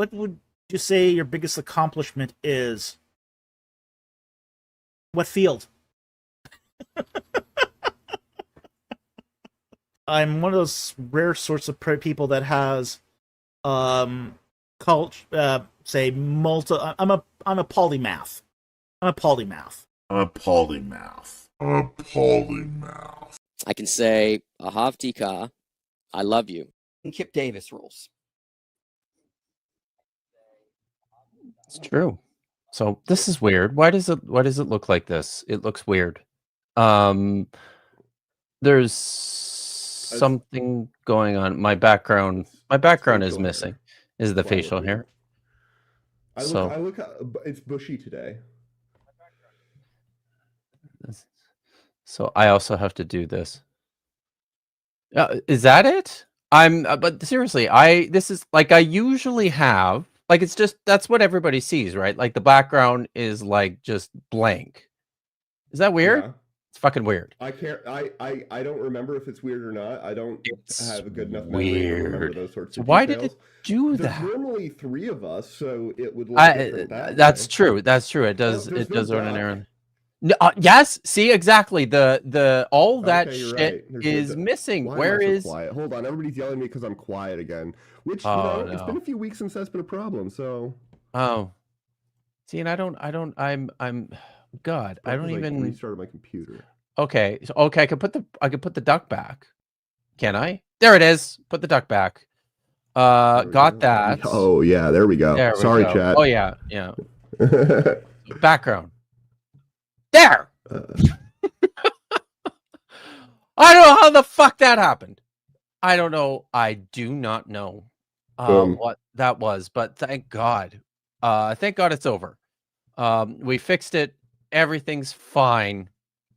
what would you say your biggest accomplishment is? What field? I'm one of those rare sorts of people that has say multi. I'm a polymath. I'm a polymath. A polymath. A polymath. I can say Ahavtika, I love you. And Kip Davis rules. It's true. So this is weird. Why does it look like this? It looks weird. There's something going on. My background is missing. Is the facial hair? I look. It's bushy today. So I also have to do this. Is that it? But seriously, this is like I usually have. Like it's just that's what everybody sees, right? Like the background is like just blank. Is that weird? Yeah. It's fucking weird. I can't. I don't remember if it's weird or not. I don't have a good enough memory to remember those sorts of Why details. did it do There's that? normally 3 of us, so it would look different that that's way. true. That's true. It does. There's It does no run an duck. errand. No, yes. See exactly. The all that Okay, you're shit right. There's is no duck. missing. Why Where am I so is? quiet? Hold on, everybody's yelling at me because I'm quiet again. Which Oh, it's been a few weeks since that's been a problem. So Oh, see, and I'm God. I don't even restarted my computer. Okay. So, okay, I could put the duck back. Can I? There it is. Put the duck back. Got that. Oh yeah, there we go. There we Sorry, go. chat. Oh yeah. Background. There. I don't know how the fuck that happened. I don't know. I do not know what that was, but thank God. Thank God it's over. We fixed it. Everything's fine.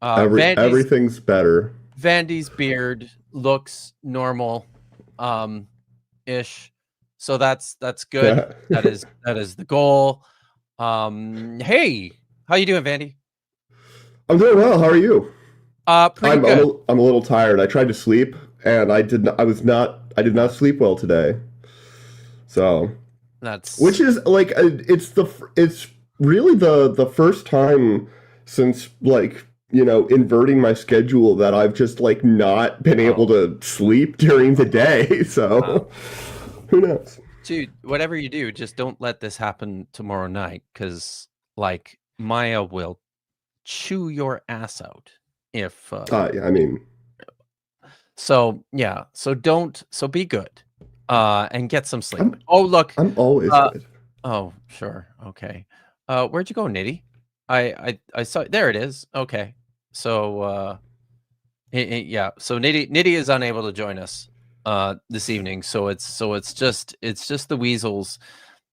Everything's better. Vandy's beard looks normal, ish. So that's good. Yeah. that is the goal. Hey, how you doing, Vandy? I'm doing well. How are you? Pretty good. I'm a little tired. I tried to sleep, and I did not sleep well today. So which is like it's really the first time since like inverting my schedule that I've just like not been able to sleep during the day. So who knows? Dude, whatever you do, just don't let this happen tomorrow night, because like Maya will chew your ass out if I mean, so yeah, so be good and get some sleep. Look, I'm always good. Oh sure, okay. Where'd you go, Niddy? I saw, there it is. Okay, so yeah, so Niddy is unable to join us this evening, so it's just the weasels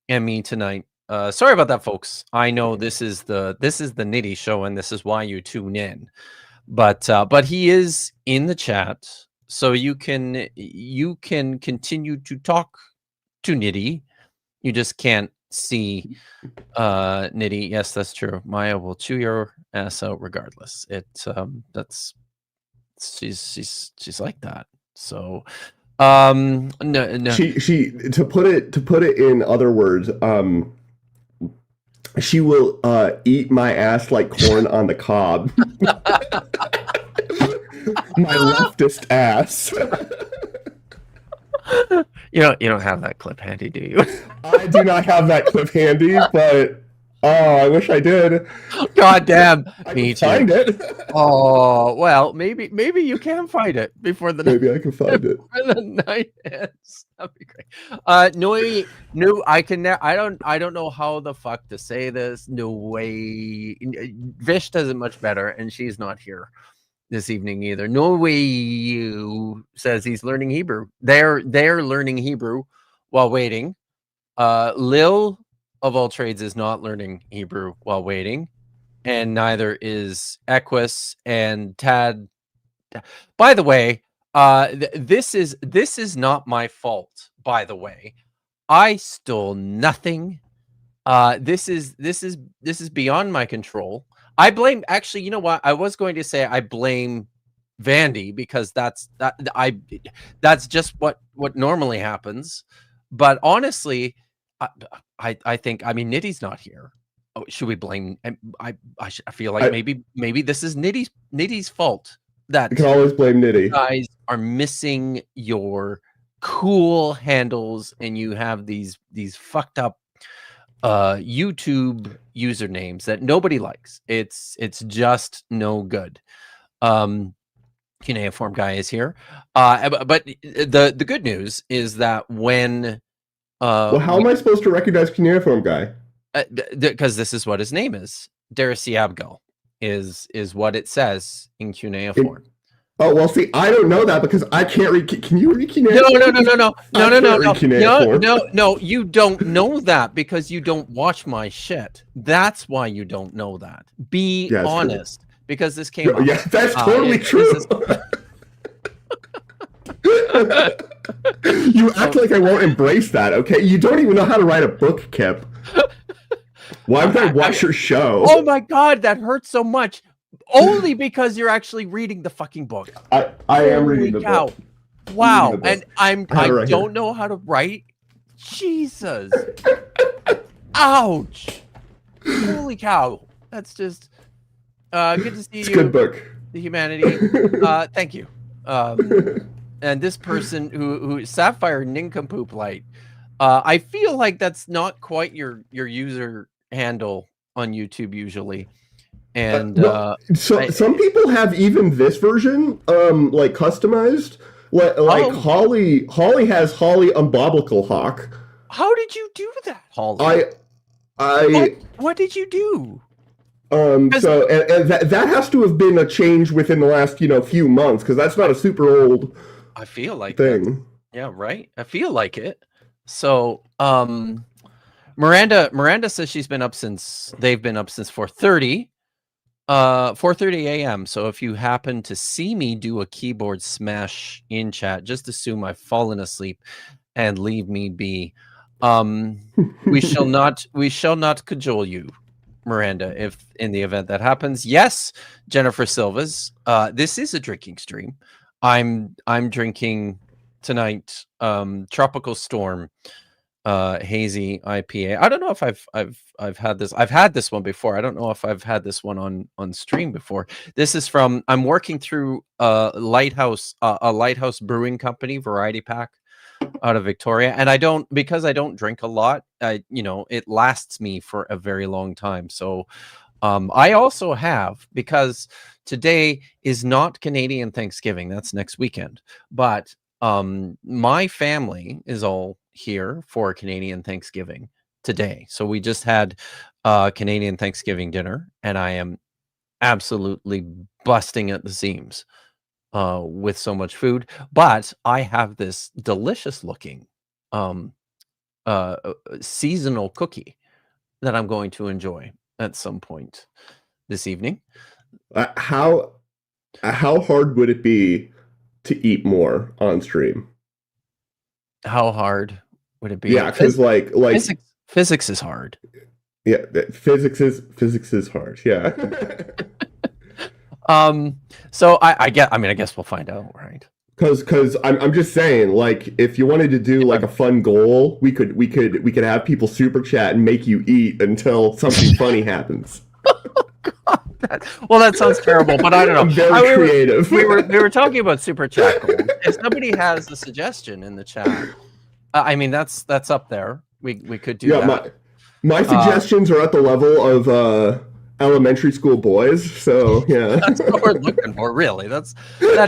and me tonight. Sorry about that, folks. I know this is the Niddy show, and this is why you tune in. But he is in the chat, so you can continue to talk to Niddy. You just can't see Niddy. Yes, that's true. Maya will chew your ass out regardless. She's like that. So no. She to put it in other words, she will eat my ass like corn on the cob. My leftist ass. You don't have that clip handy, do you? I do not have that clip handy, but I wish I did. God damn. I Me can too. find it. Oh well, maybe you can find it before the Maybe I can find it. before the night ends. That'd be great. No, I can. I don't know how the fuck to say this. No way. Vish does it much better, and she's not here this evening either. No way you says he's learning Hebrew. They're learning Hebrew while waiting. Lil of all trades is not learning Hebrew while waiting, and neither is Equus and Tad. By the way, this is not my fault. By the way, I stole nothing. This is beyond my control. I blame, actually, you know what? I was going to say I blame Vandy, because that's just what normally happens. But honestly, I think, I mean, Niddy's not here. Oh, should we blame? I feel like maybe this is Niddy's fault. That You can always blame Niddy. you guys are missing your cool handles, and you have these fucked up YouTube usernames that nobody likes. It's just no good. Cuneiform guy is here, but the good news is that when well, how am I supposed to recognize Cuneiform guy? Because this is what his name is. Darcy Abgal is what it says in cuneiform. Oh, well, see, I don't know that because I can't read. Can you read cuneiform? No, you don't know that because you don't watch my shit. That's why you don't know that. Be honest, because this came up. Yeah, that's totally true. You act like I won't embrace that, okay? You don't even know how to write a book, Kip. Why would I watch your show? Oh my god, that hurts so much. Only because you're actually reading the fucking book. I am reading the book. Wow, and I don't know how to write. Jesus. Ouch. Holy cow. That's just good to see you. It's a good book. The humanity. Thank you. And this person who Sapphire Nincompoop Light. I feel like that's not quite your user handle on YouTube usually. And some people have even this version like customized. Like Holly has Holly Unbiblical Hawk. How did you do that, Holly? What did you do? So that has to have been a change within the last few months because that's not a super old. I feel like thing. Yeah, right. I feel like it. So, Miranda says they've been up since 4:30. 4:30 a.m. So if you happen to see me do a keyboard smash in chat, just assume I've fallen asleep and leave me be. We shall not cajole you, Miranda, if in the event that happens. Yes, Jennifer Silva's. This is a drinking stream. I'm drinking tonight Tropical Storm hazy IPA. I don't know if I've had this. I've had this one before. I don't know if I've had this one on stream before. This is from, I'm working through a Lighthouse Brewing Company variety pack out of Victoria, and because I don't drink a lot, it lasts me for a very long time. So I also have, because today is not Canadian Thanksgiving, that's next weekend, but my family is all here for Canadian Thanksgiving today. So we just had Canadian Thanksgiving dinner, and I am absolutely busting at the seams with so much food. But I have this delicious looking seasonal cookie that I'm going to enjoy at some point this evening. How hard would it be to eat more on stream? How hard would it be? Yeah, because like physics is hard. Yeah, physics is hard. Yeah. So I guess we'll find out, right? Because I'm just saying, like, if you wanted to do like a fun goal, we could have people super chat and make you eat until something funny happens. That sounds terrible, but I don't know. I'm very creative. We were talking about super chat goals. If somebody has a suggestion in the chat, I mean that's up there. We could do that. My suggestions are at the level of elementary school boys. So yeah, that's what we're looking for. Really, that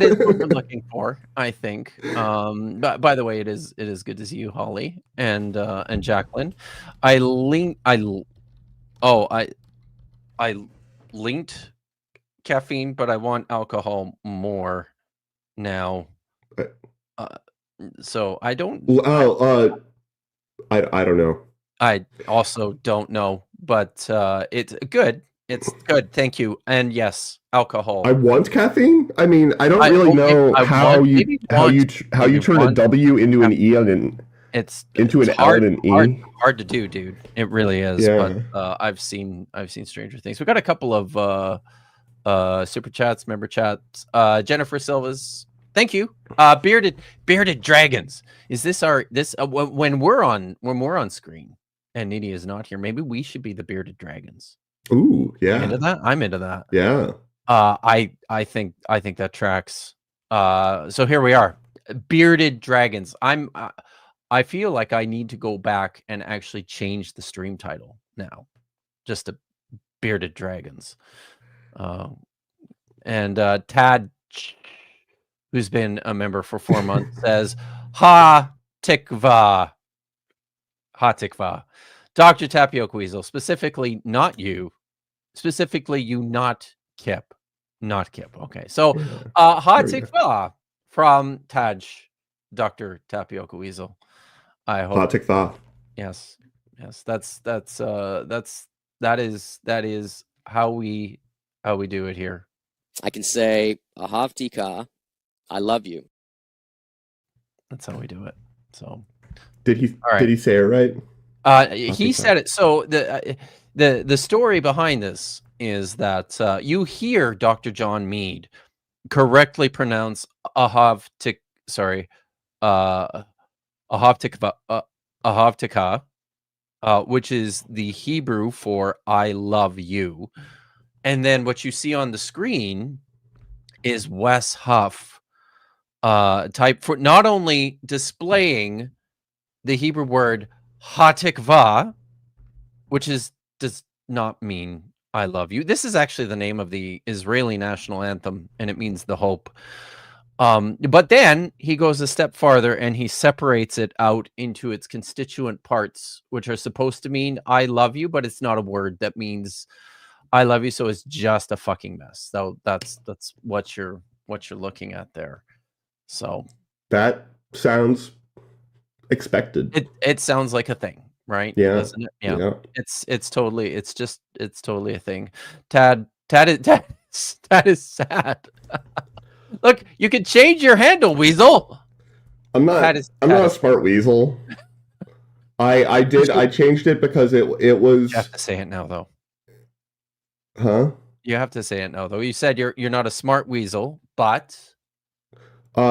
is what we're looking for. I think. But by the way, it is good to see you, Holly and Jacqueline. I linked caffeine, but I want alcohol more now. So I don't. I don't know. I also don't know, but it's good. It's good. Thank you. And yes, alcohol. I want caffeine. I mean, I don't really know how you turn a W into an E into an L and an E. Hard to do, dude. It really is. Yeah. But I've seen stranger things. We got a couple of super chats, member chats. Jennifer Silva's. Thank you. Bearded dragons. Is this when we're on screen? and Niddy is not here. Maybe we should be the bearded dragons. Ooh, You yeah. into that? I'm into that. Yeah. I think that tracks. So here we are, bearded dragons. I feel like I need to go back and actually change the stream title now, just to bearded dragons. And Tad, who's been a member for 4 months, says, "Ha tikva, ha tikva." Dr. Tapioca Weasel, specifically not you, specifically you, not Kip. Not Kip. Okay. So, ha tikva from Taj, Dr. Tapioca Weasel. I hope. Ha tikva. Yes. Yes. That is how we do it here. I can say Ahavtika, I love you. That's how we do it. So, did he say it right? He said it. So the story behind this is that you hear Dr. John Mead correctly pronounce Ahavtika, which is the Hebrew for "I love you," and then what you see on the screen is Wes Huff type for not only displaying the Hebrew word hatikva, which does not mean "I love you." This is actually the name of the Israeli national anthem, and it means the hope. But then he goes a step farther and he separates it out into its constituent parts, which are supposed to mean "I love you," but it's not a word that means "I love you," so it's just a fucking mess. So that's what you're looking at there. So that sounds expected. It sounds like a thing, right? Yeah. Doesn't it? Yeah. Yeah. It's totally a thing. Tad is sad. Look, you can change your handle, Weasel. I'm not a smart weasel. I changed it because it was. You have to say it now, though. Huh? You have to say it now, though. You said you're not a smart weasel, but you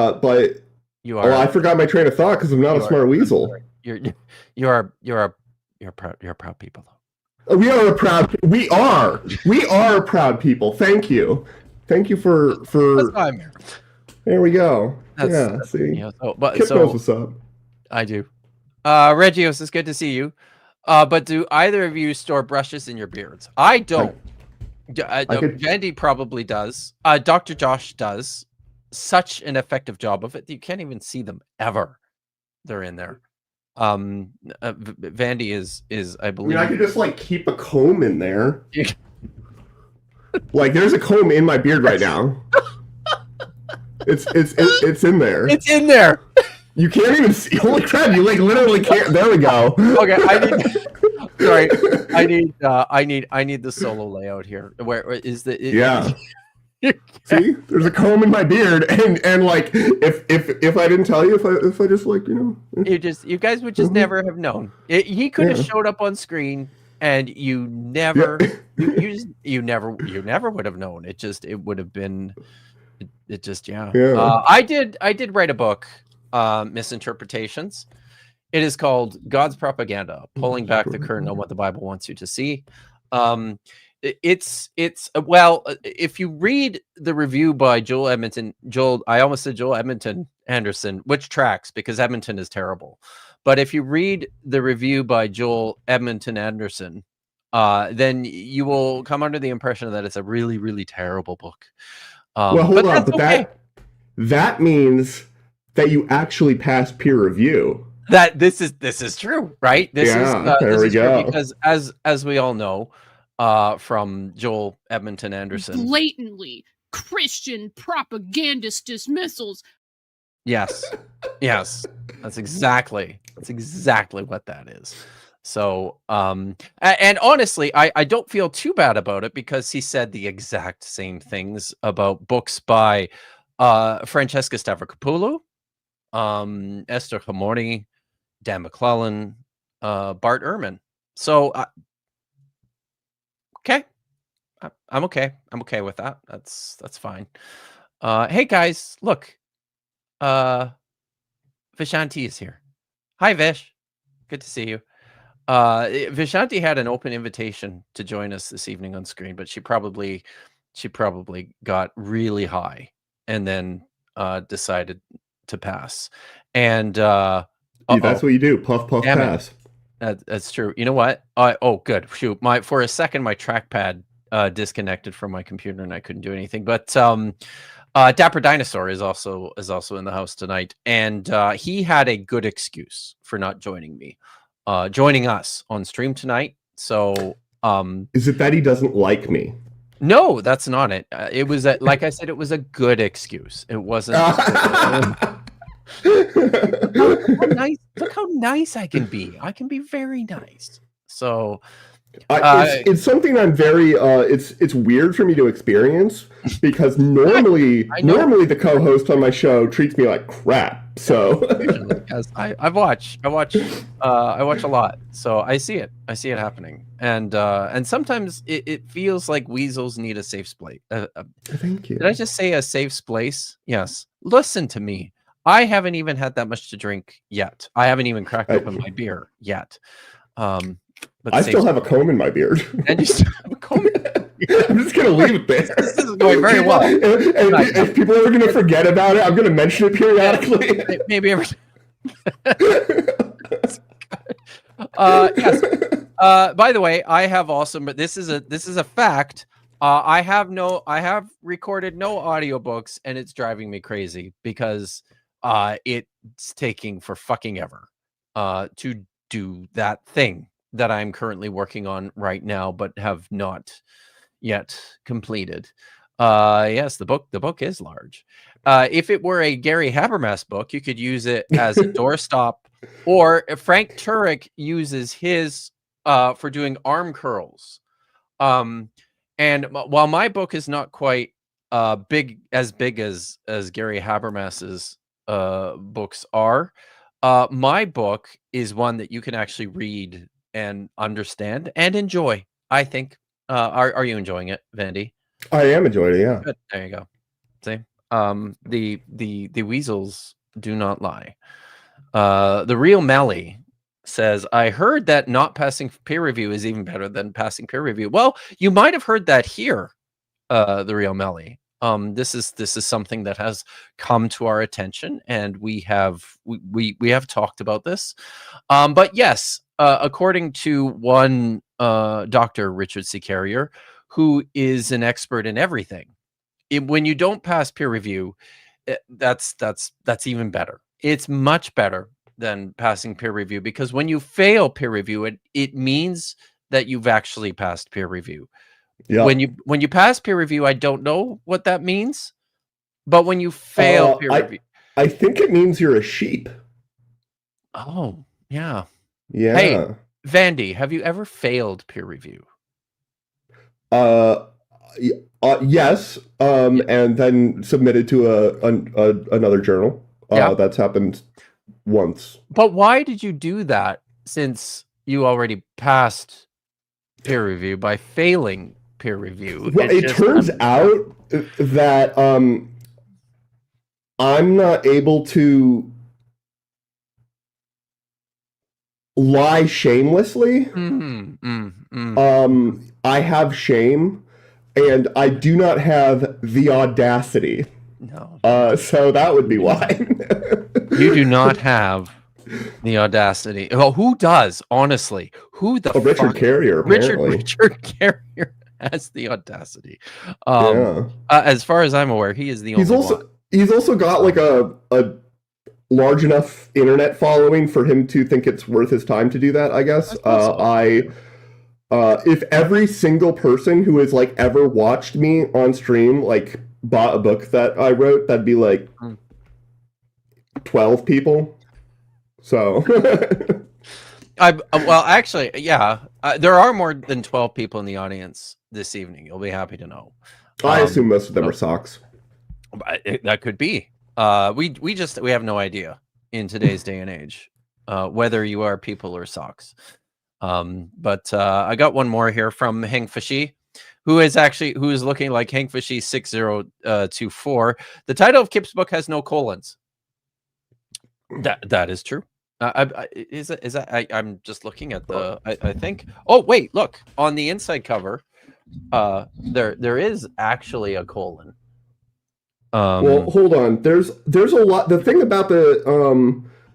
are. Oh, I forgot my train of thought because I'm not a smart weasel. You're proud people, though. We are proud people. Thank you for. That's why I'm here. There we go. See. Yeah, Kip knows what's up. I do. Regios, it's good to see you. But do either of you store brushes in your beards? I don't. Vandy probably does. Dr. Josh does. Such an effective job of it. You can't even see them ever. They're in there. Vandy is I believe. I could just keep a comb in there. There's a comb in my beard right now. It's in there. It's in there. You can't even see. Holy crap! You literally can't. There we go. Okay, I need the solo layout here. Where is the? Yeah. See, there's a comb in my beard, and if I didn't tell you, if I just you guys would just never have known. He could have showed up on screen, and you never, you never would have known. It would have been, yeah. I did write a book, Misinterpretations. It is called God's Propaganda: Pulling Back the Curtain on What the Bible Wants You to See. It's if you read the review by Joel Edmonton Anderson, which tracks because Edmonton is terrible. But if you read the review by Joel Edmonton Anderson, then you will come under the impression that it's a really, really terrible book. Well, hold on, but that means that you actually passed peer review. That this is true, right? There we go. Because as we all know, from Joel Edmonton Anderson, blatantly Christian propagandist dismissals. Yes, that's exactly what that is. So, and honestly, I don't feel too bad about it because he said the exact same things about books by Francesca Stavrokopoulou, Esther Hamorni, Dan McClellan, Bart Ehrman. So, okay, I'm okay. I'm okay with that. That's fine. Hey guys, look, Vishanti is here. Hi Vish, good to see you. Vishanti had an open invitation to join us this evening on screen, but she probably got really high and then decided to pass. And that's what you do. Puff, puff, Damn pass. That's true. You know what? Oh, good. Shoot, for a second, my trackpad disconnected from my computer, and I couldn't do anything. But Dapper Dinosaur is also in the house tonight, and he had a good excuse for not joining us on stream tonight. So, is it that he doesn't like me? No, that's not it. It was like I said, it was a good excuse. It wasn't. Look how nice I can be. I can be very nice. So it's something I'm very it's weird for me to experience because normally the co-host on my show treats me like crap. So because I watch a lot, so I see it happening, and sometimes it feels like weasels need a safe place. Thank you. Did I just say a safe place? Yes. Listen to me. I haven't even had that much to drink yet. I haven't even cracked open my beer yet. But I still have a comb in my beard. And you still have a comb? I'm just going to leave it there. This is going very well. And if people are going to forget about it, I'm going to mention it periodically. Maybe every yes. By the way, I have also, but this is a fact. I have recorded no audiobooks, and it's driving me crazy because it's taking for fucking ever to do that thing that I'm currently working on right now, but have not yet completed. Yes, the book is large. If it were a Gary Habermas book, you could use it as a doorstop, or Frank Turek uses his for doing arm curls. And while my book is not quite big as Gary Habermas's books are, my book is one that you can actually read and understand and enjoy, I think. Are you enjoying it, Vandy? I am enjoying it, yeah. Good. There you go. See? The weasels do not lie. The real Melly says, I heard that not passing peer review is even better than passing peer review. Well, you might have heard that here, the real Melly. This is something that has come to our attention, and we have talked about this. But yes, according to one Dr. Richard C. Carrier, who is an expert in everything, when you don't pass peer review, that's even better. It's much better than passing peer review, because when you fail peer review, it means that you've actually passed peer review. Yeah. When you pass peer review, I don't know what that means, but when you fail peer review, I think it means you're a sheep. Oh, yeah. Yeah. Hey, Vandy, have you ever failed peer review? Yes. And then submitted to another journal. Yeah. That's happened once. But why did you do that, since you already passed peer review by failing peer review? Well, it turns out that I'm not able to lie shamelessly. I have shame, and I do not have the audacity. No. So that would be why. You do not have the audacity. Well, who does? Honestly, who the fuck? Richard Carrier. Apparently. Richard Carrier has the audacity. As far as I'm aware, he is the only one. He's also got like a large enough internet following for him to think it's worth his time to do that, I guess. If every single person who has like ever watched me on stream like bought a book that I wrote, that'd be like 12 people. So well, actually, yeah, there are more than 12 people in the audience this evening. You'll be happy to know. I assume most of them are socks. That could be. We have no idea in today's day and age whether you are people or socks. But I got one more here from Hank Fashi, who is looking like Hank Fashi 6024. The title of Kip's book has no colons. That is true. I'm just looking at the. I think. Oh wait, look on the inside cover. There is actually a colon. Well, hold on. There's a lot. The thing about the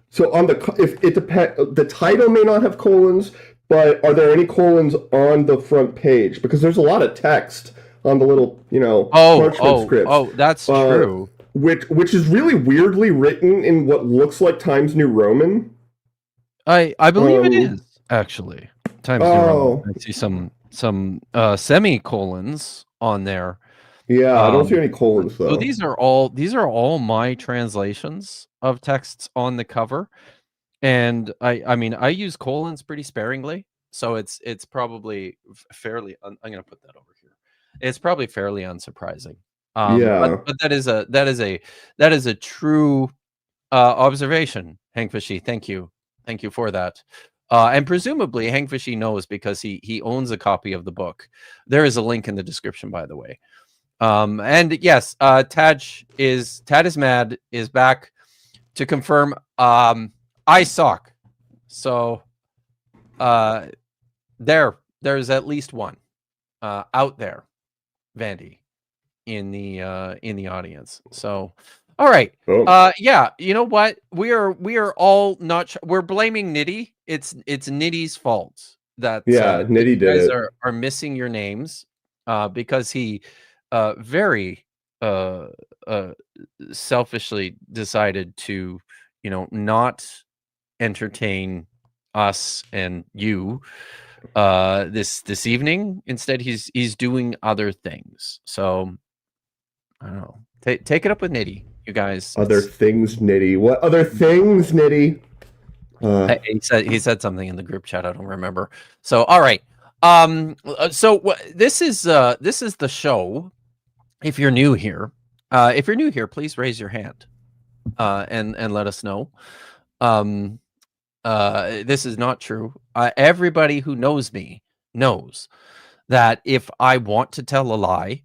so on the if it depends, the title may not have colons, but are there any colons on the front page? Because there's a lot of text on the little parchment scripts. Oh, that's true. Which is really weirdly written in what looks like Times New Roman. I believe it is actually Times New Roman. I see some semicolons on there. Yeah, I don't see any colons though. So these are all my translations of texts on the cover, and I mean I use colons pretty sparingly, so it's probably fairly. I'm going to put that over here. It's probably fairly unsurprising. But that is a true observation, Hank Fishy. Thank you for that. And presumably Hank Fishy knows because he owns a copy of the book. There is a link in the description, by the way. And yes, Tad is mad is back to confirm I suck. So there's at least one out there, Vandy, in the audience. So all right. Yeah, you know what? We are all not we're blaming Niddy. It's Niddy's fault that Niddy did guys it. are missing your names because he very selfishly decided to not entertain us and you this evening. Instead he's doing other things. So I don't know. Take it up with Niddy, you guys. Other things, Niddy. What other things, Niddy? He said something in the group chat. I don't remember. So all right. So this is the show. If you're new here, please raise your hand and let us know. This is not true. Everybody who knows me knows that if I want to tell a lie,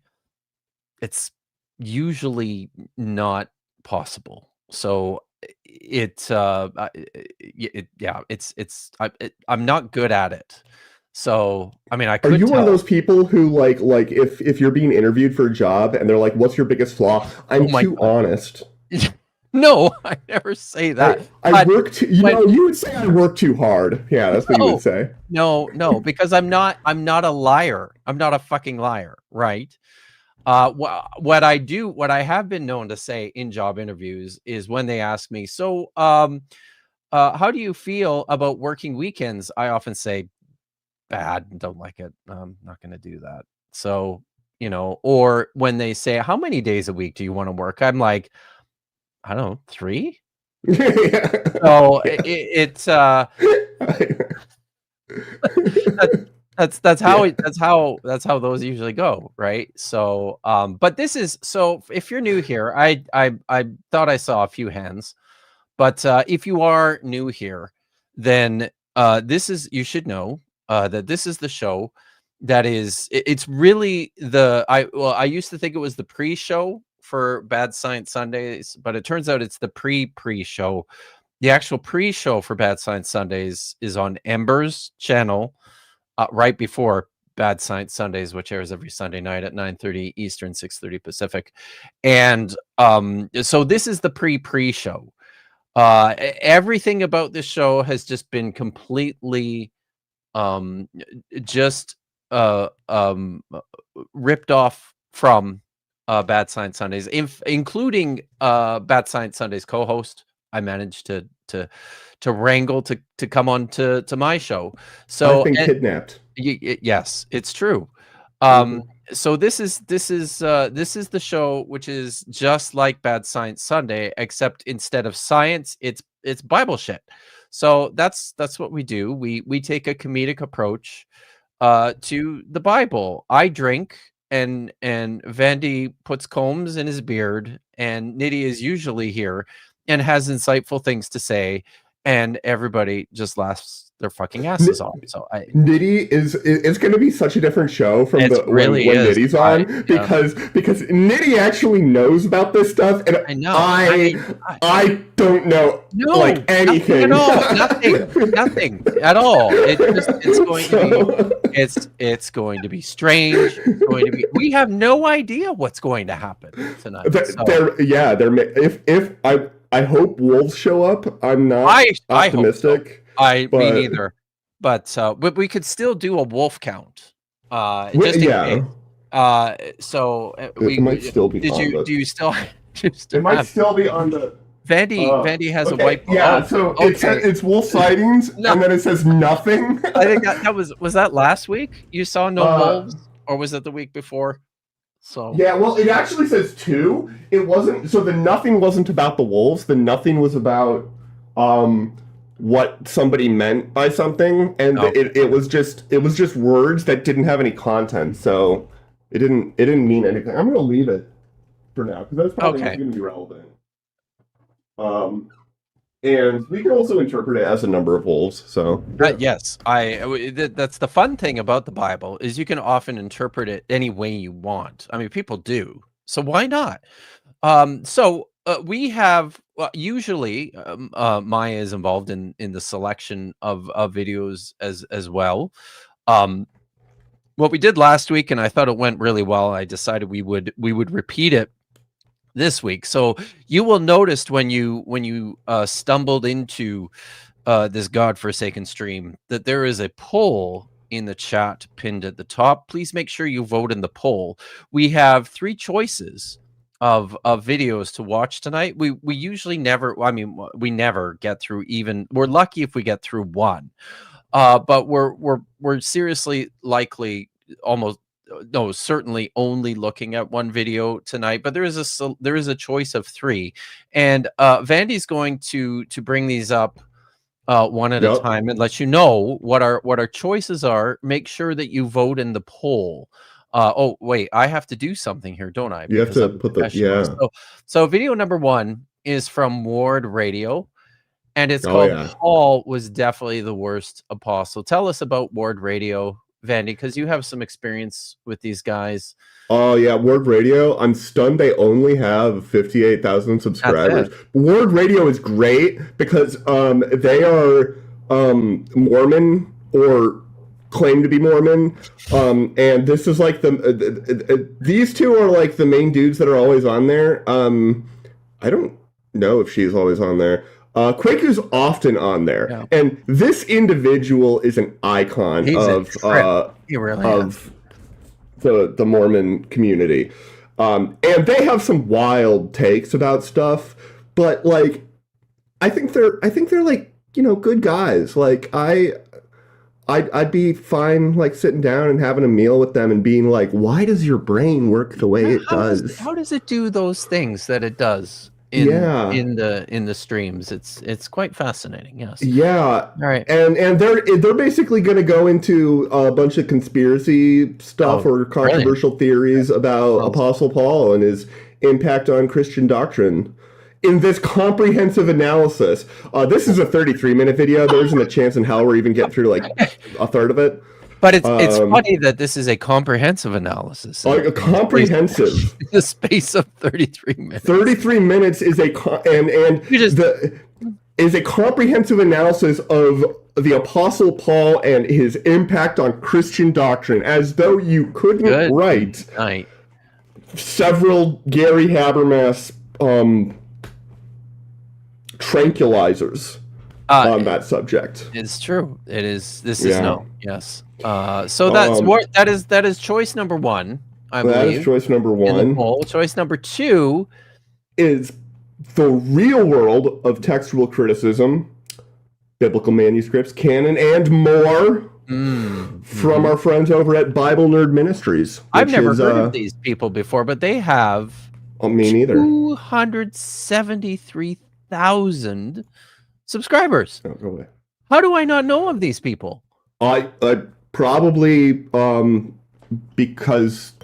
it's usually not possible. So I'm not good at it. So I mean, I could. Are you one of those people who like if you're being interviewed for a job and they're like, "What's your biggest flaw?" I'm too honest. No, I never say that. I work too. You would say I work too hard. Yeah, that's what you would say. No, because I'm not a liar. I'm not a fucking liar, right? What I have been known to say in job interviews is when they ask me, so how do you feel about working weekends? I often say, bad, don't like it. I'm not going to do that. So, or when they say, how many days a week do you want to work? I'm like, I don't know, 3. So it's that's how those usually go, right? So but this is, so if you're new here, I thought I saw a few hands, but if you are new here, then you should know that this is the show that is, it's really I used to think it was the pre-show for Bad Science Sundays, but it turns out it's the pre-show. The actual pre-show for Bad Science Sundays is on Ember's channel right before Bad Science Sundays, which airs every Sunday night at 9:30 Eastern, 6:30 Pacific. And so this is the pre-show. Everything about this show has just been completely ripped off from Bad Science Sundays, including Bad Science Sundays co-host. I managed to wrangle to come on to my show. So I've been kidnapped. Yes, it's true. So this is the show, which is just like Bad Science Sunday, except instead of science, it's Bible shit. So that's what we do. We take a comedic approach to the Bible. I drink, and Vandy puts combs in his beard, and Niddy is usually here and has insightful things to say. and everybody just laughs their fucking asses off. So Niddy it's going to be such a different show from It really when is. Niddy's on because Niddy actually knows about this stuff, and I know. I don't know like anything nothing at all. It's going to be strange. It's going to be. We have no idea what's going to happen tonight. I hope wolves show up. I'm not optimistic. Me neither. But we could still do a wolf count. Just in case. So it might still be. Do you still? It might still be on the. Vandy has a whiteboard. Yeah, so it says it's wolf sightings, and then it says nothing. I think that was that last week. You saw no wolves, or was it the week before? So yeah, well, it actually says 2. It wasn't. So the nothing wasn't about the wolves. The nothing was about what somebody meant by something, and it was just words that didn't have any content. So it didn't mean anything. I'm gonna leave it for now because that's probably not going to be relevant. And we can also interpret it as a number of wolves. So yes, that's the fun thing about the Bible is you can often interpret it any way you want. I mean, people do, so why not? So we have usually Maya is involved in the selection of videos as well. What we did last week, and I thought it went really well. I decided we would repeat it this week. So you will notice when you stumbled into this godforsaken stream that there is a poll in the chat pinned at the top. Please make sure you vote in the poll. We have 3 choices of videos to watch tonight. We usually never, we never get through even. We're lucky if we get through 1, but we're seriously likely certainly only looking at 1 video tonight, but there is a choice of 3, and Vandy's going to bring these up one at a time and let you know what our choices are. Make sure that you vote in the poll. Oh wait, I have to do something here, don't I? You have to put the So video number 1 is from Ward Radio, and it's called Paul was definitely the worst apostle. Tell us about Ward Radio, Vandy, because you have some experience with these guys. Oh yeah, Ward Radio. I'm stunned they only have 58,000 subscribers. Ward Radio is great because they are Mormon or claim to be Mormon, and this is like these 2 are like the main dudes that are always on there. I don't know if she's always on there. Quaku's often on there, and this individual is an icon of the Mormon community, and they have some wild takes about stuff. But like, I think they're like good guys. Like I'd be fine like sitting down and having a meal with them and being like, why does your brain work the way it does? How does it do those things that it does? In the streams, it's quite fascinating. Yes. Yeah. All right. And they're basically going to go into a bunch of conspiracy stuff or controversial theories about Apostle Paul and his impact on Christian doctrine. In this comprehensive analysis, this is a 33-minute video. There isn't a chance in hell we're even getting through like a third of it. But it's funny that this is a comprehensive analysis. Like a comprehensive. In the space of 33 minutes. 33 minutes is a comprehensive analysis of the Apostle Paul and his impact on Christian doctrine, as though you couldn't write several Gary Habermas tranquilizers on that subject. It's true. It is. This is known. Yes. So that is choice number 1. I believe that is choice number 1. Choice number 2 is the real world of textual criticism, biblical manuscripts, canon, and more from our friends over at Bible Nerd Ministries. I've never heard of these people before, but they have me neither. 273,000 subscribers. Oh, go away. How do I not know of these people? I probably because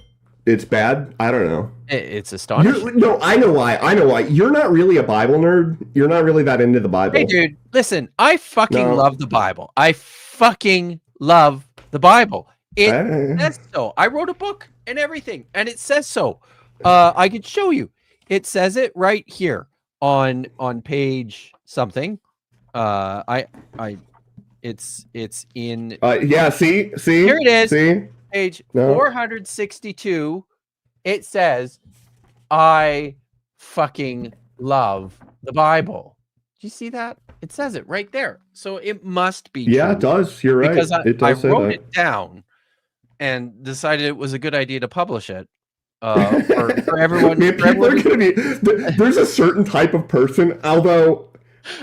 it's bad? I don't know. It's astonishing. No, I know why. You're not really a Bible nerd. You're not really that into the Bible. Hey, dude, listen. I fucking love the Bible. I fucking love the Bible. It says so. I wrote a book and everything, and it says so. I could show you. It says it right here on page something. It's in. Yeah. See. Here it is. See. Page 462. It says, "I fucking love the Bible." Do you see that? It says it right there. So it must be. Yeah, true, it does. You're right. because It I does say wrote that. it down and decided it was a good idea to publish it for everyone. Man, people are gonna be. There's a certain type of person. Although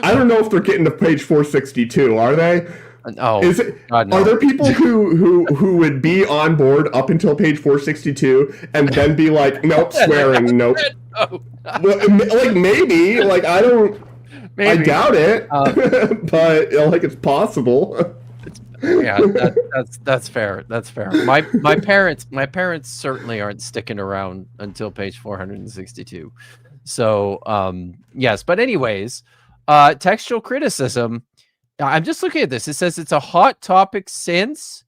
I don't know if they're getting to page 462. Are they? Oh, Is it? God, no. Are there people who would be on board up until page 462 and then be like, nope, swearing, nope. Oh, Well, like maybe, like I don't. maybe. I doubt it, but like it's possible. Yeah, that's fair. That's fair. My parents certainly aren't sticking around until page 462. So yes, but anyways, textual criticism. I'm just looking at this. It says it's a hot topic since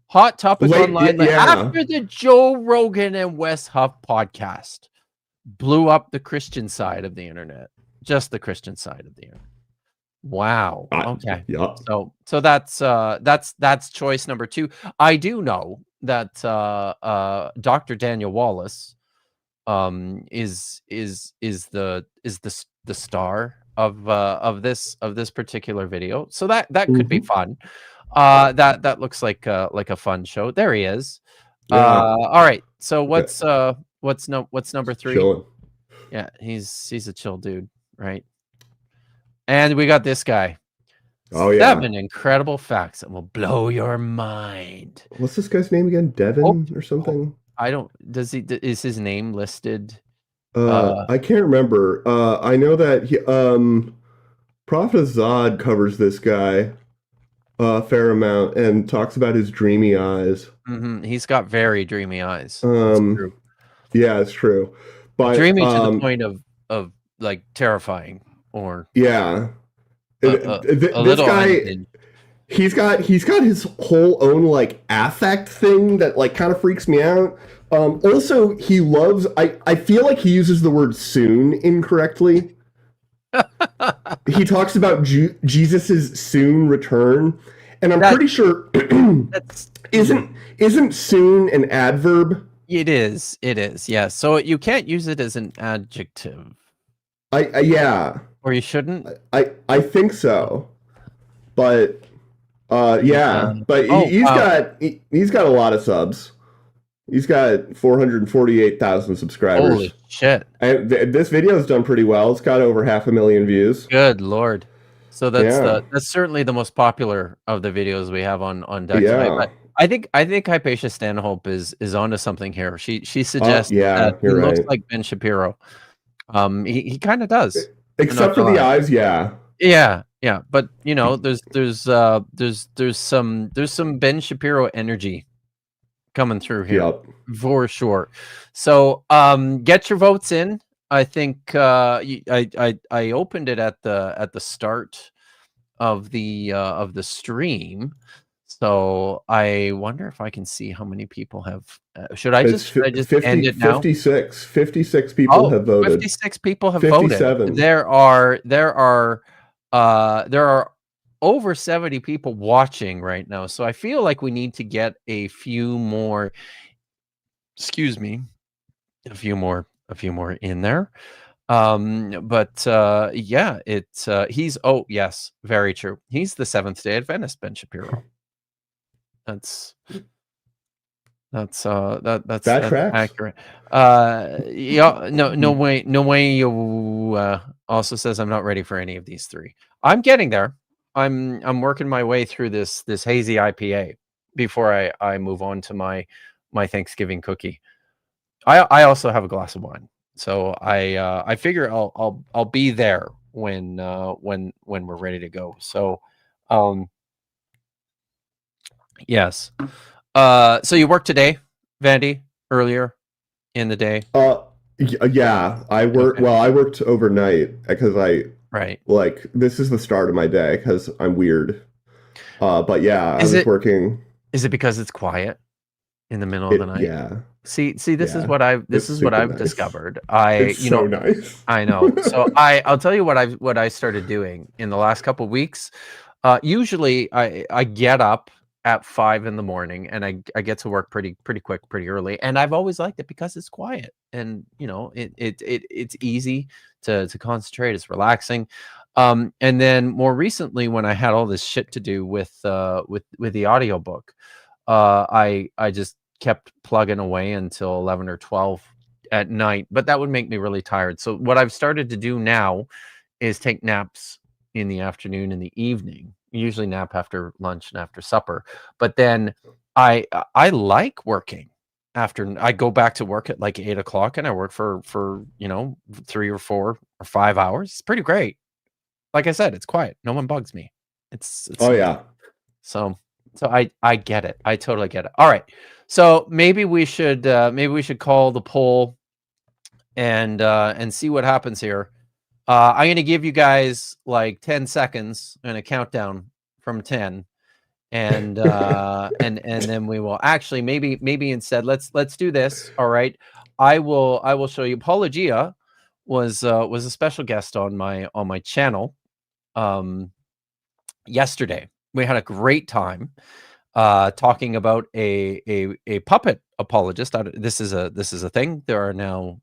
hot topic online after the Joe Rogan and Wes Huff podcast blew up the Christian side of the internet. Just the Christian side of the internet. Wow. Okay. Yeah. So that's choice number 2. I do know that Dr. Daniel Wallace is the star of this particular video. So that could be fun. That looks like a fun show. There he is. All right. So what's number 3? Chilling. Yeah, he's a chill dude, right? And we got this guy. Oh yeah. 7 incredible facts that will blow your mind. What's this guy's name again? Devin or something? I don't. Is his name listed? I can't remember. I know that he, Prophet Zod covers this guy a fair amount and talks about his dreamy eyes. Mm-hmm. He's got very dreamy eyes. Yeah, it's true. But dreamy to the point of like terrifying, or yeah. This little guy, he's got his whole own like affect thing that like kind of freaks me out. Also, he loves. I feel like he uses the word "soon" incorrectly. He talks about Jesus's soon return, and I'm pretty sure isn't "soon" an adverb? It is. Yeah. So you can't use it as an adjective. Yeah. Or you shouldn't. I think so, but yeah. But he's got a lot of subs. He's got 448,000 subscribers. Holy shit! And this video has done pretty well. It's got over 500,000 views. Good lord! So that's certainly the most popular of the videos we have on deck tonight. But I think Hypatia Stanhope is onto something here. She suggests that he looks like Ben Shapiro. He kind of does, except for the eyes. Yeah. But you know, there's some Ben Shapiro energy coming through here for sure. So get your votes in. I think I opened it at the start of the stream. So I wonder if I can see how many people have. Should I just end it now? 56 people have voted. 56 people have 57. voted. There are over 70 people watching right now. So I feel like we need to get a few more. Excuse me, a few more in there. But yeah, he's yes, very true. He's the Seventh-day Adventist, Ben Shapiro. That's accurate. Yeah, no way. You also says I'm not ready for any of these 3. I'm getting there. I'm working my way through this hazy IPA before I move on to my Thanksgiving cookie. I also have a glass of wine, so I figure I'll be there when we're ready to go. So yes. So you worked today, Vandy, earlier? in the day? Yeah, I work. Okay. Well, I worked overnight because Right. like this is the start of my day because I'm weird. But yeah, I was working. Is it because it's quiet in the middle of the night? Yeah. See, this is Yeah. what I've It's I've nice. discovered. It's you so know, nice. I know. So I'll tell you what I started doing in the last couple of weeks. Usually I get up at 5 in the morning and I get to work pretty quick, pretty early. And I've always liked it because it's quiet and you know it's easy to concentrate. It's relaxing. And then more recently, when I had all this shit to do with the audiobook, I just kept plugging away until 11 or 12 at night, but that would make me really tired. So what I've started to do now is take naps in the afternoon and the evening. Usually nap after lunch and after supper. But then I like working after. I go back to work at like 8 o'clock and I work for 3 or 4 or 5 hours. It's pretty great. Like I said, it's quiet. No one bugs me. It's Oh yeah. So I get it. I totally get it. All right. So maybe we should call the poll and see what happens here. I'm going to give you guys like 10 seconds and a countdown from 10, and then we will actually maybe instead let's do this. All right, I will show you. Apologia was a special guest on my channel yesterday. We had a great time talking about a puppet apologist. This is a thing. There are now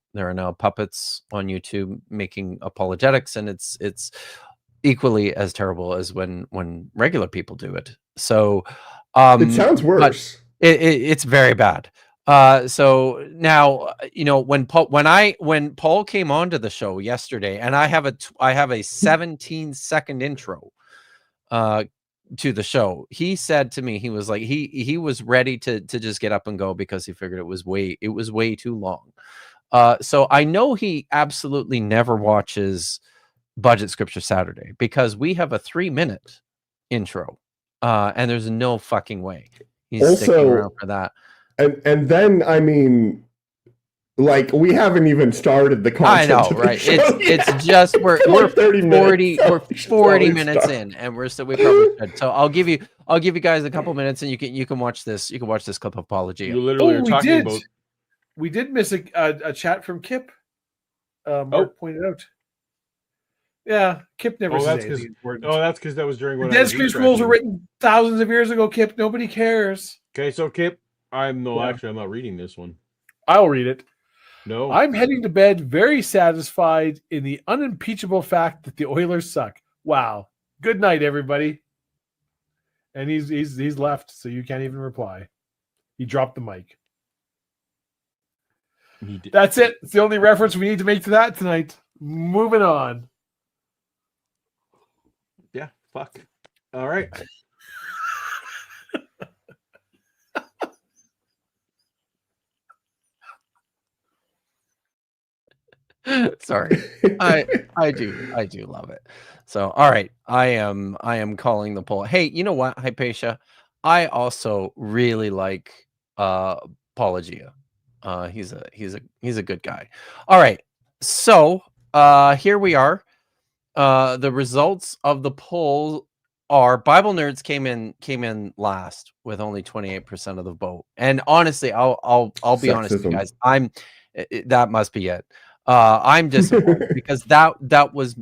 puppets on YouTube making apologetics, and it's equally as terrible as when regular people do it. So it sounds worse. It's very bad. So now when Paul came onto the show yesterday, and I have a 17-second intro to the show. He said to me, he was like, he was ready to just get up and go because he figured it was way too long. So I know he absolutely never watches Budget Scripture Saturday because we have a 3-minute intro, and there's no fucking way he's sticking around for that. And then I mean, like, we haven't even started the content. I know, right? It's just we're 40 minutes in, and we probably should. So I'll give you guys a couple minutes, and you can watch this. You can watch this clip of Apology. You literally are talking about. We did miss a chat from Kip. Mark pointed out. Yeah, Kip never said anything important. Oh, that's because that was during when Dead Screen Scrolls were written thousands of years ago. Kip, nobody cares. Okay, so Kip, actually I'm not reading this one. I'll read it. No. I'm heading to bed very satisfied in the unimpeachable fact that the Oilers suck. Wow. Good night, everybody. And he's left, so you can't even reply. He dropped the mic. That's it. It's the only reference we need to make to that tonight. Moving on. Yeah, fuck. All right. Sorry. I do love it. So all right, I am calling the poll. Hey, you know what, Hypatia? I also really like Apologia. He's a good guy. All right. So here we are. The results of the poll are Bible Nerds came in last with only 28% of the vote. And honestly, I'll be honest with you guys. That must be it. I'm disappointed because that was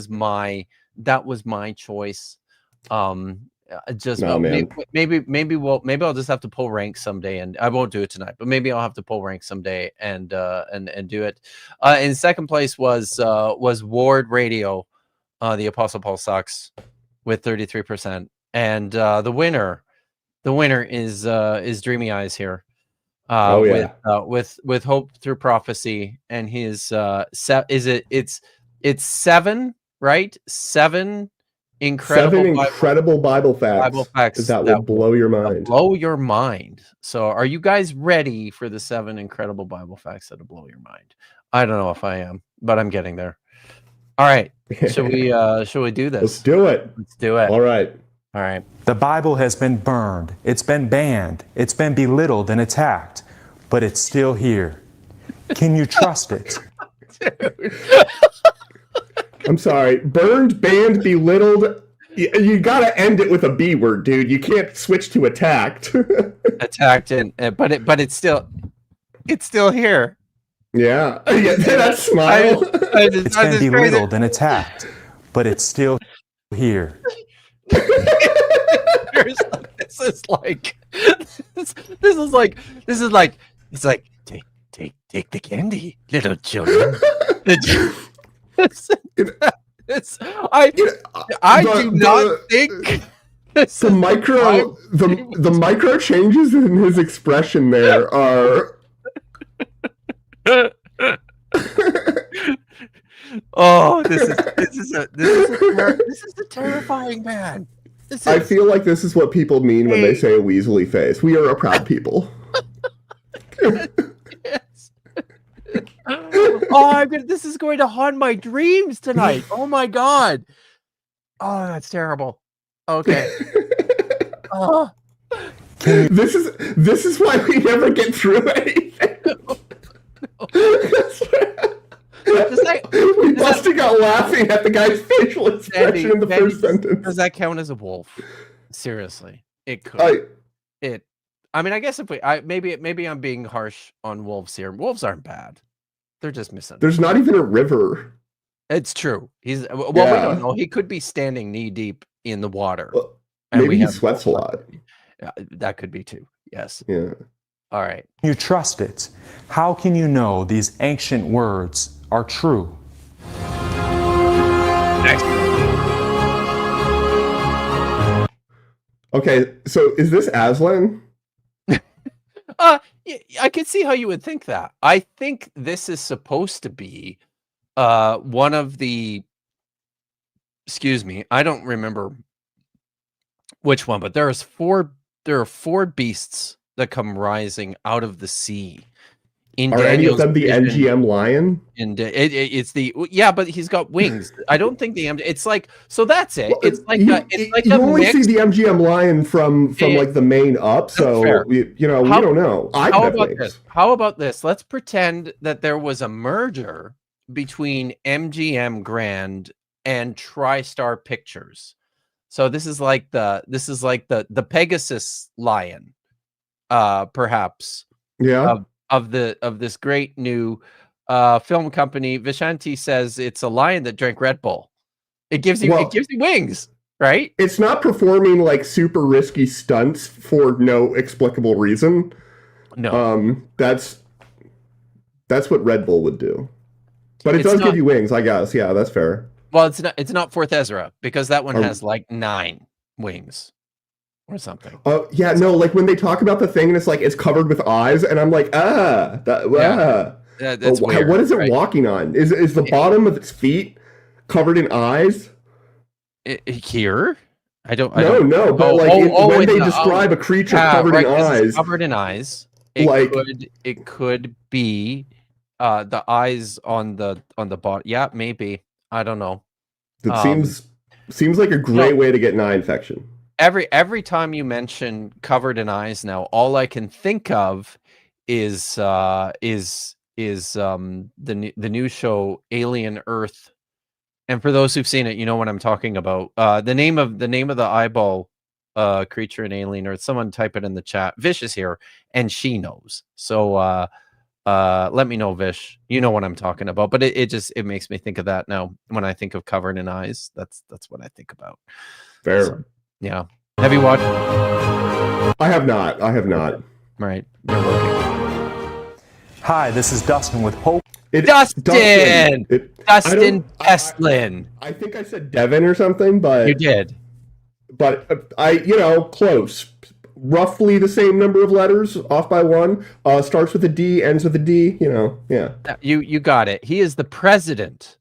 my choice. Maybe I'll just have to pull rank someday, and I won't do it tonight, but maybe I'll have to pull rank someday and do it. In second place was Ward Radio, the Apostle Paul Sucks, with 33%, and the winner is Dreamy Eyes here. With Hope Through Prophecy, and his it's 7, right? 7 incredible Bible facts that will blow your mind. Blow your mind. So are you guys ready for the 7 incredible Bible facts that'll blow your mind? I don't know if I am, but I'm getting there. All right. Should we do this? Let's do it. All right. The Bible has been burned. It's been banned. It's been belittled and attacked, but it's still here. Can you trust it? Dude. I'm sorry. Burned, banned, belittled. You gotta end it with a B word, dude. You can't switch to attacked. Attacked, but it's still here. Yeah. That smile. It's been belittled and attacked, but it's still here. This is like take the candy, little children. I do not think the micro changes in his expression there are. Oh, this is a terrifying man. I feel like this is what people mean when they say a weaselly face. We are a proud people. Yes. Oh, this is going to haunt my dreams tonight. Oh my god. Oh, that's terrible. Okay. Oh. This is why we never get through anything. We busted out laughing at the guy's facial expression in the first sentence. Does that count as a wolf? Seriously, it could. I mean, I guess if maybe I'm being harsh on wolves here. Wolves aren't bad; they're just misunderstood. There's not even a river. It's true. We don't know. He could be standing knee deep in the water. Well, maybe he sweats a lot. Yeah, that could be too. Yes. Yeah. All right. You trust it. How can you know these ancient words are true? Next. Okay, so is this Aslan? I could see how you would think that. I think this is supposed to be one of the. Excuse me, I don't remember which one, but there are four beasts that come rising out of the sea. Are any of them the MGM lion? And it's but he's got wings. I don't think it's like, so that's it. It's like you only see the MGM lion from like the main up. So we don't know. How about this? Let's pretend that there was a merger between MGM Grand and TriStar Pictures. So this is like the Pegasus lion, perhaps. Yeah. Of this great new film company. Vishanti says it's a lion that drank Red Bull. It gives you wings, right? It's not performing like super risky stunts for no explicable reason. No. That's what Red Bull would do. But it does give you wings, I guess. Yeah, that's fair. Well, it's not Fourth Ezra, because that one has like 9 wings. Or something. Oh yeah, no, like when they talk about the thing and it's like it's covered with eyes, and I'm like, that's weird. What is it walking on? Is the bottom of its feet covered in eyes? Here? I don't. No. But when they describe a creature covered in eyes, it could be the eyes on the bottom. Yeah, maybe. I don't know. It seems like a great way to get an eye infection. Every time you mention covered in eyes now, all I can think of is the new show Alien Earth. And for those who've seen it, you know what I'm talking about. The name of the eyeball creature in Alien Earth. Someone type it in the chat. Vish is here and she knows. So let me know, Vish. You know what I'm talking about. But it makes me think of that now. When I think of covered in eyes, that's what I think about. Fair. So, yeah. Have you watched? I have not. Right. You're working. Hi, this is Dustin with Hope. Dustin Teslin. I think I said Devin or something, but you did. But close. Roughly the same number of letters, off by 1. Starts with a D, ends with a D. Yeah. You got it. He is the president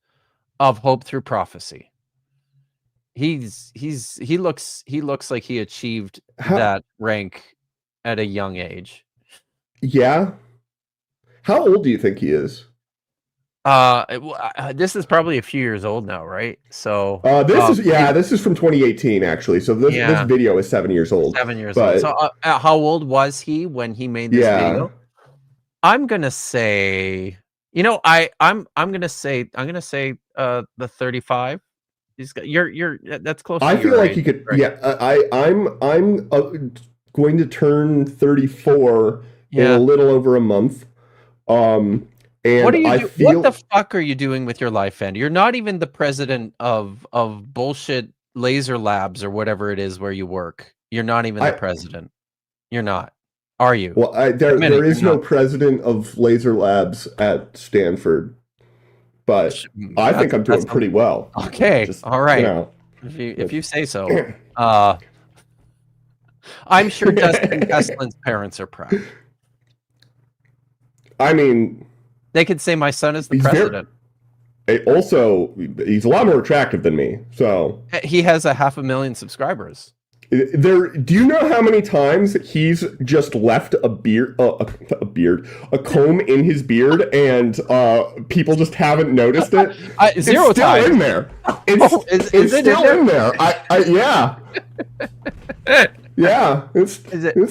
of Hope Through Prophecy. He looks like he achieved that rank at a young age. Yeah. How old do you think he is? This is probably a few years old now, right? So this is from 2018 actually. So this video is 7 years old. 7 years old. So how old was he when he made this video? I'm gonna say, I'm gonna say the 35. You're that's close. I to feel your like age, you could. right? Yeah, I'm going to turn 34 in a little over a month. And what do you I do? feel. What the fuck are you doing with your life, Andy? You're not even the president of bullshit laser labs or whatever it is where you work. You're not even the president. You're not. Are you? Well, there is no president of laser labs at Stanford, but I think I'm doing pretty well. Okay, all right. If you say so. I'm sure Dustin Teslin's parents are proud. I mean, they could say my son is the president. Also, he's a lot more attractive than me. So he has 500,000 subscribers. Do you know how many times he's just left a comb in his beard, and people just haven't noticed it? Zero it's times. Still in there. It's still in there. Yeah. Yeah, it's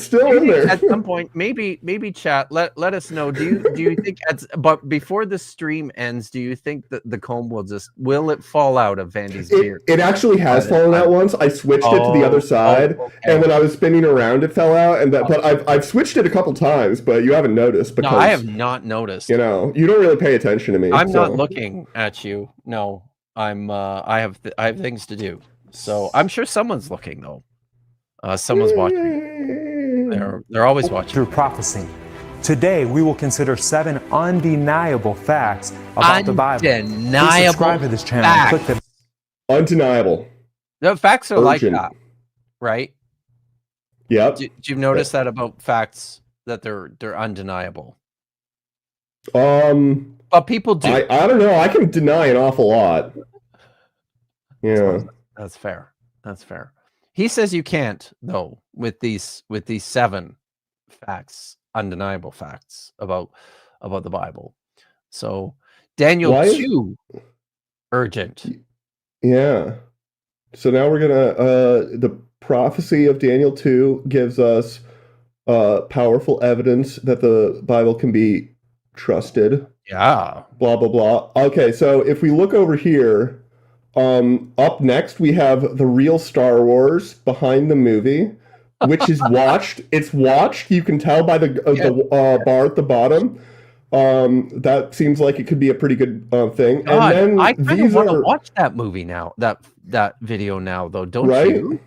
still in there. At some point, maybe chat. Let us know. Do you think but before the stream ends, do you think that the comb will it fall out of Vandy's beard? It actually has fallen out once. I switched it to the other side, and when I was spinning around, it fell out. But I've switched it a couple times, but you haven't noticed because I have not noticed. You don't really pay attention to me. I'm not looking at you. No, I'm. I have things to do. So I'm sure someone's looking though. Someone's watching. They're always watching. Through prophecy. Today, we will consider 7 undeniable facts about the Bible. Undeniable subscribe to this channel. And click the undeniable. The facts are like that, right? Yep. Do you notice that about facts that they're undeniable? But people do. I don't know. I can deny an awful lot. Yeah. That's fair. That's fair. He says you can't, though, with these 7 facts, undeniable facts about the Bible. So Daniel 2, urgent. Yeah. So now we're gonna the prophecy of Daniel 2 gives us powerful evidence that the Bible can be trusted. Yeah. Blah blah blah. Okay, so if we look over here. Up next, we have the real Star Wars behind the movie, which is watched. It's watched. You can tell by the bar at the bottom. That seems like it could be a pretty good thing. God, and then I kind of want to watch that movie now. That video now, though, don't you?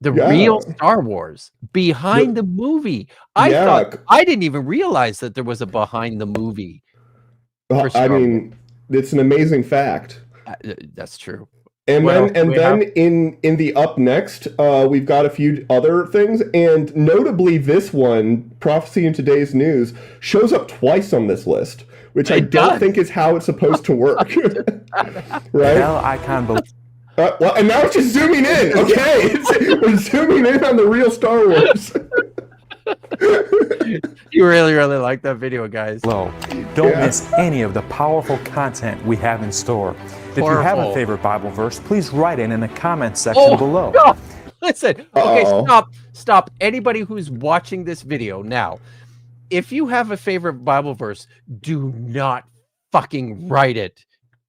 The real Star Wars behind the movie. I thought I didn't even realize that there was a behind the movie. I mean, it's an amazing fact. That's true. And then in the up next, we've got a few other things, and notably this one, Prophecy in Today's News, shows up twice on this list, which I don't think is how it's supposed to work. Right? Well, and now it's just zooming in. Okay, we're zooming in on the real Star Wars. You really like that video, guys. Don't miss any of the powerful content we have in store. If you have a favorite Bible verse, please write it in the comments section below. No. Listen, okay, stop. Anybody who's watching this video now, if you have a favorite Bible verse, do not fucking write it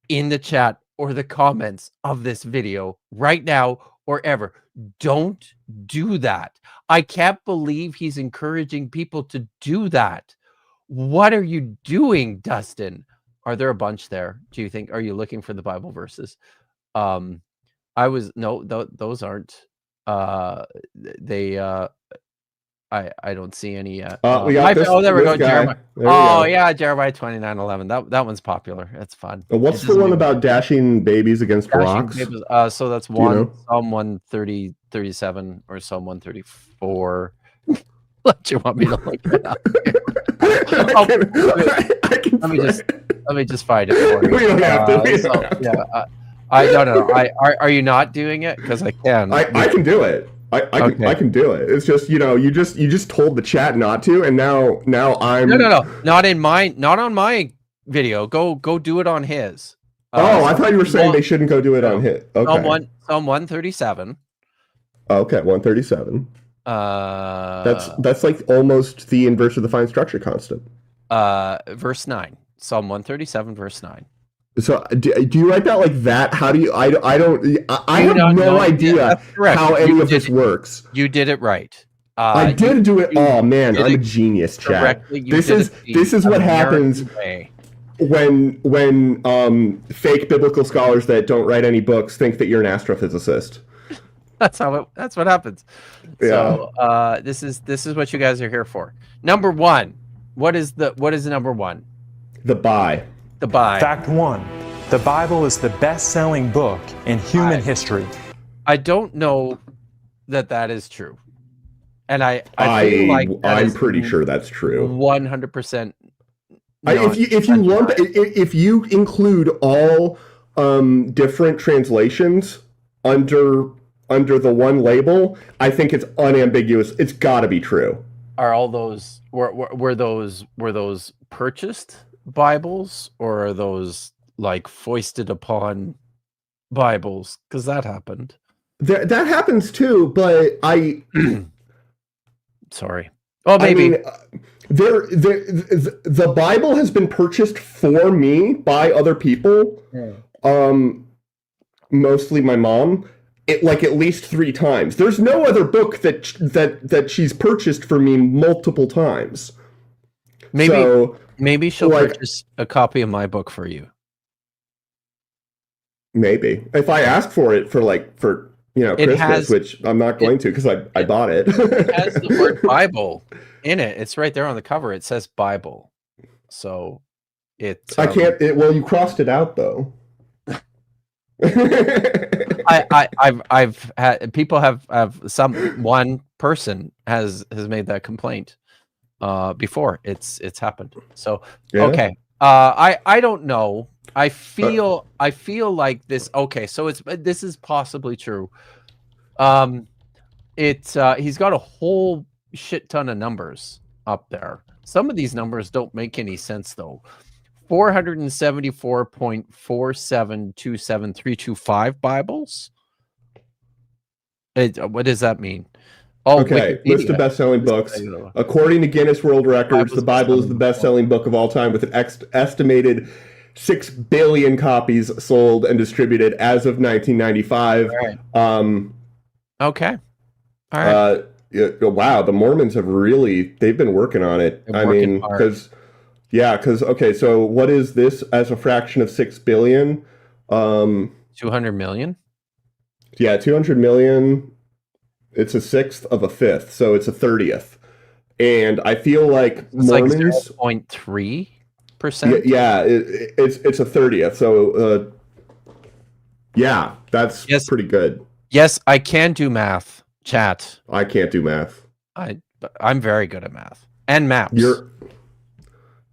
in the chat or the comments of this video right now or ever. Don't do that. I can't believe he's encouraging people to do that. What are you doing, Dustin? Are there a bunch there? Do you think? Are you looking for the Bible verses? Those aren't. I don't see any yet. We got this, there we go. Jeremiah. Yeah, Jeremiah 29:11. That one's popular. It's fun. What's the one about dashing babies against rocks? So that's one. Psalm 130, 37, or Psalm 134. What do you want me to look it up? Let me just find it for you. We don't have to. I don't know. Are you not doing it? Because I can. I can do it. I can do it. It's just you just told the chat not to, and now I'm no, not in mine, not on my video. Go do it on his. I thought you were saying they shouldn't go do it on his. Okay. Psalm 137. Okay, 137. That's like almost the inverse of the fine structure constant. verse 9. Psalm 137, verse 9. So do you write that like that? How do you? I have no idea how any of this works. You did it right. I did do it. Oh man, I'm a genius, Chad. This is what happens when fake biblical scholars that don't write any books think that you're an astrophysicist. That's what happens. Yeah. So this is what you guys are here for. Number one. What is number one? The buy. The buy. Fact 1. The Bible is the best-selling book in human history. I don't know that is true. And I feel like I'm pretty sure that's true. 100%. If you include all different translations under the one label, I think it's unambiguous. It's got to be true. Are all those were those purchased Bibles, or are those like foisted upon Bibles? Because that happened. That happens too, but sorry. Oh, maybe. I mean, the Bible has been purchased for me by other people. Mostly my mom. At least 3 times. There's no other book that she's purchased for me multiple times. Maybe she'll purchase a copy of my book for you. Maybe if I ask for it for Christmas, which I'm not going to because I bought it. It has the word Bible in it. It's right there on the cover. It says Bible. So it's. I can't. You crossed it out though. I've had people have one person has made that complaint before. It's happened. So yeah. Okay. I don't know. I feel like this. Okay, so this is possibly true. He's got a whole shit ton of numbers up there. Some of these numbers don't make any sense though. 474.4727325 Bibles. What does that mean? Oh, okay. List of best-selling books. According to Guinness World Records, the Bible is the best-selling book of all time, with an estimated 6 billion copies sold and distributed as of 1995. Right. Okay. All right. Wow, the Mormons have they've been working on it. Okay, so what is this as a fraction of 6 billion? 200 million? Yeah, 200 million. It's a sixth of a fifth, so it's a 30th. And I feel like it's Mormons... like 0.3%? Yeah, it's a 30th, so yeah, that's pretty good. Yes, I can do math, chat. I can't do math. I'm very good at math. And maps.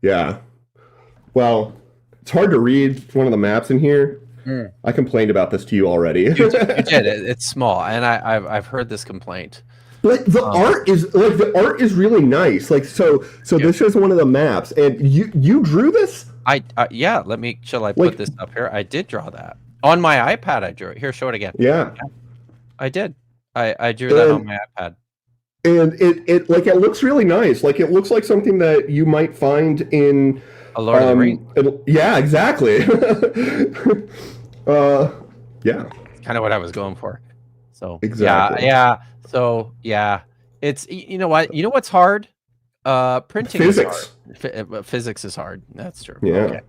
Yeah. Well, it's hard to read one of the maps in here. I complained about this to you already. You did. It's small, and I've heard this complaint. Like the art is really nice. Like so this is one of the maps, and you drew this? Yeah. Shall I put this up here? I did draw that on my iPad. I drew it. Here, show it again. Yeah. I did. I drew that on my iPad. And it looks really nice. Like it looks like something that you might find in a Lord of the Rings. Yeah, exactly. Yeah. Kind of what I was going for. So exactly. Yeah. So yeah, it's you know what's hard? Printing physics. Is hard. Physics is hard. That's true. Yeah.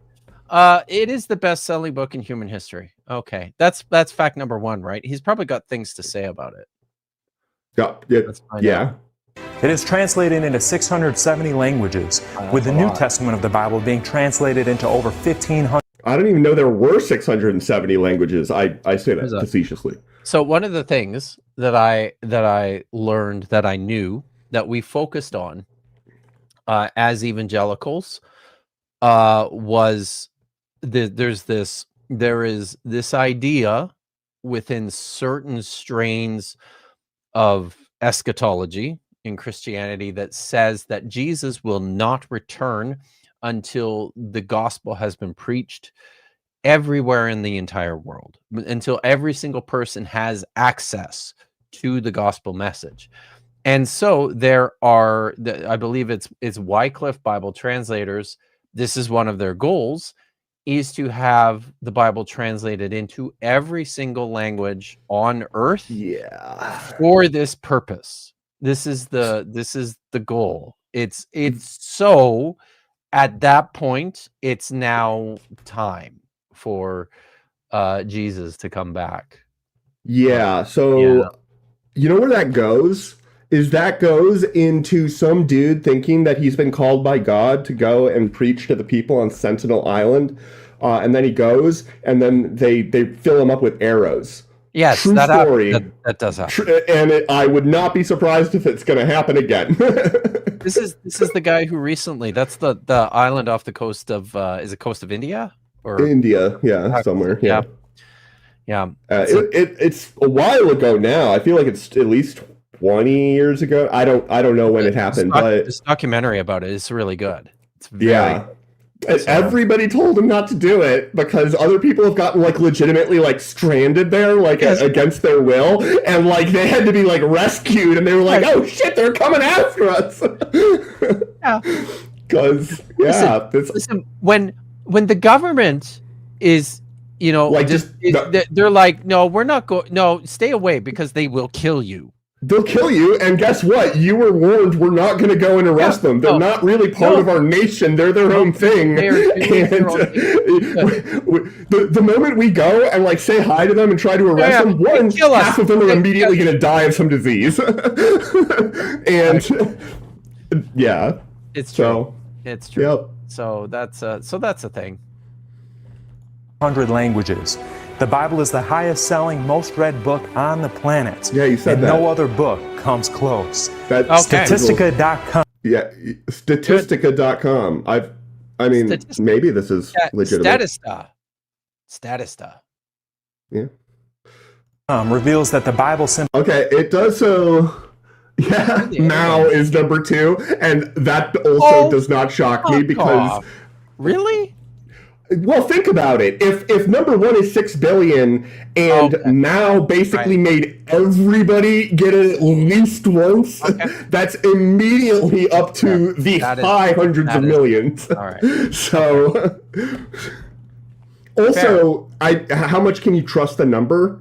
Okay. It is the best-selling book in human history. Okay, that's fact number 1, right? He's probably got things to say about it. Yeah. It is translated into 670 languages, with the New Testament of the Bible being translated into over 1,500. I don't even know there were 670 languages. I say that facetiously. So one of the things that I learned, that I knew, that we focused on as evangelicals was there is this idea within certain strains of eschatology in Christianity that says that Jesus will not return until the gospel has been preached everywhere in the entire world, until every single person has access to the gospel message. And so there are, I believe it's Wycliffe Bible translators. This is one of their goals, is to have the Bible translated into every single language on earth. Yeah. For this purpose. This is the goal. It's so at that point, it's now time for Jesus to come back. Yeah. So you know where that goes? That goes into some dude thinking that he's been called by God to go and preach to the people on Sentinel Island. And then he goes, and then they fill him up with arrows. Yes, true story. That does happen. And I would not be surprised if it's going to happen again. This is the guy who recently, that's the island off the coast of, is it coast of India? Or India, yeah, somewhere, yeah. Yeah. It's a while ago now. I feel like it's at least 20 years ago. I don't know when it happened, but this documentary about it is really good. It's very, everybody told him not to do it because other people have gotten like legitimately like stranded there, like against their will, and like they had to be like rescued, and they were like, "Oh shit, they're coming after us!" Because listen, when the government is, you know, like they're like, "No, we're not going. No, stay away because they will kill you." They'll kill you, and guess what? You were warned we're not going to go and arrest them. They're not really part of our nation. They're their own thing. The moment we go and like say hi to them and try to arrest them, half of them are immediately going to die of some disease. And yeah, it's true. It's true. Yep. So that's a thing. 100 languages. The Bible is the highest selling, most read book on the planet. Yeah, you said and that. No other book comes close. Statistica.com. Yeah, Statistica.com. I mean, maybe this is legitimate. Statista. Yeah. Reveals that the Bible simply... Okay, it does so... Yeah, now is number 2, and that also does not shock me because... Really? Well, think about it. If number 1 is 6 billion, and now basically made everybody get it at least once, that's immediately up to the high hundreds of millions. All right. So, also, how much can you trust the number?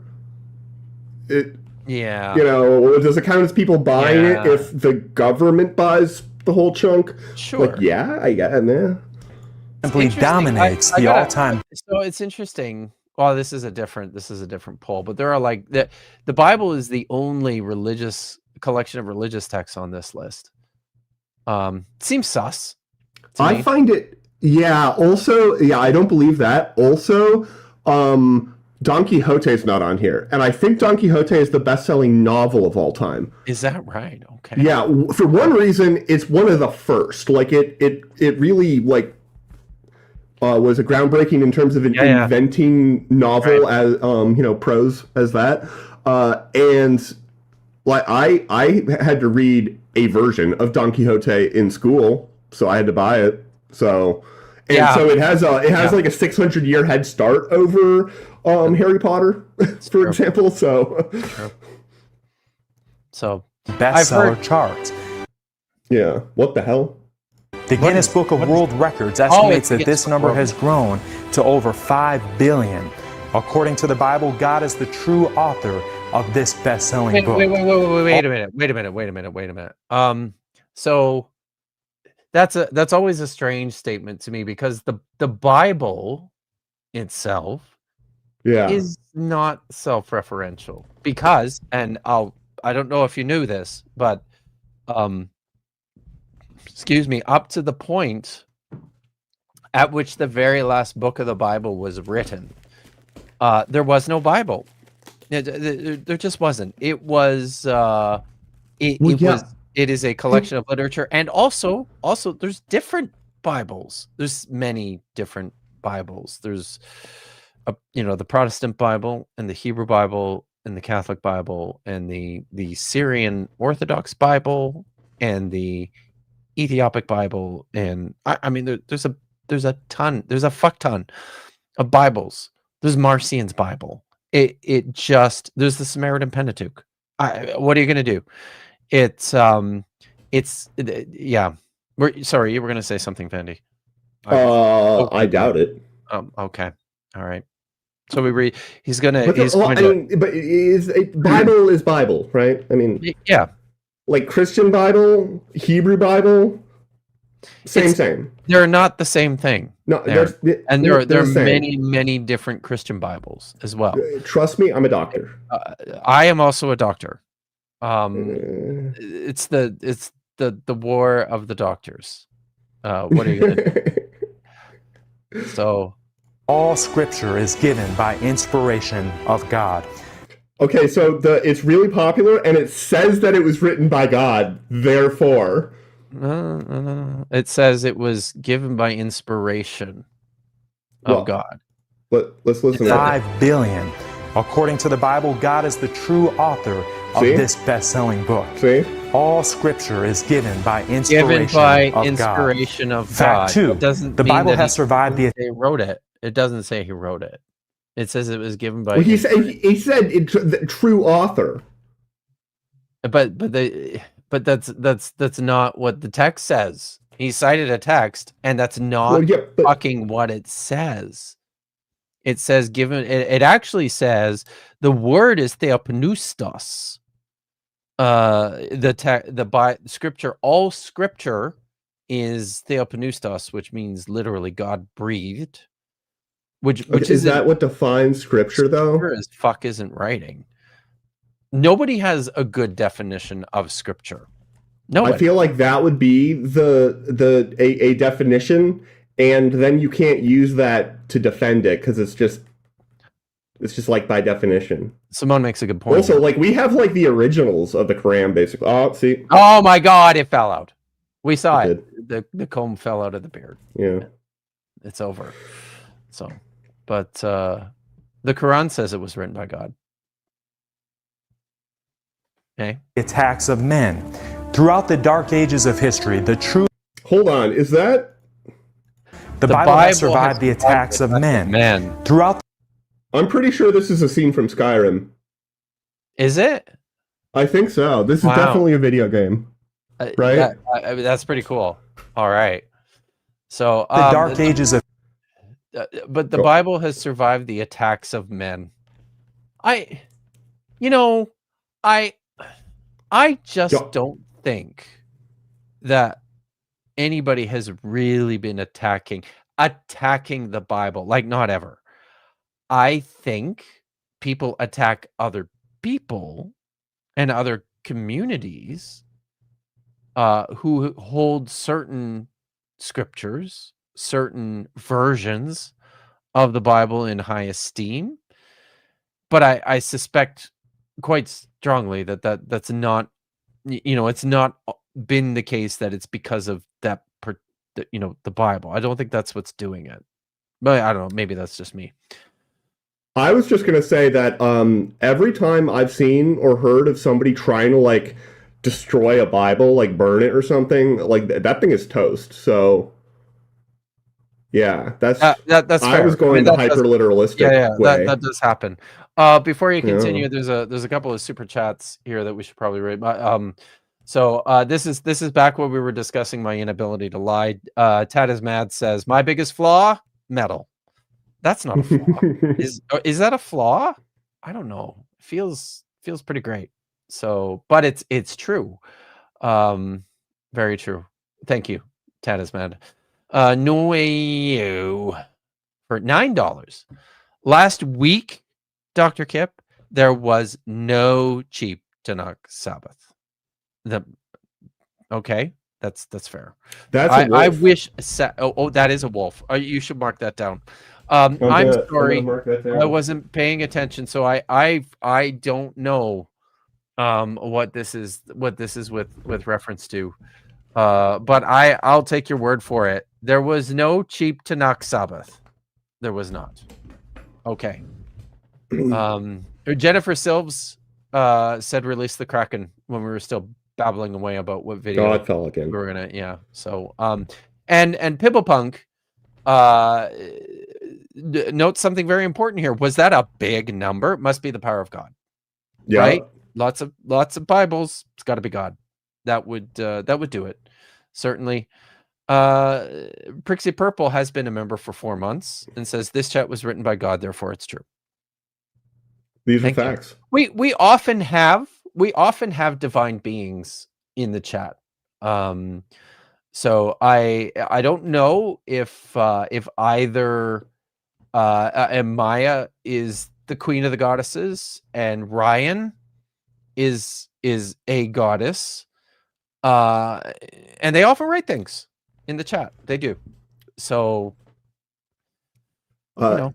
Yeah. You know, does it count as people buying it if the government buys the whole chunk? Sure. Like, yeah, I get it, man. Simply dominates the all-time. So it's interesting. Well, this is a different poll, but there are like the Bible is the only collection of religious texts on this list. Seems sus. I find it. Yeah. Also, I don't believe that. Also, Don Quixote is not on here, and I think Don Quixote is the best-selling novel of all time. Is that right? Okay. Yeah. For one reason, it's one of the first. Like it really like. Was a groundbreaking in terms of inventing novel as prose as that, and like I had to read a version of Don Quixote in school, so I had to buy it. So so it has like a 600-year head start over Harry Potter, for example. So bestseller chart. Yeah. What the hell? The Guinness Book of World Records estimates that this number has grown to over 5 billion. According to the Bible, God is the true author of this best-selling book. Wait a minute. So that's always a strange statement to me because the Bible itself is not self-referential because, and I don't know if you knew this, but excuse me, up to the point at which the very last book of the Bible was written, there was no Bible. There just wasn't. It was. It is a collection of literature, and also there's different Bibles. There's many different Bibles. There's, the Protestant Bible and the Hebrew Bible and the Catholic Bible and the Syrian Orthodox Bible and the Ethiopic Bible, and I mean there's a fuck ton of Bibles. There's Marcion's Bible. There's the Samaritan Pentateuch. What are you gonna do? yeah. Sorry, you were going to say something, Vandy. I doubt it. Okay. All right. So we read. He's gonna. But Bible is Bible, right? I mean, yeah. Like Christian Bible, Hebrew Bible, same. They're not the same thing. No, there are many different Christian Bibles as well. Trust me, I'm a doctor. I am also a doctor. It's the war of the doctors. What are you gonna do? So all scripture is given by inspiration of God. Okay, so it's really popular, and it says that it was written by God. Therefore, no. It says it was given by inspiration of God. Let's listen. 5 billion. According to the Bible, God is the true author of this best-selling book. See? All scripture is given by inspiration of God. Fact 2. The Bible has survived the. They wrote it. It doesn't say he wrote it. It says it was given by. Well, he said the true author. But that's not what the text says. He cited a text, and that's not fucking what it says. It says given. It actually says the word is theopneustos. Scripture, all scripture is theopneustos, which means literally God breathed. Which is that what defines scripture though? Scripture as fuck isn't writing. Nobody has a good definition of scripture. Nobody. I feel like that would be a definition, and then you can't use that to defend it because it's just like by definition. Simone makes a good point. Also, like we have like the originals of the Quran, basically. Oh, see. Oh my God! It fell out. We saw it. The comb fell out of the beard. Yeah. It's over. So. But the Quran says it was written by God. Okay. Attacks of men. Throughout the dark ages of history, the true. Hold on, is that? The Bible has survived the attacks of men. Throughout. I'm pretty sure this is a scene from Skyrim. Is it? I think so. This is definitely a video game. Right? That's pretty cool. All right. So the dark ages of. But the Bible has survived the attacks of men. I just don't think that anybody has really been attacking the Bible. Like, not ever. I think people attack other people and other communities who hold certain scriptures, certain versions of the Bible in high esteem, but I suspect quite strongly that's not, it's not been the case that it's because of that, the Bible. I don't think that's what's doing it, but I don't know. Maybe that's just me. I was just gonna say that every time I've seen or heard of somebody trying to like destroy a Bible, like burn it or something, like that thing is toast. So. Yeah, that's fair. I was going the hyper-literalistic way. That does happen. Before you continue, there's a couple of super chats here that we should probably read. So this is back when we were discussing my inability to lie. Tad is mad says my biggest flaw, metal. That's not a flaw. Is that a flaw? I don't know. Feels pretty great. So, but it's true. Very true. Thank you, Tad is mad. No for $9. Last week, Dr. Kip, there was no cheap Tanakh Sabbath. Okay, that's fair. I wish. That is a wolf. You should mark that down. I'm sorry, I wasn't paying attention, so I don't know what this is with reference to. But I'll take your word for it. There was no cheap Tanakh Sabbath. There was not. Okay. Jennifer Silves said release the Kraken when we were still babbling away about what video God fell again. We were gonna, So and Pibblepunk note something very important here. Was that a big number? It must be the power of God. Yeah. Right? Lots of Bibles. It's got to be God. that would do it. Certainly. Prixie Purple has been a member for 4 months and says this chat was written by God, therefore it's true. These are facts. We often have divine beings in the chat. So I don't know if either Maya is the queen of the goddesses and Ryan is a goddess. And they often write things in the chat. They do. So you know.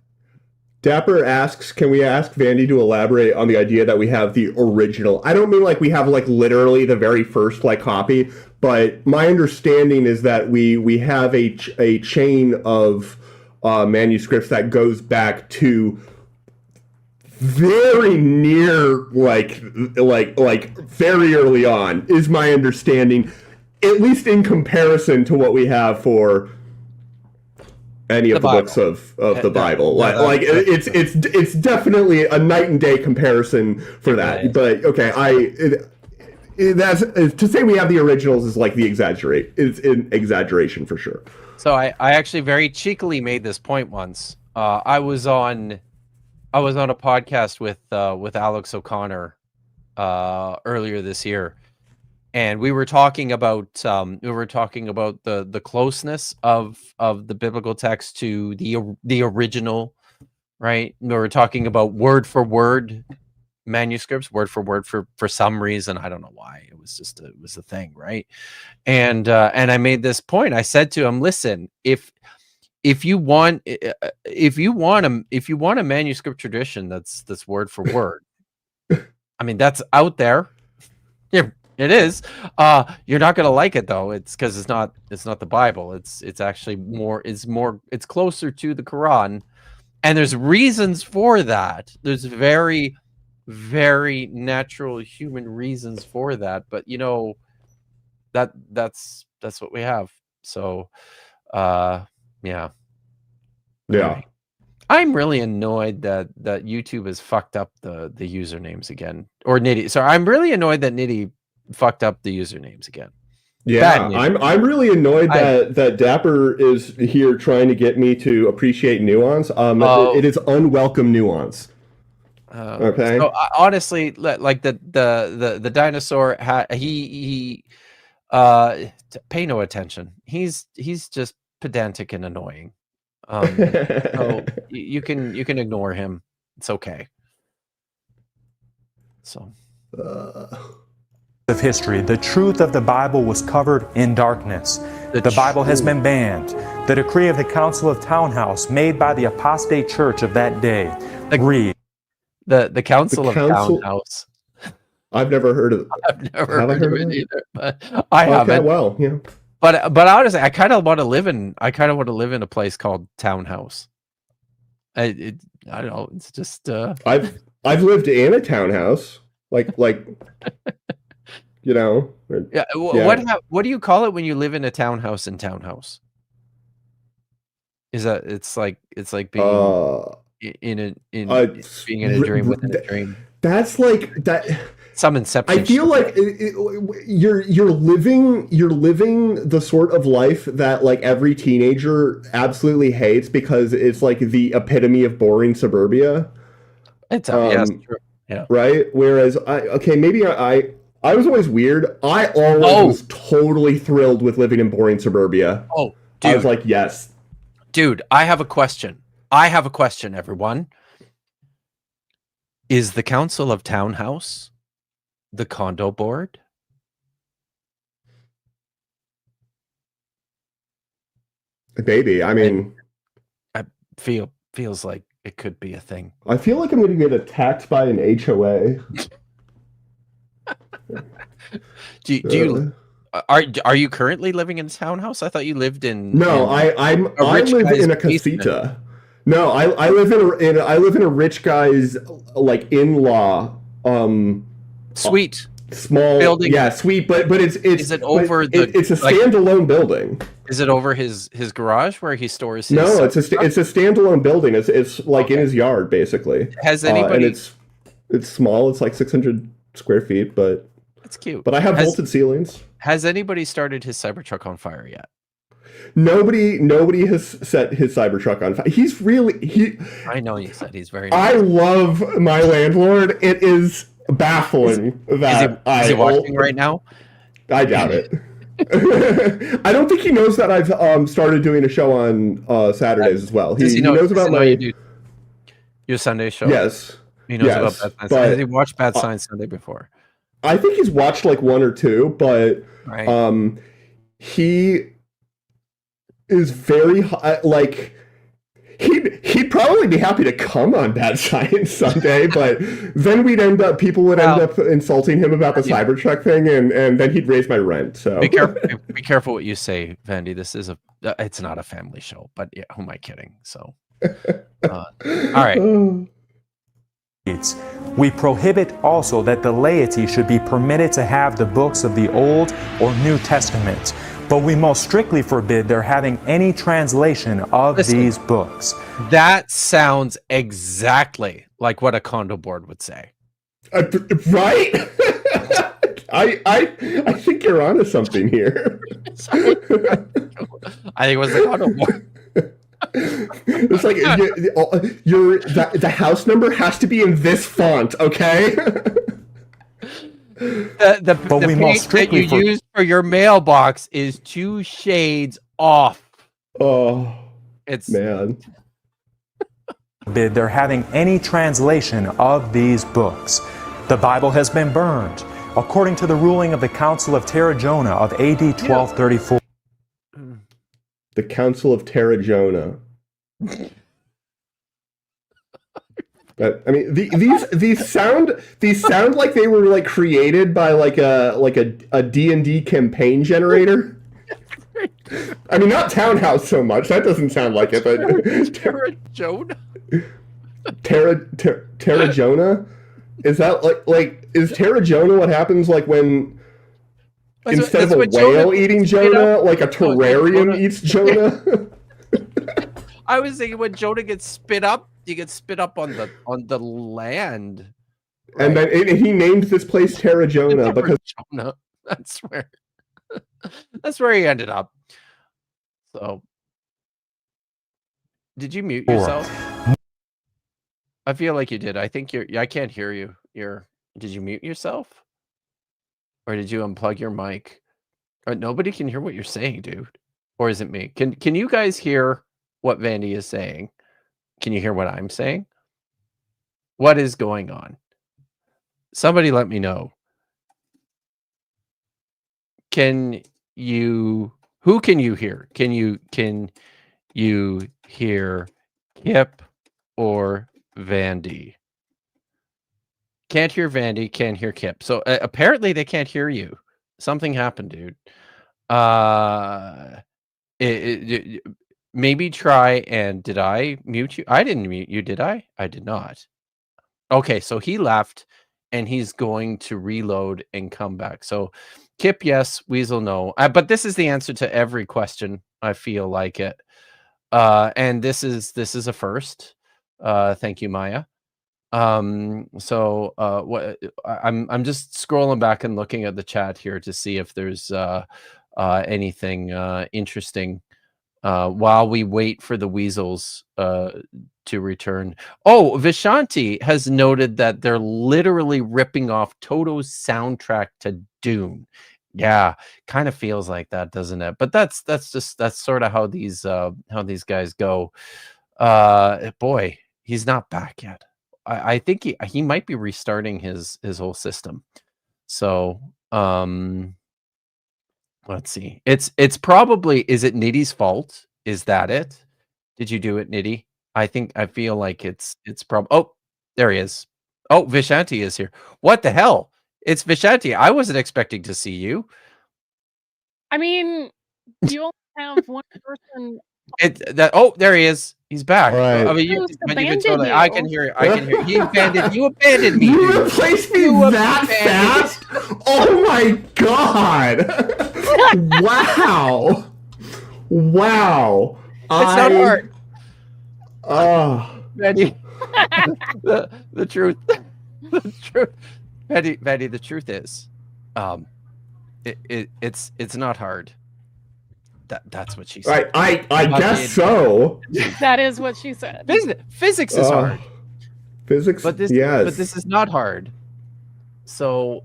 Dapper asks, can we ask Vandy to elaborate on the idea that we have the original? I don't mean like we have like literally the very first like copy, but my understanding is that we have a chain of manuscripts that goes back to very near like very early on, is my understanding, at least in comparison to what we have for any of the books of the Bible. It's definitely a night and day comparison for that. But okay, that's to say we have the originals is like it's an exaggeration for sure. So I actually very cheekily made this point once. I was on a podcast with Alex O'Connor earlier this year, and we were talking about the closeness of the biblical text to the original, right? We were talking about word for word manuscripts, word for word for some reason. I don't know why. It was a thing, right? And I made this point. I said to him, listen, if you want a manuscript tradition that's word for word, I mean, that's out there. Yeah, it is. You're not gonna like it though. It's because it's not the Bible. It's actually it's closer to the Quran, and there's reasons for that. There's very, very natural human reasons for that. But you know, that's what we have. So yeah. Yeah. I'm really annoyed that YouTube has fucked up the usernames again. Or Niddy. So I'm really annoyed that Niddy fucked up the usernames again. Yeah, I'm really annoyed that Dapper is here trying to get me to appreciate nuance. It is unwelcome nuance. Okay. So honestly, like the dinosaur, he pay no attention. He's just pedantic and annoying. So you can ignore him. It's okay. So of history, the truth of the Bible was covered in darkness. The Bible has been banned. The decree of the Council of Townhouse made by the apostate church of that day. The Council of Townhouse. I've never heard of it. I've never heard of it either. But I haven't. Well, yeah. But honestly, I kind of want to live in a place called Townhouse. I don't know. It's just I've lived in a townhouse, like you know. Yeah. What do you call it when you live in a townhouse in townhouse? Is that it's like being being in a dream within a dream? That's like that. Some Inception. I feel like you're living the sort of life that like every teenager absolutely hates because it's like the epitome of boring suburbia. It's yeah, true. Yeah. Right. Whereas maybe I was always weird. I always was totally thrilled with living in boring suburbia. Oh, dude. I was like, yes. Dude, I have a question. Everyone. Is the Council of Townhouse the condo board? Maybe. I mean, I feels like it could be a thing. I feel like I'm going to get attacked by an HOA. Are you currently living in a townhouse? I thought you lived in. No, I live in a casita. No, I live in a rich guy's like in-law Sweet. Small building. Yeah, sweet, but it's is it over it's a standalone building. Is it over his garage where he stores his No, it's a standalone building. It's like in his yard basically. Has anybody and it's small, it's like 600 square feet, but That's cute. But I have vaulted ceilings. Has anybody started his Cybertruck on fire yet? Nobody has set his Cybertruck on fire. I know you said he's very nice. I love my landlord. It is baffling is he watching right now? I doubt it. I don't think he knows that I've started doing a show on Saturdays as well. He knows about your Sunday show. Yes. He knows about Bad Science. Has he watched Bad Science Sunday before? I think he's watched like one or two, but he is very like he'd probably be happy to come on Bad Science Sunday, but then people would end up insulting him about the Cybertruck thing, and then he'd raise my rent. So be careful what you say, Vandy. This is it's not a family show, but yeah, who am I kidding? So, all right. We prohibit also that the laity should be permitted to have the books of the Old or New Testament, but we most strictly forbid their having any translation of these books. That sounds exactly like what a condo board would say. Right? I think you're onto something here. I think it was the condo board. It's like the house number has to be in this font, okay? The paint that you use for your mailbox is 2 shades off. Oh, man. They're having any translation of these books. The Bible has been burned, according to the ruling of the Council of Terra-Jonah of AD 1234. The Council of Terra-Jonah. I mean, these sound like they were like created by like a D&D campaign generator. I mean, not Townhouse so much. That doesn't sound like it. But Terra-Jonah. Terra-Jonah? Is that like is Terra-Jonah what happens like when instead of a whale eating Jonah, like a terrarium eats Jonah? I was thinking when Jonah gets spit up, he gets spit up on the land. Right? And then he named this place Terra-Jonah because that's where he ended up. So, did you mute yourself? I feel like you did. I think I can't hear you. Did you mute yourself? Or did you unplug your mic? Or nobody can hear what you're saying, dude. Or is it me? Can you guys hear what Vandy is saying? Can you hear what I'm saying? What is going on? Somebody let me know. Who can you hear? Can you hear Kip or Vandy? Can't hear Vandy, can't hear Kip. So apparently they can't hear you. Something happened, dude. Maybe try and did I mute you? I didn't mute you, did I? I did not. Okay, so he left and he's going to reload and come back. So Kip, yes. Weasel, no. But this is the answer to every question. I feel like it. And this is a first. Thank you, Maya. So I'm just scrolling back and looking at the chat here to see if there's anything interesting while we wait for the weasels to return. Oh, Vishanti has noted that they're literally ripping off Toto's soundtrack to Dune. Yeah, kind of feels like that, doesn't it? But that's sort of how these guys go. Boy, he's not back yet. I think he might be restarting his whole system. So let's see. It's probably, is it Niddy's fault? Is that it? Did you do it, Niddy? I feel like it's probably. Oh, there he is. Oh, Vishanti is here. What the hell? It's Vishanti. I wasn't expecting to see you. I mean, you only have one person. Oh, there he is. He's back. Right. I mean, you can totally. I can hear it. He abandoned. You abandoned me. You replaced me that fast? Oh my god! Wow! Wow! It's not hard. Betty. The truth. The truth. Betty, the truth is, It's not hard. That's what she said. I guess so. That is what she said. Physics is hard. Physics, but this is not hard. So,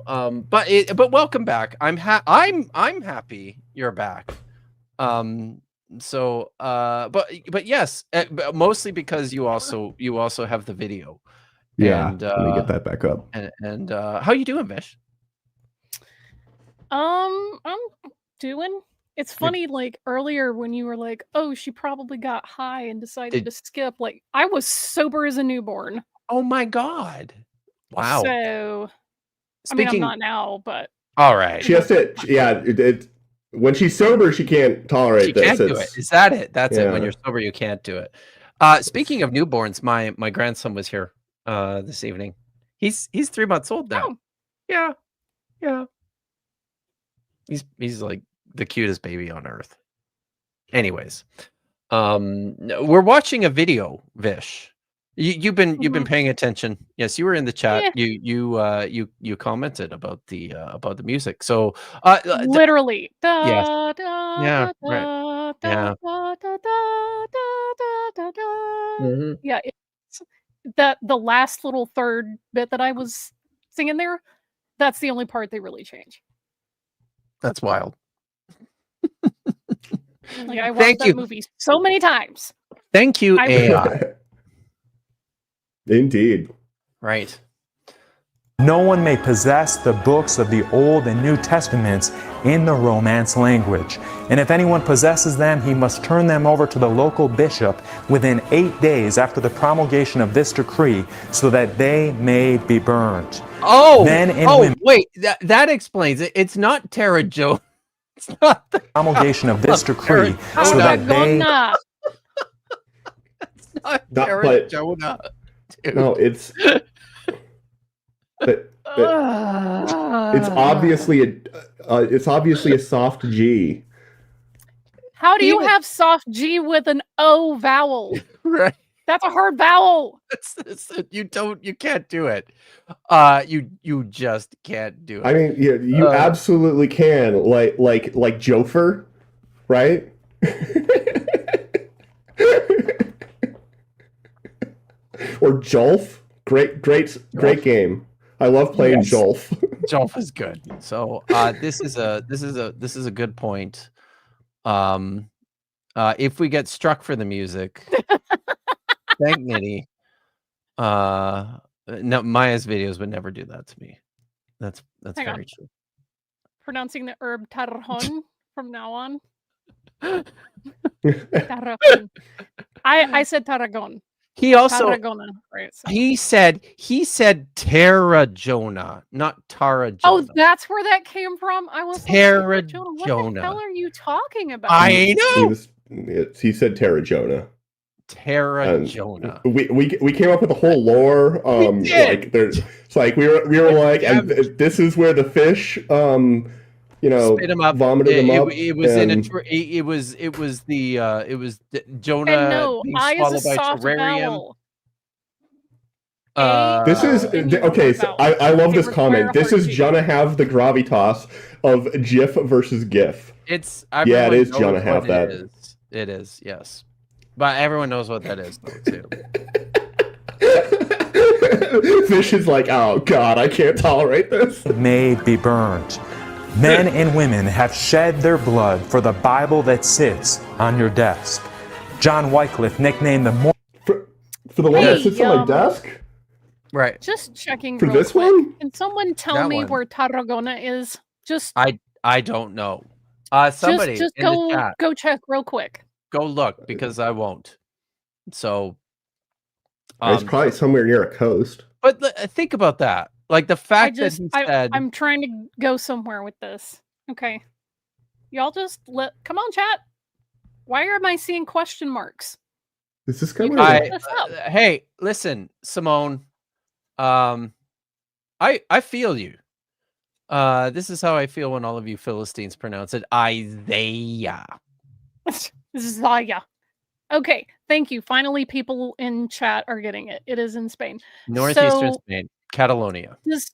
but welcome back. I'm happy you're back. So, but yes, but mostly because you also have the video. Yeah, and, let me get that back up. And how you doing, Vish? I'm doing. It's funny, like earlier when you were like, "Oh, she probably got high and decided to skip." Like I was sober as a newborn. Oh my god! Wow. So, I mean, I'm not now, but all right. She has to. Yeah, when she's sober, she can't tolerate this. She can't do it. Is that it? That's it. When you're sober, you can't do it. Speaking of newborns, my grandson was here this evening. He's 3 months old now. Oh. Yeah. He's like the cutest baby on earth. Anyways, we're watching a video, Vish. You've been paying attention. Yes, you were in the chat. Yeah. You commented about the music. So literally. Yes. Yeah. Right. Yeah. Yeah. It's the last little third bit that I was singing there. That's the only part they really change. That's wild. Like I watched that movie so many times. Thank you, AI. Indeed. Right. No one may possess the books of the Old and New Testaments in the Romance language. And if anyone possesses them, he must turn them over to the local bishop within 8 days after the promulgation of this decree, so that they may be burned. Oh, Men and women. Wait, that explains it. It's not Tara Joe. It's not the promulgation of this decree, so that they. It's not Tara Jonah. Dude. No, it's. But it's obviously a soft G. How do you have soft G with an O vowel? Right. That's a hard vowel. You can't do it. You just can't do it. I mean, you absolutely can. Like Jofer, right? Or Jolf. Great game. I love playing Jolf. Jolf is good. So this is a good point. If we get struck for the music, thank Niddy. No, Maya's videos would never do that to me. That's very true. Pronouncing the herb tarragon from now on. Tarragon. I said tarragon. He also right, so. he said Tara Jonah, not Tara Jonah. Oh, that's where that came from. I was Tara like, Jonah. What the hell are you talking about? I know. He said Tara Jonah. Tara Jonah. We came up with a whole lore. Like there's, it's like we were like, and this is where the fish, spit him up, vomited him up. It was it was Jonah. And no, being I swallowed is a by soft terrarium. vowel. This is okay. So I love this comment. This is Jonah have the gravitas of GIF versus GIF. It is Jonah have that. It is, yes, but everyone knows what that is though too. Fish is like, oh God, I can't tolerate this. May be burned. Men and women have shed their blood for the Bible that sits on your desk. John Wycliffe nicknamed the for the one that sits on my desk. Right. Just checking for real this quick. one. Can someone tell me where Tarragona is? Just I don't know. Somebody just in the chat, go check real quick. Go look because I won't. So it's probably somewhere near a coast. But think about that. Like the fact that he said, I'm trying to go somewhere with this. Okay. Y'all just come on, chat. Why am I seeing question marks? Is this coming? Hey, listen, Simone. I feel you. This is how I feel when all of you Philistines pronounce it Isaiah. Zaya. Okay, thank you. Finally, people in chat are getting it. It is in Spain. Northeastern Spain, Catalonia. Does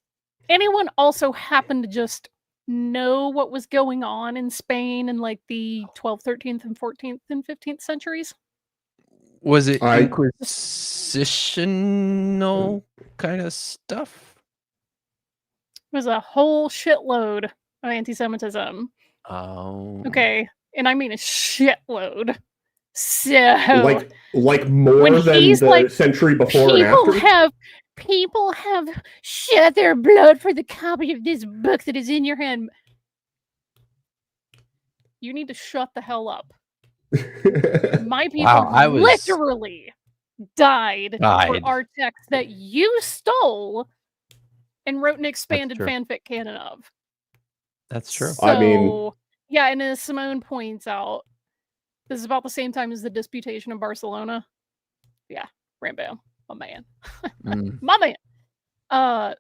anyone also happen to just know what was going on in Spain in like the 12th, 13th, and 14th and 15th centuries? Was it inquisitional kind of stuff? It was a whole shitload of anti-Semitism. Oh. Okay, and I mean a shitload. So like more than the century before and after? People have shed their blood for the copy of this book that is in your hand. You need to shut the hell up. My people literally died for our text that you stole and wrote an expanded fanfic canon of. That's true. So, I mean, yeah, and as Simone points out, this is about the same time as the Disputation of Barcelona. Yeah, Rambo, my man. My man.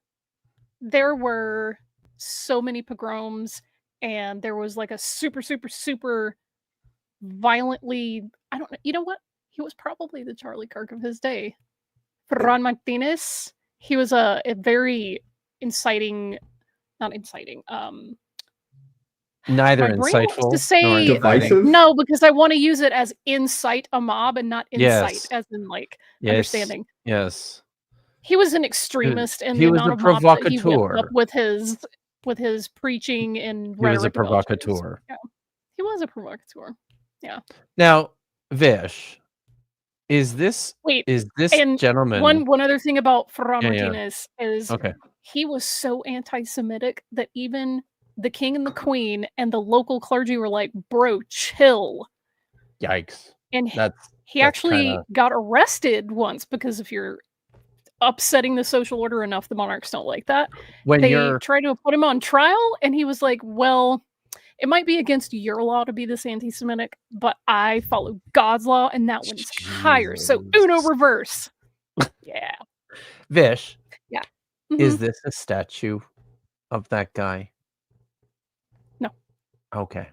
There were so many pogroms, and there was like a super, super, super violently, I don't know, you know what? He was probably the Charlie Kirk of his day. Ferran Martinez. He was a very inciting, not inciting, neither insightful to say nor divisive. No, because I want to use it as incite a mob and not insight as in like understanding. Yes. He was an extremist in the amount of mobs that he whipped up with his preaching and rhetoric. He was a provocateur. Yeah. He was a provocateur. Yeah. Now, Vish, is this gentleman? One other thing about Ferran Martinez is he was so anti-Semitic that even the king and the queen and the local clergy were like, bro, chill. Yikes. And he actually got arrested once because if you're upsetting the social order enough, the monarchs don't like that. They tried to put him on trial, and he was like, well, it might be against your law to be this anti-Semitic, but I follow God's law, and that one's higher. So uno reverse. Yeah. Vish. Yeah. Is this a statue of that guy? No. Okay.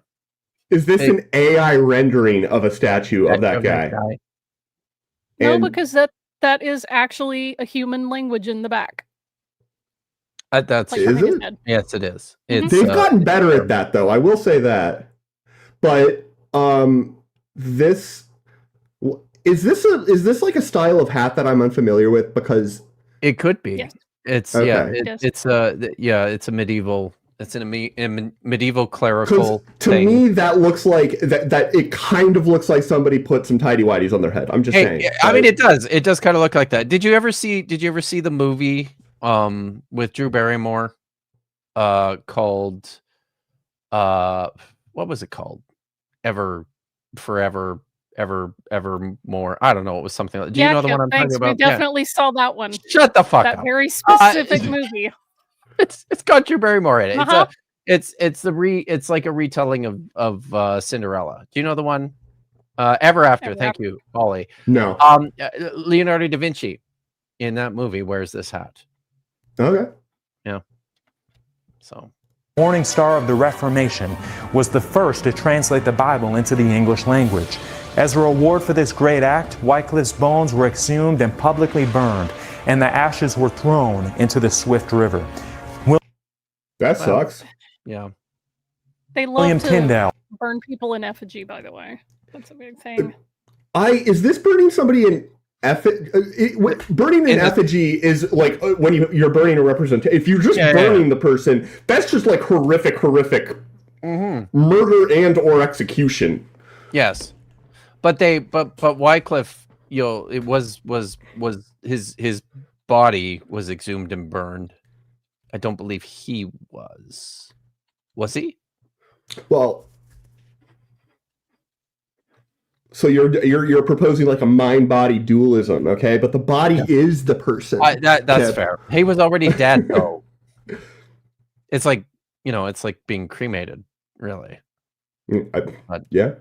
Is this an AI rendering of a statue of that guy? No, because that is actually a human language in the back. Is it? Yes, it is. They've gotten better at that, though. I will say that. But this is this like a style of hat that I'm unfamiliar with? Because it could be. Yes. It's it's a medieval. It's a medieval clerical. To me, that looks like that. It kind of looks like somebody put some tidy whities on their head. I'm just saying. I mean, it does. It does kind of look like that. Did you ever see the movie with Drew Barrymore called what was it called? Forever more. I don't know. It was something like. Do you know the one I'm talking about? We definitely saw that one. Shut the fuck up. That very specific movie. It's got Drew Barrymore in it. It's like a retelling of Cinderella. Do you know the one? Ever After. Thank you, Ollie. No. Leonardo da Vinci in that movie wears this hat. Okay. Yeah. So. Morning Star of the Reformation was the first to translate the Bible into the English language. As a reward for this great act, Wycliffe's bones were exhumed and publicly burned, and the ashes were thrown into the swift river. That sucks. Yeah. They love to burn people in effigy, by the way. That's a big thing. Is this burning somebody in effigy? Burning in effigy is like when you're burning a representation. If you're just burning the person, that's just like horrific murder and or execution. Yes, but Wycliffe, it was his body was exhumed and burned. I don't believe he was. Was he? Well, so you're proposing like a mind-body dualism, okay? But the body is the person. That's fair. He was already dead, though. It's like it's like being cremated, really. Yeah.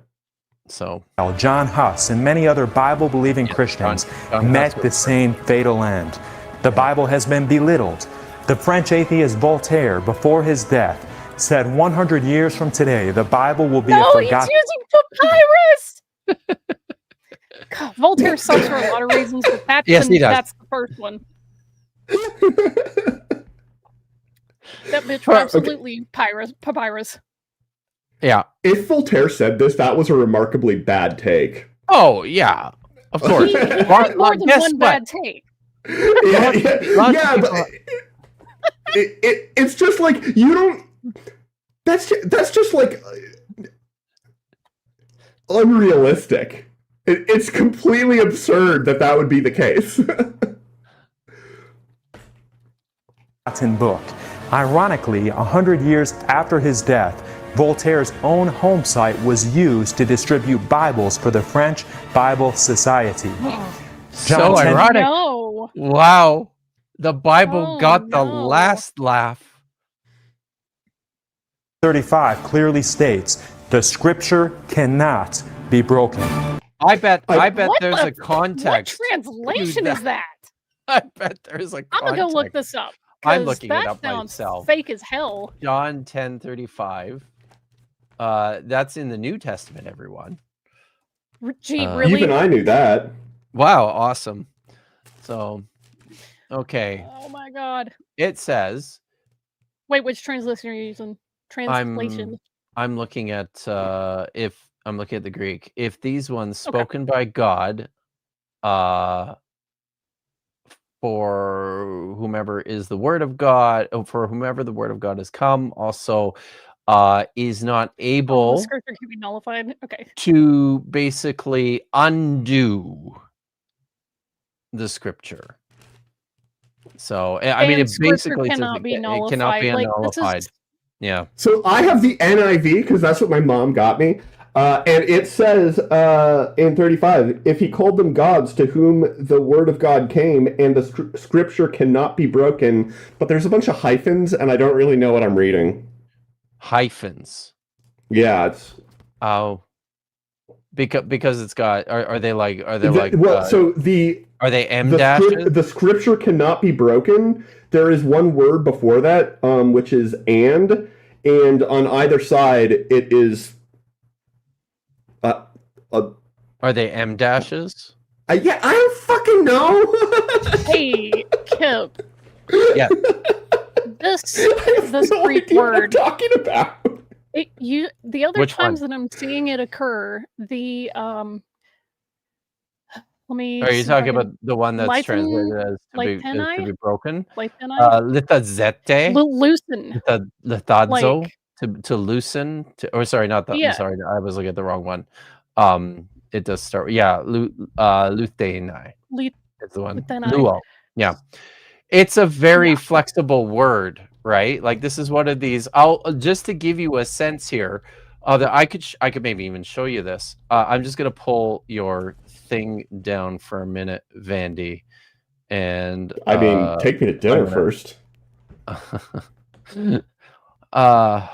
So John Huss and many other Bible-believing Christians met the same fatal end. The Bible has been belittled. The French atheist Voltaire, before his death, said 100 years from today, the Bible will be a forgotten... he's using papyrus! God, Voltaire sucks for a lot of reasons, but that's the first one. That bitch was absolutely papyrus. Yeah. If Voltaire said this, that was a remarkably bad take. Oh, yeah. Of course. He had more than one bad take. Yeah, but it's just like, you don't... That's just like... unrealistic. It's completely absurd that would be the case. Latin book. Ironically, 100 years after his death, Voltaire's own home site was used to distribute Bibles for the French Bible Society. So ironic. No. Wow. The Bible got the last laugh. 35 clearly states the scripture cannot be broken. I bet there's a context. What translation is that? I bet there's a context. I'm gonna go look this up. I'm looking it up sounds myself. Fake as hell. John 10:35. That's in the New Testament, everyone. Gee, really? Even I knew that. Wow, awesome. So, okay. Oh my god. It says. Wait, which translation are you using? Translation. I'm looking at I'm looking at the Greek. If these ones spoken by God, for whomever is the word of God, for whomever the word of God has come, also is not able the scripture can be nullified. Okay. To basically undo the scripture. So I mean, it basically cannot be nullified. It cannot be nullified. Yeah. So I have the NIV because that's what my mom got me. And it says in 35, if he called them gods to whom the word of God came and the scripture cannot be broken, but there's a bunch of hyphens and I don't really know what I'm reading. Hyphens. Yeah, it's because it's got are they like so the are they M dashes? The scripture cannot be broken. There is one word before that, which is and on either side it is. Are they M dashes? Yeah, I don't fucking know. Hey, Kip. Yeah. This Greek word. What I'm talking about. The other times that I'm seeing it occur, the let me. Are you talking about the one that's translated as to be broken? Litazete. Loosen. Litazo. To loosen. Or sorry, not that. I'm sorry, I was looking at the wrong one. It does start. Yeah, luthenai. It's the one. Luo. Yeah. It's a very flexible word, right? Like this is one of these. I'll just to give you a sense here. That I could maybe even show you this. I'm just gonna pull your thing down for a minute, Vandy, and I mean, take me to dinner first. All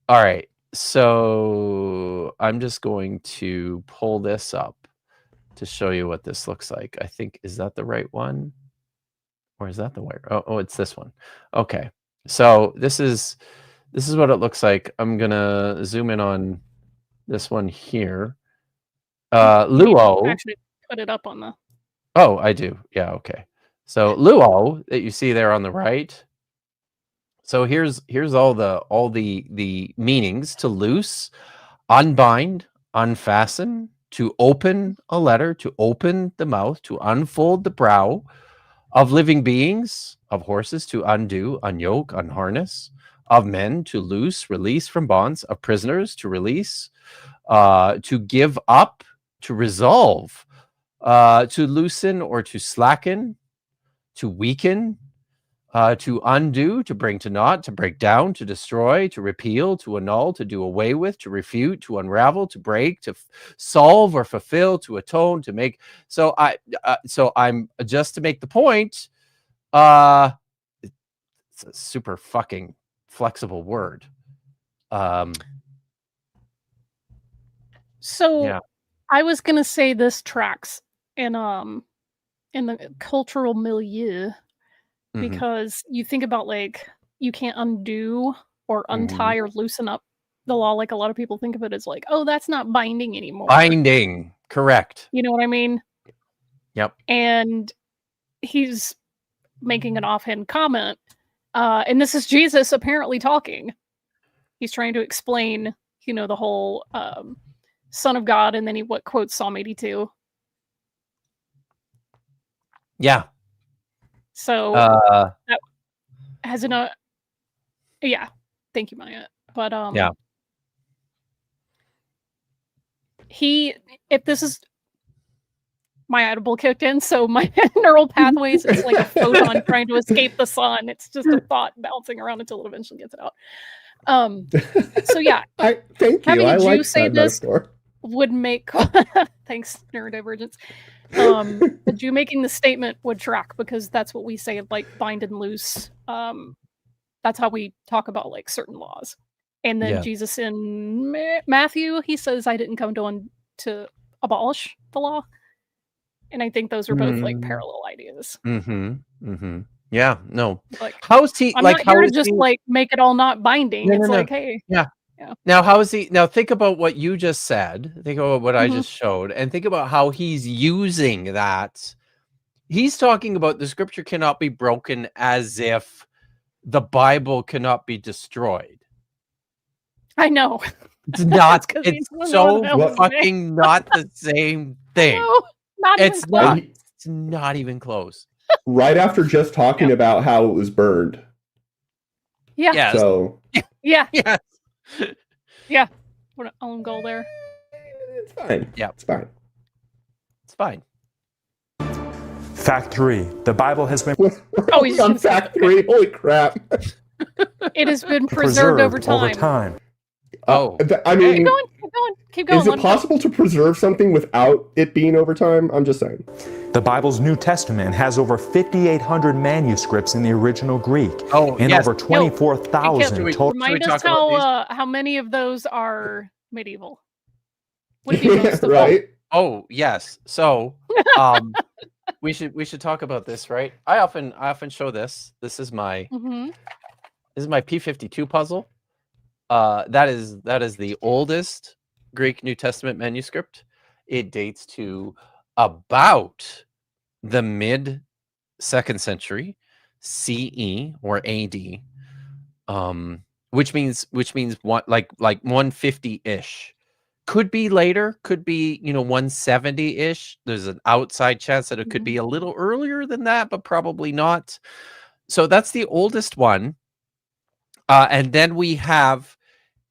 right. So I'm just going to pull this up to show you what this looks like. I think, is that the right one? Or is that the way? Oh, it's this one. Okay. So this is what it looks like. I'm gonna zoom in on this one here. Luo. Actually put it up on the. Oh, I do. Yeah, okay. So Luo that you see there on the right. So here's all the meanings: to loose, unbind, unfasten, to open a letter, to open the mouth, to unfold the brow of living beings, of horses, to undo, unyoke, unharness, of men, to loose, release from bonds, of prisoners, to release, to give up, to resolve, to loosen or to slacken, to weaken, to undo, to bring to naught, to break down, to destroy, to repeal, to annul, to do away with, to refute, to unravel, to break, to solve or fulfill, to atone, to make. So I'm just to make the point. It's a super fucking flexible word. So yeah. I was gonna say this tracks in the cultural milieu. Because you think about like you can't undo or untie or loosen up the law. Like a lot of people think of it as like, oh, that's not binding anymore. Binding, correct. You know what I mean? Yep. And he's making an offhand comment And this is Jesus apparently talking. He's trying to explain, the whole Son of God, and then he quotes Psalm 82. Yeah. So that has yeah. Thank you, Maya. But yeah. If this is my edible kicked in, so my neural pathways, it's like a photon trying to escape the sun. It's just a thought bouncing around until it eventually gets it out. So yeah, thank you. I like that metaphor. Would make thanks neurodivergence. The Jew making the statement would track, because that's what we say, like bind and loose. That's how we talk about like certain laws. And then Jesus in Matthew, he says, "I didn't come to abolish the law." And I think those are both like parallel ideas. Yeah, no. Like, how's he? I'm not here to just like make it all not binding. It's like, hey, yeah. Now, how is he? Now, think about what you just said. Think about what I just showed, and think about how he's using that. He's talking about the scripture cannot be broken, as if the Bible cannot be destroyed. I know. It's not. It's so fucking not the same thing. No, it's not. It's not even close. Right after just talking about how it was burned. Yeah. Yes. So. Yeah. Yes. Yeah. What an own goal there. It's fine. Yeah. It's fine. It's fine. Fact 3. The Bible has been... he's on fact 3. Holy crap. It has been preserved over time. I mean... Keep going. Is it possible to preserve something without it being over time? I'm just saying. The Bible's New Testament has over 5,800 manuscripts in the original Greek, and over 24,000 total. Remind us how many of those are medieval. Would it be most of right? Oh yes. So we should talk about this, right? I often show this. This is my P52 puzzle. That is the oldest Greek New Testament manuscript. It dates to about the mid 2nd century CE or AD, which means what, like 150-ish. Could be later, could be 170-ish. There's an outside chance that it could be a little earlier than that, but probably not. So that's the oldest one, and then we have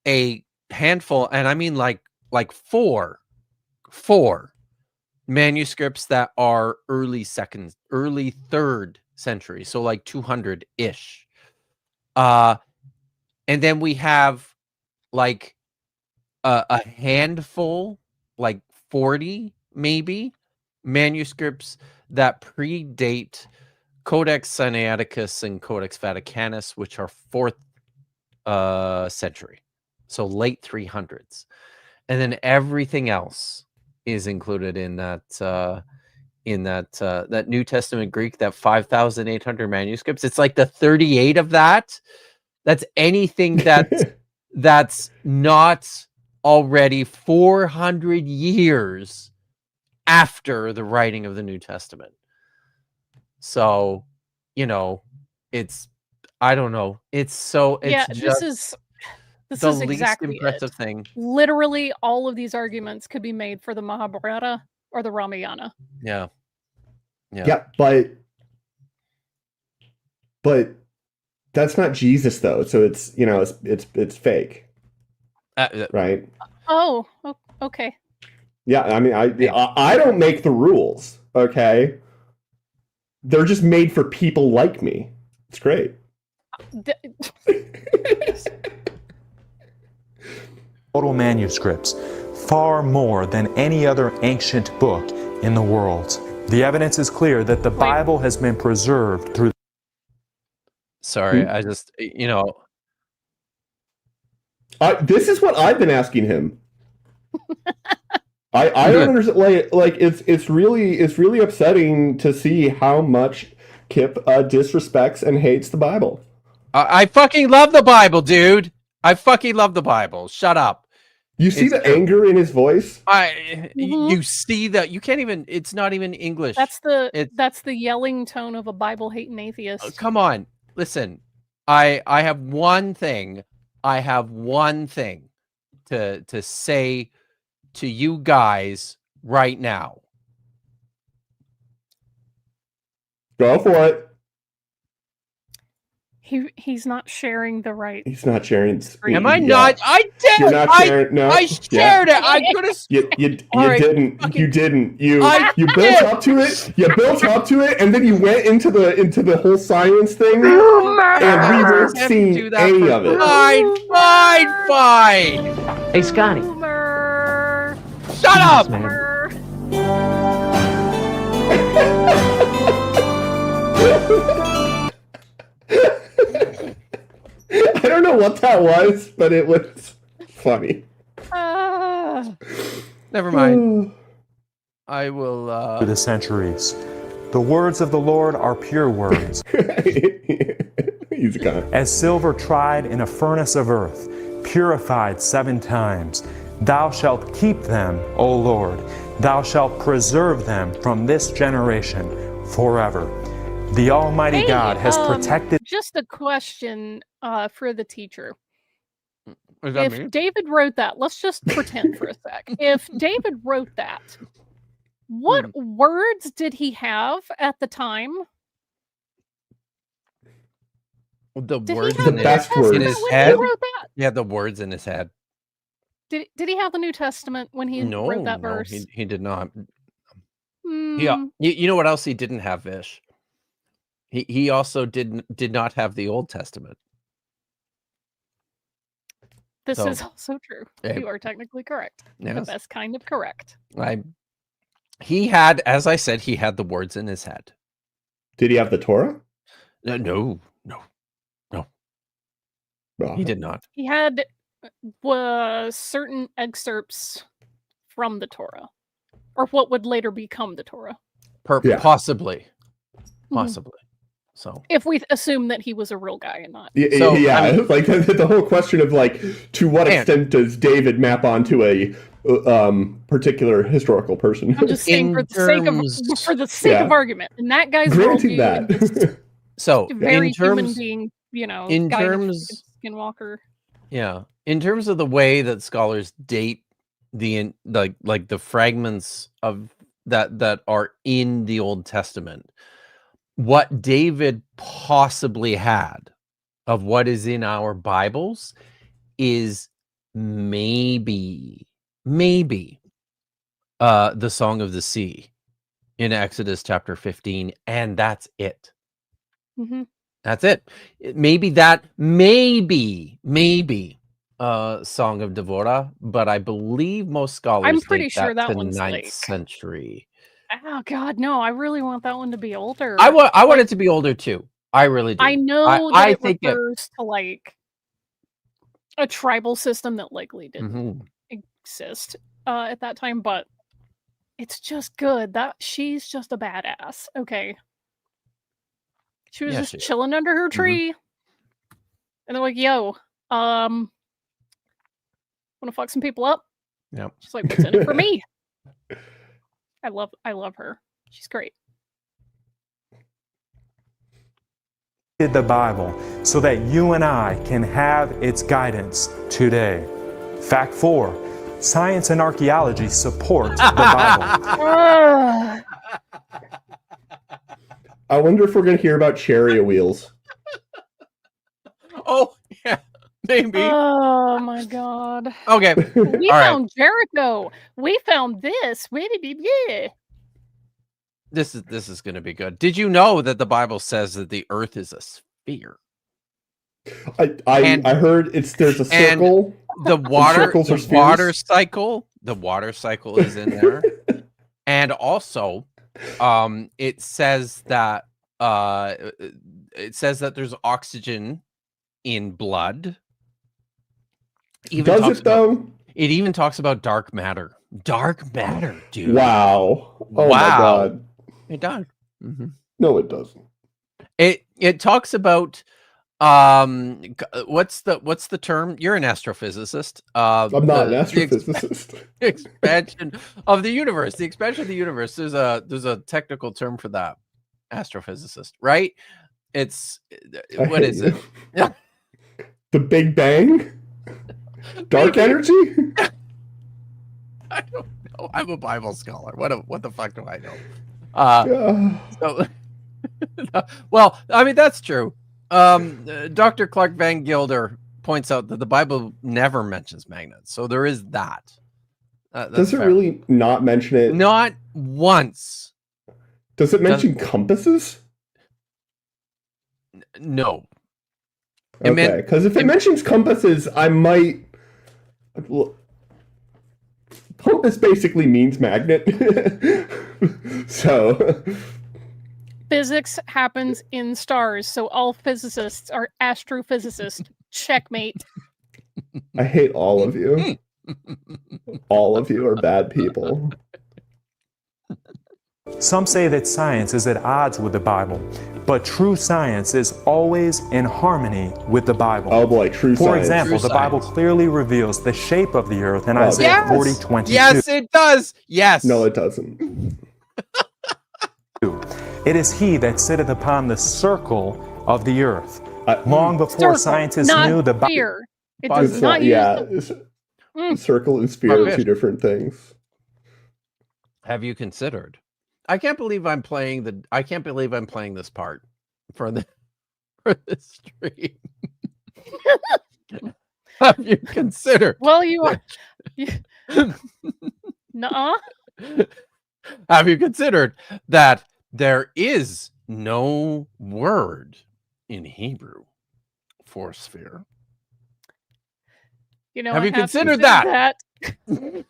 a handful, and I mean like four manuscripts that are early 3rd century, so like 200-ish. And then we have like a handful, like 40 maybe, manuscripts that predate Codex Sinaiticus and Codex Vaticanus, which are 4th century, so late 300s. And then everything else is included in that that New Testament Greek, that 5,800 manuscripts. It's like the 38 of that. That's anything that's not already 400 years after the writing of the New Testament. So, it's, I don't know. It's so, it's this the is least exactly impressive thing. Literally, all of these arguments could be made for the Mahabharata or the Ramayana. Yeah, but that's not Jesus though. So it's it's fake, right? Oh, okay. Yeah, I mean, I don't make the rules. Okay, they're just made for people like me. It's great. Total manuscripts, far more than any other ancient book in the world. The evidence is clear that the Bible has been preserved through... Sorry, I just, this is what I've been asking him. I don't understand. Like it's really upsetting to see how much Kip disrespects and hates the Bible. I fucking love the Bible, dude. I fucking love the Bible. Shut up. You see the anger in his voice? You see that. You can't even, it's not even English. That's the yelling tone of a Bible hating atheist. Come on. Listen. I have one thing. I have one thing to say to you guys right now. Go for it. He's not sharing the right. He's not sharing. Am I not? I did. You're not sharing. No. I shared it. I could have. You right, didn't. fucking, you didn't. You built did. up to it. You built up to it, and then you went into the whole silence thing, and we weren't seeing any of it. Fine. Hey, Scotty. Shut up. I don't know what that was, but it was funny. Never mind. I will. For the centuries, the words of the Lord are pure words. He's a guy. As silver tried in a furnace of earth, purified 7 times. Thou shalt keep them, O Lord. Thou shalt preserve them from this generation forever. The Almighty God has protected. Just a question for the teacher. If me? David wrote that, let's just pretend for a sec. If David wrote that, what words did he have at the time? The did words in his head. Yeah, the words in his head. Did he have the New Testament when he wrote that verse? He did not. Yeah, you know what else he didn't have, Vish? He also did not have the Old Testament. This is also true. Yeah. You are technically correct. Yes. The best kind of correct. He had, as I said, he had the words in his head. Did he have the Torah? No. He did not. He had certain excerpts from the Torah, or what would later become the Torah. Possibly. So, if we assume that he was a real guy and not, like the whole question of like, to what extent does David map onto a particular historical person? I'm just saying for the sake of argument, and that guy's granting that. So, very human being, in terms Skinwalker. Yeah, in terms of the way that scholars date the the fragments of that are in the Old Testament, what David possibly had of what is in our Bibles is maybe the Song of the Sea in Exodus chapter 15, and that's it. Mm-hmm. That's it. Maybe Song of Devorah, but I believe most scholars I'm pretty sure that one's 9th century. Oh God, no! I really want that one to be older. I want it to be older too. I really do. I know that it refers to like a tribal system that likely didn't exist at that time, but it's just good. That she's just a badass. Okay. She was just chilling under her tree. And they're like, yo, wanna fuck some people up? Yep. She's like, what's in it for me? I love her. She's great. The Bible so that you and I can have its guidance today. Fact 4. Science and archaeology support the Bible. I wonder if we're going to hear about chariot wheels. Oh, yeah, maybe. Oh, my God. Okay. We found Jericho. We found this. This is going to be good. Did you know that the Bible says that the earth is a sphere? I heard there's a circle. The water cycle is in there. And also it says that there's oxygen in blood. Does it though? It even talks about dark matter. Dark matter, dude. Wow. Oh my God. It does. No, it doesn't. It talks about what's the term? You're an astrophysicist. I'm not an astrophysicist. Expansion of the universe. The expansion of the universe. There's a technical term for that. Astrophysicist, right? It's what is it? Yeah. The Big Bang? Dark energy? I don't know. I'm a Bible scholar. What the fuck do I know? Well, I mean that's true. Dr. Clark Van Gilder points out that the Bible never mentions magnets, so there is that. Does it really not mention it? Not once. Does it mention compasses? No. Okay, because if it mentions compasses, I might. Compass basically means magnet. So. Physics happens in stars, so all physicists are astrophysicists. Checkmate. I hate all of you. All of you are bad people. Some say that science is at odds with the Bible, but true science is always in harmony with the Bible. Oh boy, true science. For example, the Bible clearly reveals the shape of the earth in Isaiah 40:22. Yes, it does. Yes. No, it doesn't. It is he that sitteth upon the circle of the earth. Long before scientists knew the Bible. It does not use circle and sphere are two different things. Have you considered? I can't believe I'm playing this part for the stream. Have you considered? Well, you are. Nuh-uh. Have you considered that there is no word in Hebrew for sphere? You know, have you considered that?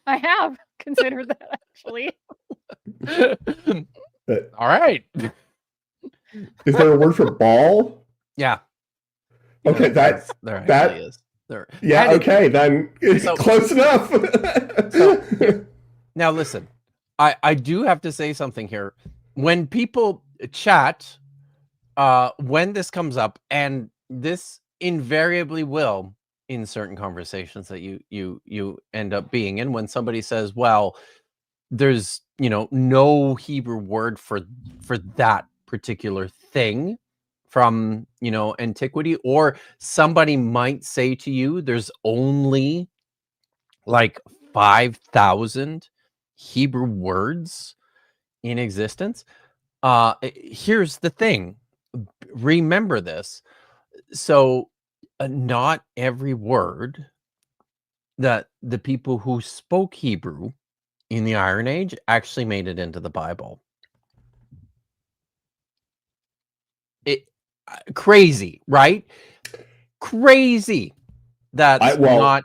I have considered that, actually. All right. Is there a word for ball? Yeah. Okay, that is. There. Yeah. Okay, then it's close enough. Now listen, I do have to say something here. When people chat, when this comes up, and this invariably will in certain conversations that you end up being in, when somebody says, well, there's no Hebrew word for that particular thing from antiquity, or somebody might say to you there's only like 5,000 Hebrew words in existence. Here's the thing, remember this. So not every word that the people who spoke Hebrew in the Iron Age actually made it into the Bible. Crazy, right? Crazy. That's not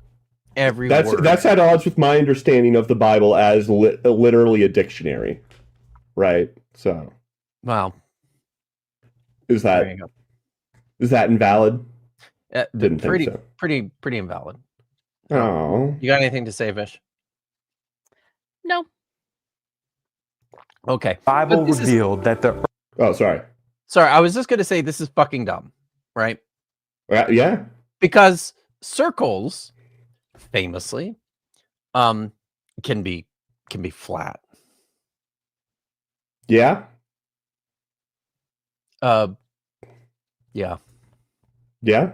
every word. That's at odds with my understanding of the Bible as literally a dictionary, right? So, wow, is that invalid? Didn't think so. Pretty invalid. Oh, you got anything to say, Vish? No. Okay. Bible revealed that the. Oh, sorry. Sorry, I was just going to say this is fucking dumb, right? Yeah. Because circles, famously, can be flat. Yeah. Yeah. Yeah.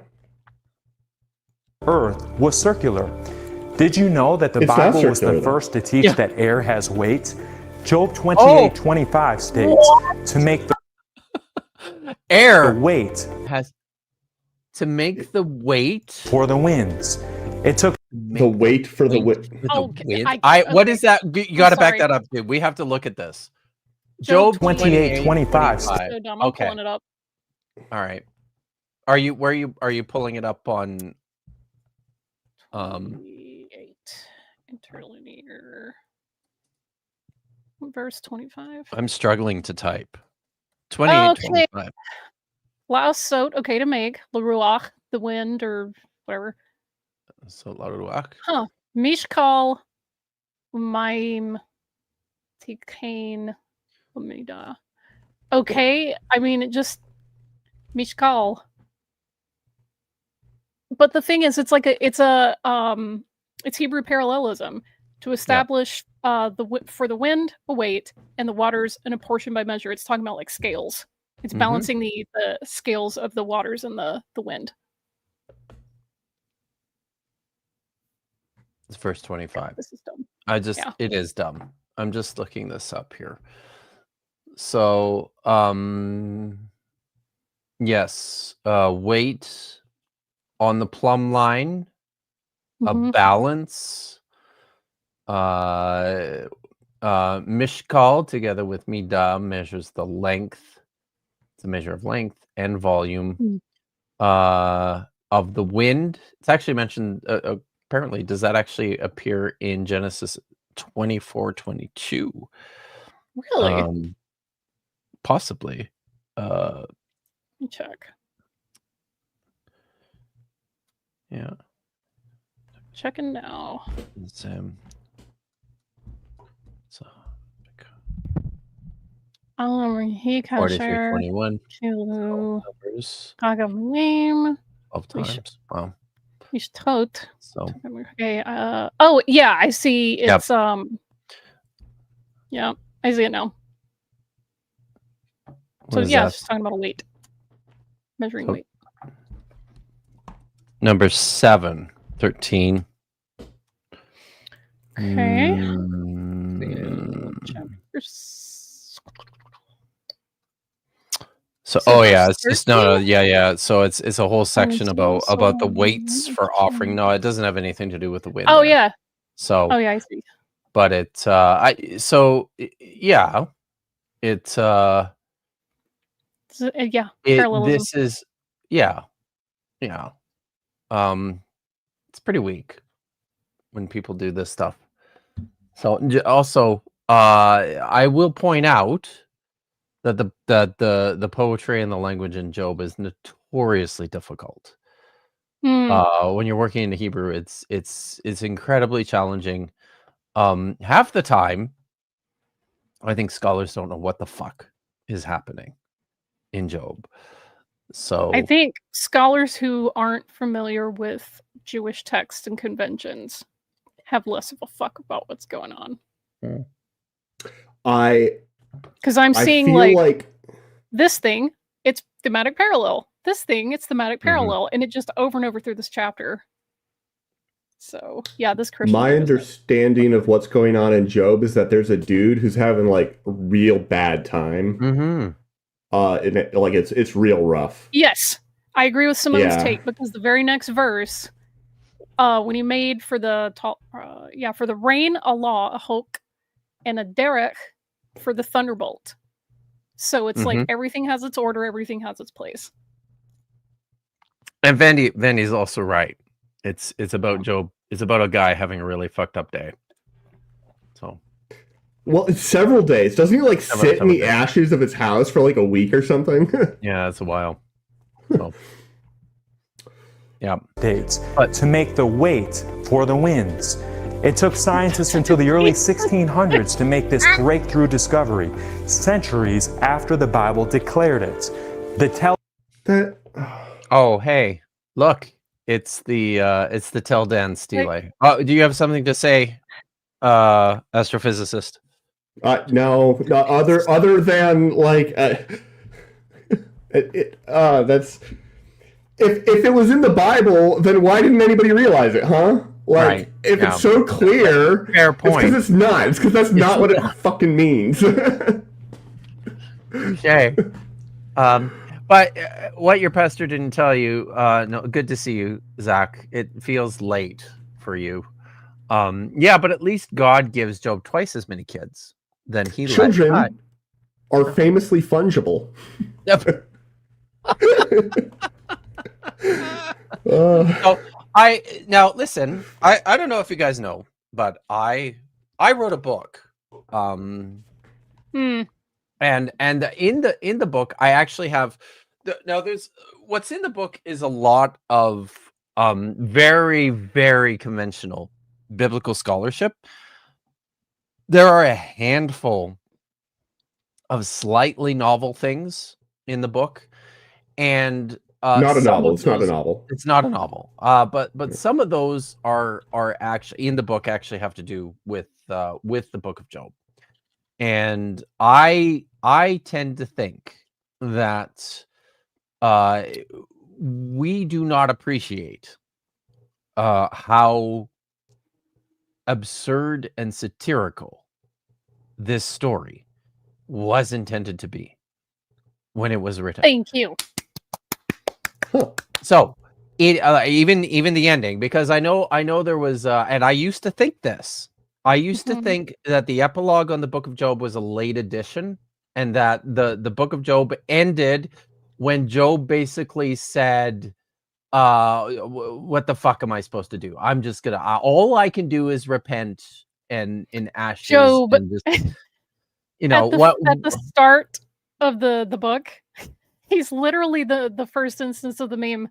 Earth was circular. Did you know that the Bible was the first to teach that air has weight? Job 28:25 states to make the air weight has to make the weight for the winds. It took the weight for the wind. What is that? You got to back that up, dude. We have to look at this. Job 28:25. So dumb. I'm pulling it up. All right. Are you pulling it up on 28 interlinear verse 25? I'm struggling to type. 28:25. Laos sot, okay to make. La Ruach, the wind or whatever. So La Ruach. Huh. Mishkal Maim Tikain Lamida. Okay, I mean it just Mishkal. But the thing is, it's Hebrew parallelism to establish for the wind a weight and the waters an apportion by measure. It's talking about like scales. It's balancing the scales of the waters and the wind. It's verse 25. This is dumb. It is dumb. I'm just looking this up here. So, yes, weight on the plumb line, a balance, mishkal together with midah measures the length. It's a measure of length and volume of the wind. It's actually mentioned, apparently, does that actually appear in Genesis 24:22? Really? Possibly. Let me check. Yeah. Checking now. It's, so, 43:21. Numbers. 12 times. Wow. He's tot. So okay. Oh yeah, I see. It's yeah, I see it now. So yeah, it's just talking about a weight, measuring weight. Number 7, 13. Okay. So it's just yeah. So it's a whole section about the weights for offering. No, it doesn't have anything to do with the wind. Oh yeah. So I see. But it's it's parallelism. This is it's pretty weak when people do this stuff. So also I will point out that the poetry and the language in Job is notoriously difficult. When you're working in the Hebrew, it's incredibly challenging. Half the time, I think scholars don't know what the fuck is happening in Job. So I think scholars who aren't familiar with Jewish texts and conventions have less of a fuck about what's going on. Because I'm seeing like this thing, it's thematic parallel. This thing, it's thematic parallel, and it just over and over through this chapter. So yeah, this Christian. My understanding of what's going on in Job is that there's a dude who's having like a real bad time. And it's real rough. Yes, I agree with Simone's take, because the very next verse, when he made for the for the rain a law, a hulk, and a derech for the thunderbolt. So it's like everything has its order, everything has its place. And Vandy's also right. It's about Job. It's about a guy having a really fucked up day. So, well, it's several days. Doesn't he sit in the ashes of his house for like a week or something? Yeah, it's a while. So, yeah. Dates to make the weight for the winds. It took scientists until the early 1600s to make this breakthrough discovery, centuries after the Bible declared it. Oh, hey, look. It's the Tel Dan stele. Do you have something to say, astrophysicist? No, other than like that's if it was in the Bible, then why didn't anybody realize it, huh? Like if it's so clear, fair point. It's because it's not. It's because that's not what it fucking means. Okay. But what your pastor didn't tell you, no, good to see you, Zach. It feels late for you. But at least God gives Job twice as many kids than he let. Children are famously fungible. Yep. Now listen, I don't know if you guys know, but I wrote a book. And in the book I actually have there's what's in the book is a lot of very, very conventional biblical scholarship. There are a handful of slightly novel things in the book, and not a novel. It's not a novel. It's not a novel. But some of those are actually in the book. Actually, have to do with the book of Job, and I tend to think that we do not appreciate how absurd and satirical this story was intended to be when it was written. Thank you. So it even the ending, because I know there was and I used to think this. I used to think that the epilogue on the Book of Job was a late addition, and that the Book of Job ended when Job basically said, what the fuck am I supposed to do? I'm just gonna all I can do is repent and in ashes. Job, and just, you know, at the start of the book, he's literally the first instance of the meme.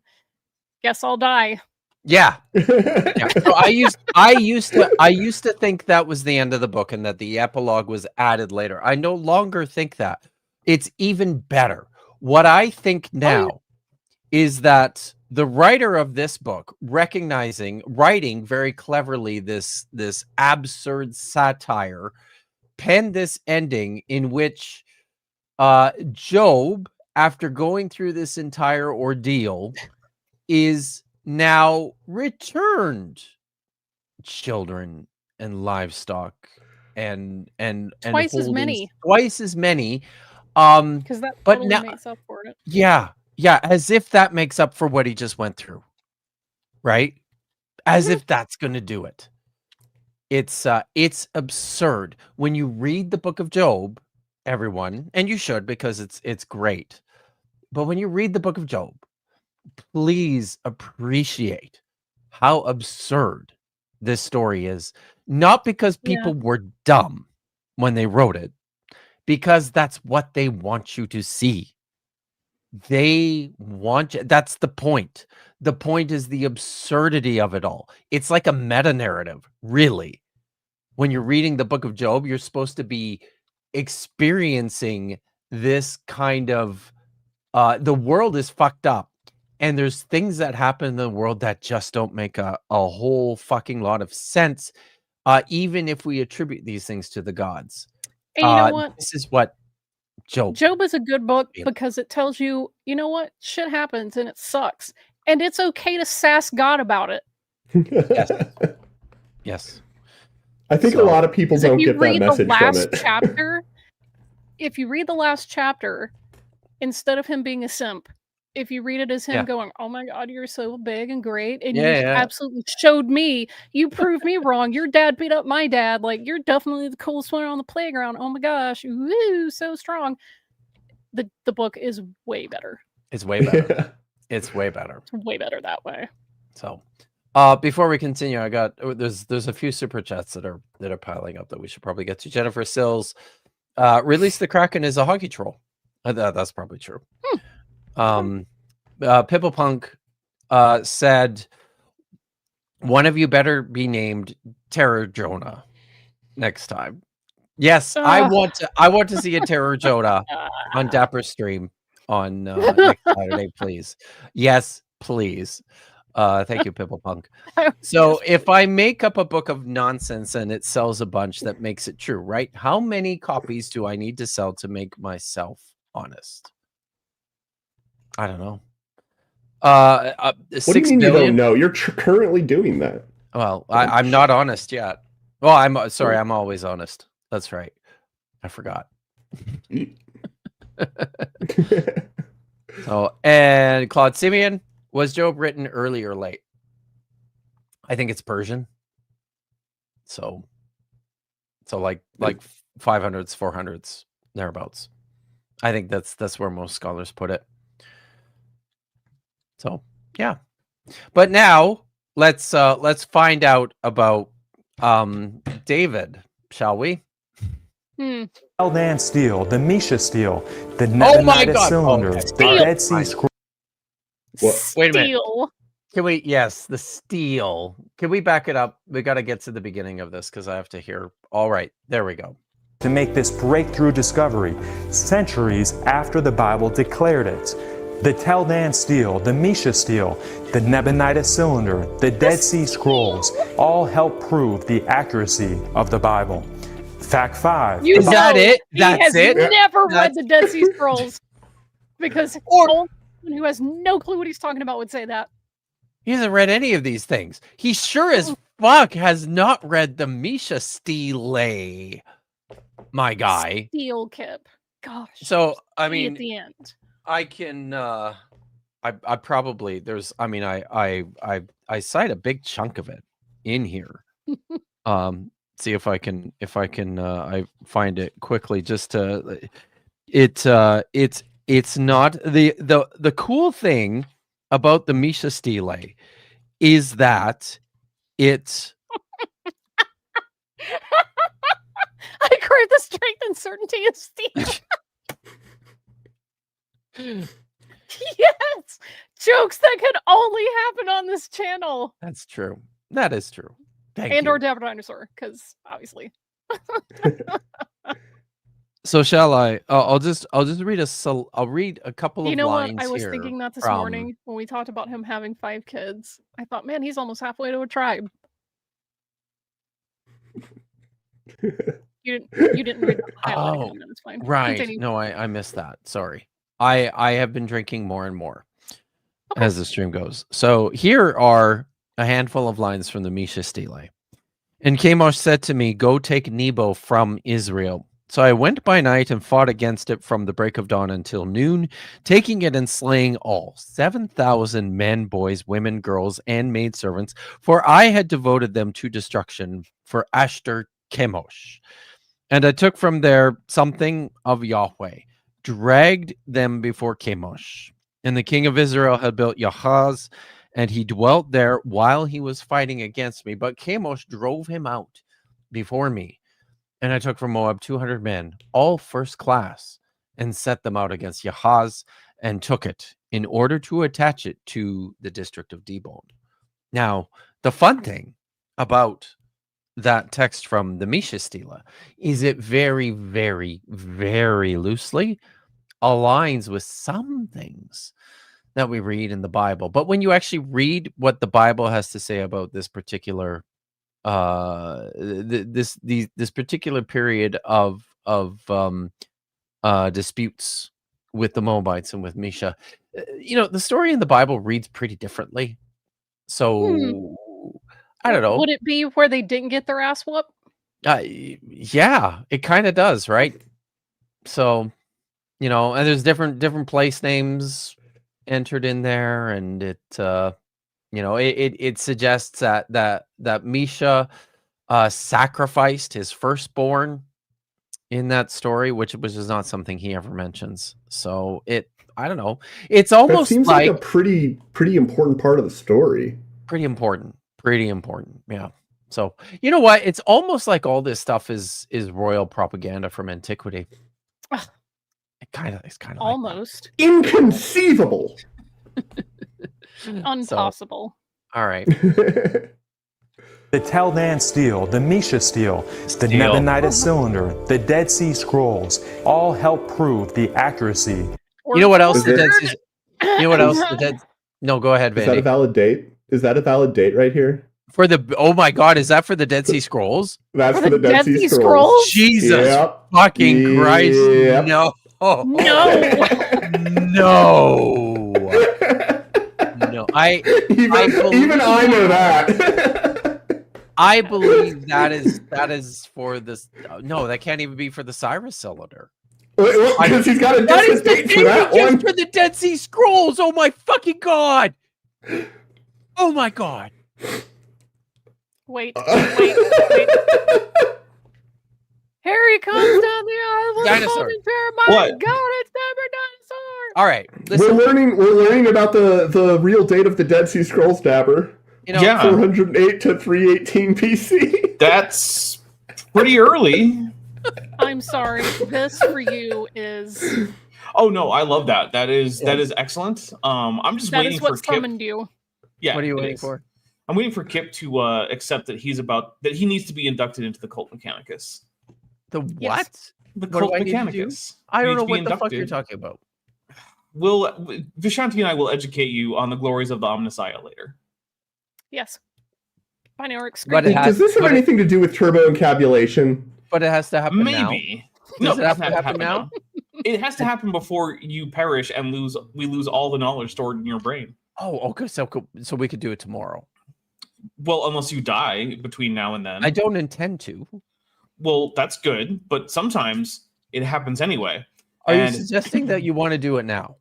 Guess I'll die. Yeah. Yeah. So I used to think that was the end of the book and that the epilogue was added later. I no longer think that. It's even better. What I think now is that the writer of this book, writing very cleverly this absurd satire, penned this ending in which Job, after going through this entire ordeal, is now returned children and livestock and twice as many. Because that totally makes up for it. Yeah, as if that makes up for what he just went through, right? As if that's going to do it. It's absurd when you read the Book of Job, everyone, and you should, because it's great. But when you read the Book of Job, please appreciate how absurd this story is. Not because people were dumb when they wrote it, because that's what they want you to see. They want you, that's the point. The point is the absurdity of it all. It's like a meta narrative, really. When you're reading the Book of Job, you're supposed to be experiencing this kind of the world is fucked up. And there's things that happen in the world that just don't make a whole fucking lot of sense, even if we attribute these things to the gods. And you know what? This is what Job is a good book because it tells you, you know what? Shit happens and it sucks. And it's okay to sass God about it. Yes. Yes. I think a lot of people don't get that message from it. If you read the last chapter, instead of him being a simp, if you read it as him going, oh my God, you're so big and great, and you absolutely showed me, you proved me wrong. Your dad beat up my dad. Like, you're definitely the coolest one on the playground. Oh my gosh, woo, so strong. The book is way better. It's way better. It's way better. It's way better that way. So, before we continue, I got there's a few super chats that are piling up that we should probably get to. Jennifer Sills, Release the Kraken is a hockey troll. That's probably true. Pipplepunk said, one of you better be named Terror Jonah next time. Yes, I want to see a Terror Jonah on Dapper stream on next Saturday, please. Yes, please. Thank you, Pipplepunk. So if I make up a book of nonsense and it sells a bunch, that makes it true, right? How many copies do I need to sell to make myself honest? I don't know. What do you mean you don't know? You're currently doing that. Well, I'm not honest yet. Well, I'm sorry. I'm always honest. That's right. I forgot. So, and Claude Simeon, was Job written early or late? I think it's Persian. So like 500s, 400s, thereabouts. I think that's where most scholars put it. So yeah, but now let's find out about David, shall we? Eldan steel, the Misha steel, the Nebonite cylinders, the Dead Sea Scrolls. Wait a minute. Can we? Yes, the steel. Can we back it up? We got to get to the beginning of this because I have to hear. All right, there we go. To make this breakthrough discovery, centuries after the Bible declared it. The Teldan steel, the Misha steel, the Nebonite cylinder, the Dead Sea Scrolls all help prove the accuracy of the Bible. Fact 5. Is that it? That's it? Never read the Dead Sea Scrolls. Because someone who has no clue what he's talking about would say that. He hasn't read any of these things. He sure as fuck has not read the Misha Stele, my guy. Steel Kip. Gosh. So, I mean, at the end. I can, I probably, there's, I mean, I cite a big chunk of it in here. See if I can, I find it quickly just to, it's not the cool thing about the Misha Stele is that it's I crave the strength and certainty of steel. Yes, jokes that can only happen on this channel. That's true. That is true. Thank and you. or Dapper Dinosaur, because obviously. So shall I? I'll just read I'll read a couple of lines. What? I was thinking that this morning when we talked about him having 5 kids. I thought, man, he's almost halfway to a tribe. You didn't read the highlight. It's fine. Right. Continue. No, I missed that. Sorry. I have been drinking more and more as the stream goes. So here are a handful of lines from the Misha Stele. And Chemosh said to me, "Go take Nebo from Israel." So I went by night and fought against it from the break of dawn until noon, taking it and slaying all 7,000 men, boys, women, girls, and maidservants, for I had devoted them to destruction for Ashtar Chemosh. And I took from there something of Yahweh, dragged them before Chemosh. And the king of Israel had built Yahaz, and he dwelt there while he was fighting against me. But Chemosh drove him out before me. And I took from Moab 200 men, all first class, and set them out against Yahaz, and took it in order to attach it to the district of Dibon. Now, the fun thing about that text from the Misha Stele is it very, very, very loosely aligns with some things that we read in the Bible. But when you actually read what the Bible has to say about this particular this particular period of disputes with the Moabites and with Misha, the story in the Bible reads pretty differently. So I don't know. Would it be where they didn't get their ass whooped? Yeah, it kind of does, right? So, and there's different place names entered in there, and it it suggests that Misha sacrificed his firstborn in that story, which is not something he ever mentions. So I don't know. It's almost seems like a pretty important part of the story. Pretty important. Yeah. So you know what? It's almost like all this stuff is royal propaganda from antiquity. It's kind of almost like inconceivable. Impossible. All right. The Teldan steel, the Misha steel, the Nebonidus cylinder, the Dead Sea Scrolls all help prove the accuracy. You know what else the Dead Sea? You know what else the Dead? No, go ahead, Vandy. Is that a valid date? Is that a valid date right here? For the oh my God, is that for the Dead Sea Scrolls? That's for the Dead Sea Scrolls. Jesus fucking Christ! No. No. No. No. Even I know that. I believe that is for this. No, that can't even be for the Cyrus cylinder. Because he's got a different date for that one. For the Dead Sea Scrolls. Oh my fucking God. Oh my God. Wait. Harry comes down the aisle. Dinosaur. My God, it's Dapper Dinosaur. All right, listen. We're learning about the real date of the Dead Sea Scrolls, Dapper. 408 to 318 BC. That's pretty early. I'm sorry. This for you is. Oh no, I love that. That is excellent. I'm just waiting for Kip. Summoned you. Yeah. What are you waiting for? I'm waiting for Kip to accept that he needs to be inducted into the Cult Mechanicus. The what? Yes. The Cult Mechanicus. I don't know what the fuck you're talking about. Vishanti and I will educate you on the glories of the Omnissiah later. Yes. Does this have anything to do with turbo encabulation? But it has to happen now. Maybe. Does it have to happen now? It has to happen before you perish and we lose all the knowledge stored in your brain. Oh, okay. So we could do it tomorrow. Well, unless you die between now and then. I don't intend to. Well, that's good, but sometimes it happens anyway. Are you suggesting that you want to do it now?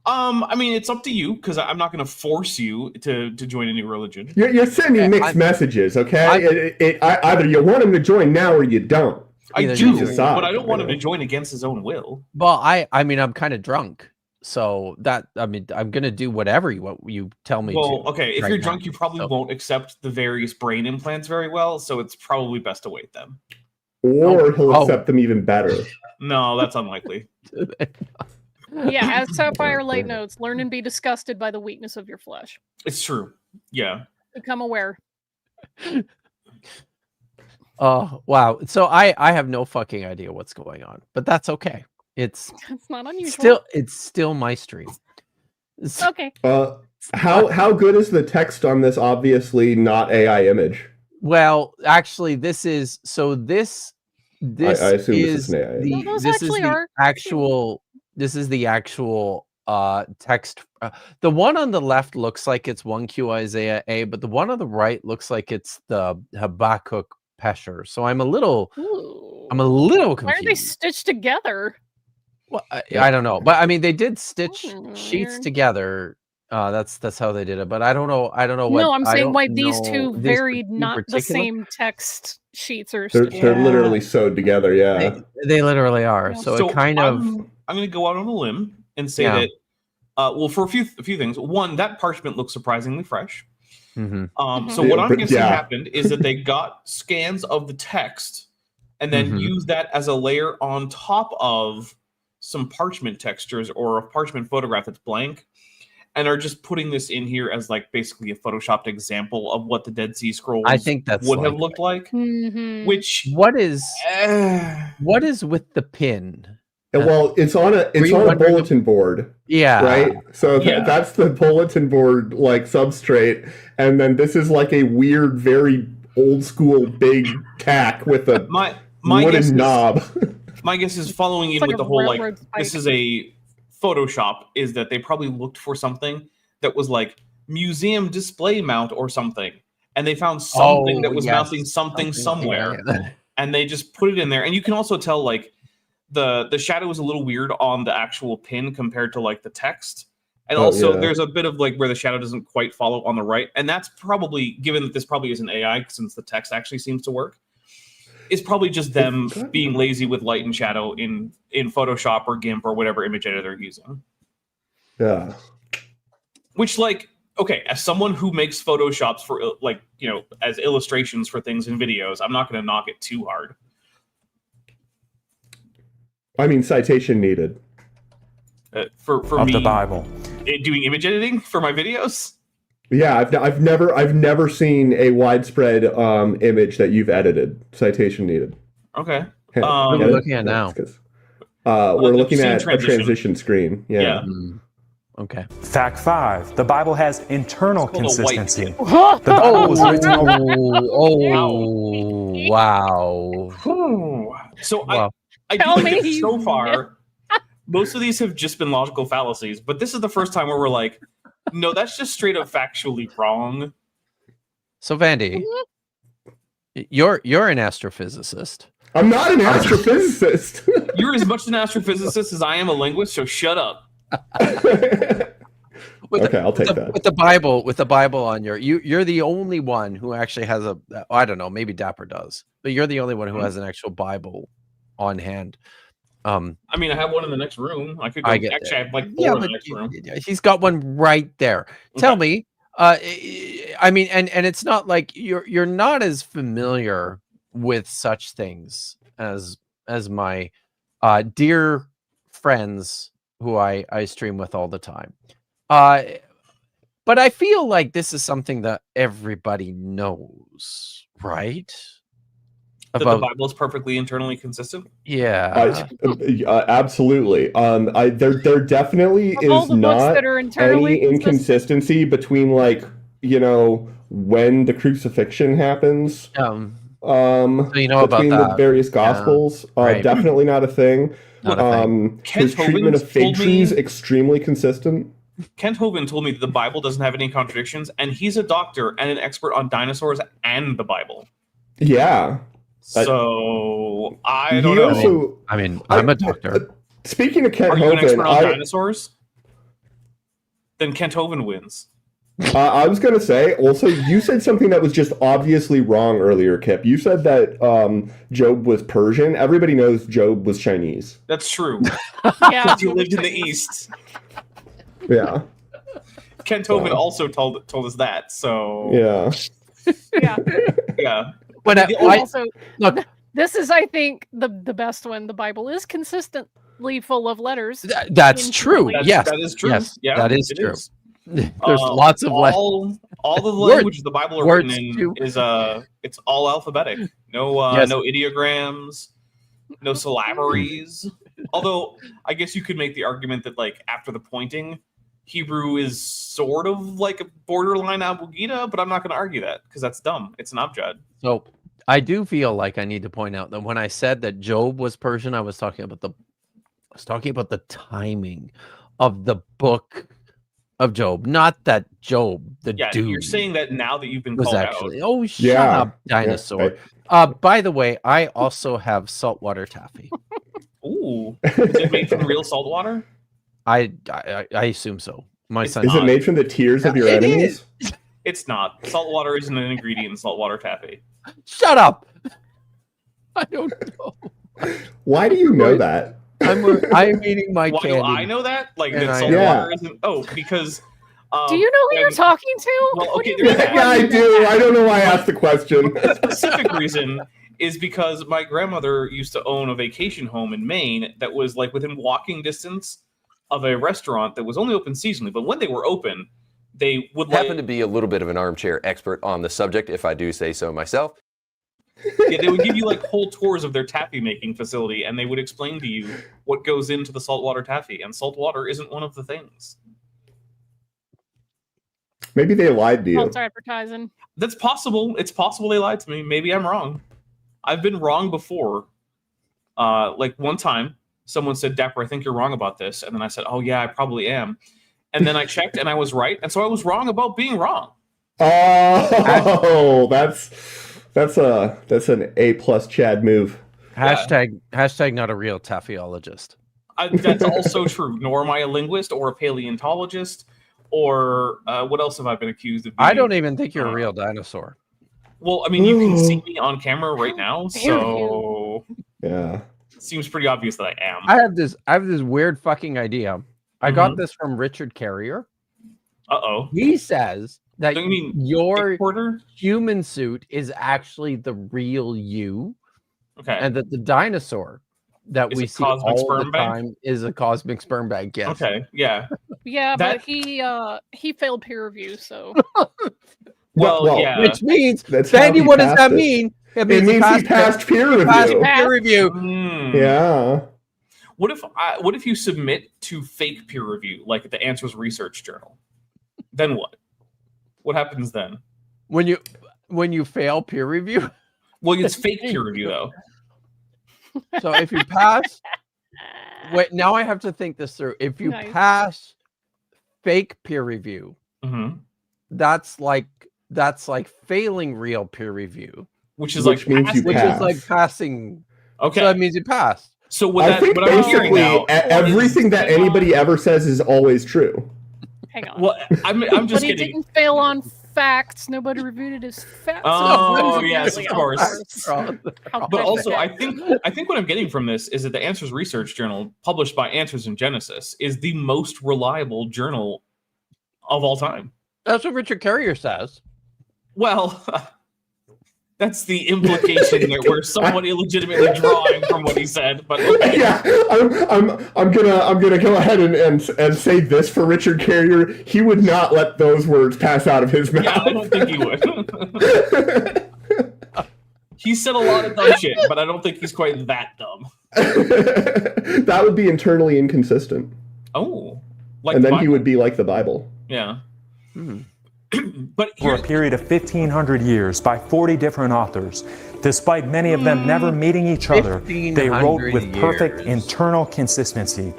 I mean, it's up to you, because I'm not going to force you to join a new religion. You're sending mixed messages, okay? Either you want him to join now or you don't. I do, but I don't want him to join against his own will. Well, I mean, I'm kind of drunk, so I'm going to do whatever you tell me to. Well, okay, if you're drunk, you probably won't accept the various brain implants very well, so it's probably best to wait then. Or he'll accept them even better. No, that's unlikely. Yeah, as Sapphire Light notes, learn and be disgusted by the weakness of your flesh. It's true. Yeah. Become aware. Oh, wow. So I have no fucking idea what's going on, but that's okay. It's not unusual. It's still my stream. Okay. How good is the text on this obviously not AI image? Well, actually, this is I assume this is an AI image. This is the actual text. The one on the left looks like it's 1Q Isaiah A, but the one on the right looks like it's the Habakkuk Pesher. So I'm a little confused. Why are they stitched together? Well, I don't know, but I mean, they did stitch sheets together. That's how they did it, but I don't know. What, no, I'm saying why these two varied, not the same text sheets or. They're literally sewed together. Yeah, they literally are. Yeah. So it kind of. I'm going to go out on a limb and say that. Well, for a few things. One, that parchment looks surprisingly fresh. Mm-hmm. So what I'm guessing happened is that they got scans of the text and then used that as a layer on top of some parchment textures or a parchment photograph that's blank, and are just putting this in here as like basically a photoshopped example of what the Dead Sea Scrolls I think that's would have looked like. Which what is with the pin? Well, it's on a bulletin board. Yeah. Right? So that's the bulletin board like substrate. And then this is like a weird, very old school big tack with a wooden knob. My guess is following in with the whole like this is a Photoshop, is that they probably looked for something that was like museum display mount or something. And they found something that was mounting something somewhere. And they just put it in there. And you can also tell like the shadow is a little weird on the actual pin compared to like the text, and there's a bit of like where the shadow doesn't quite follow on the right, and that's probably, given that this probably isn't AI since the text actually seems to work, is probably just them being lazy with light and shadow in Photoshop or GIMP or whatever image editor they're using. Yeah. Which, like, okay, as someone who makes Photoshops for like, you know, as illustrations for things in videos, I'm not going to knock it too hard. I mean, citation needed. For of me, the Bible, doing image editing for my videos. Yeah, I've never seen a widespread image that you've edited. Citation needed. Okay. What are we looking at now? We're looking at a transition screen. Yeah. Okay. Fact 5: the Bible has internal consistency. The Bible was written. Wow. So wow. I do think that so far, most of these have just been logical fallacies, but this is the first time where we're like, no, that's just straight up factually wrong. So, Vandy, you're an astrophysicist. I'm not an astrophysicist. You're as much an astrophysicist as I am a linguist, so shut up. Okay, I'll take that. With the Bible on you're the only one who actually has I don't know, maybe Dapper does, but you're the only one who has an actual Bible on hand. I mean, I have one in the next room. I could go, I have like 4 in the next room. He's got one right there. Okay. Tell me, I mean, and it's not like you're not as familiar with such things as my dear friends who I stream with all the time. But I feel like this is something that everybody knows, right? That the Bible is perfectly internally consistent? Yeah. Absolutely. There definitely is not any inconsistency between, like, you know, when the crucifixion happens. So you know between about the various Gospels. Right. Definitely not a thing. His treatment of fig trees extremely consistent. Kent Hovind told me that the Bible doesn't have any contradictions, and he's a doctor and an expert on dinosaurs and the Bible. Yeah. So I don't know. Also, I mean, I'm a doctor. Speaking of Kent Hovind, are you an expert on dinosaurs? Then Kent Hovind wins. I was going to say, also, you said something that was just obviously wrong earlier, Kip. You said that Job was Persian. Everybody knows Job was Chinese. That's true. Yeah, he lived in the East. Yeah. Kent Hovind also told us that. So yeah. But also, look, this is, I think, the best one. The Bible is consistently full of letters. That's true. Yes, that is true. Yes, yeah, that is true. Is. There's lots of all the languages the Bible are written in is it's all alphabetic. No no ideograms, no syllabaries. Although I guess you could make the argument that like after the pointing, Hebrew is sort of like a borderline abugida, but I'm not going to argue that because that's dumb. It's an abjad. So I do feel like I need to point out that when I said that Job was Persian, I was talking about the timing of the book of Job, not that Job, the dude. You're saying that now that you've been called actually, out. Oh, shut up, dinosaur. Yeah, by the way, I also have saltwater taffy. Ooh, is it made from real salt water? I assume so. My son. Is it made from the tears of your enemies? It's not. Salt water isn't an ingredient in saltwater taffy. Shut up. I don't know. Why do you know that? I'm eating my Why candy. Do I know that? Like that salt water isn't. Oh, because. Do you know who you're talking to? Well, okay, I do. I don't know why I asked the question. The specific reason is because my grandmother used to own a vacation home in Maine that was like within walking distance of a restaurant that was only open seasonally. But when they were open, they would happen to be a little bit of an armchair expert on the subject, if I do say so myself. Yeah, they would give you like whole tours of their taffy making facility, and they would explain to you what goes into the saltwater taffy, and salt water isn't one of the things. Maybe they lied to you. False advertising. That's possible. It's possible they lied to me. Maybe I'm wrong. I've been wrong before. Like one time, someone said, "Dapper, I think you're wrong about this," and then I said, "Oh yeah, I probably am." And then I checked, and I was right, and so I was wrong about being wrong. Oh, that's an A+ Chad move. Hashtag not a real taffyologist. That's also true. Nor am I a linguist or a paleontologist or what else have I been accused of being? I don't even think you're a real dinosaur. Well, I mean, you can see me on camera right now, so yeah, it seems pretty obvious that I am. I have this weird fucking idea. I got this from Richard Carrier. Uh-oh. He says that your Porter? human suit is actually the real you. Okay. And that the dinosaur that we see all the time is a cosmic sperm bank. Yes. Okay. Yeah. Yeah, but he failed peer review, so. well, yeah. Which means, Sandy, what does that mean? It means he passed peer review. Peer review. Yeah. What if you submit to fake peer review, like at the Answers Research Journal? Then what? What happens then? When you fail peer review? Well, it's fake peer review though. So if you pass, wait. Now I have to think this through. If you pass fake peer review, that's like failing real peer review, which is like passing. Okay, so that means you passed. So I think basically everything that anybody ever says is always true. Hang on. Well, I'm just but he kidding. didn't fail on facts. Nobody reviewed it as facts. Oh, yes, of course. But also, I think what I'm getting from this is that the Answers Research Journal, published by Answers in Genesis, is the most reliable journal of all time. That's what Richard Carrier says. Well, that's the implication that we're somewhat illegitimately drawing from what he said. But okay. Yeah, I'm gonna go ahead and say this for Richard Carrier. He would not let those words pass out of his mouth. Yeah, I don't think he would. He said a lot of dumb shit, but I don't think he's quite that dumb. That would be internally inconsistent. Oh, and then he would be like the Bible. Yeah. But for a period of 1,500 years by 40 different authors. Despite many of them never meeting each other, they wrote with perfect internal consistency.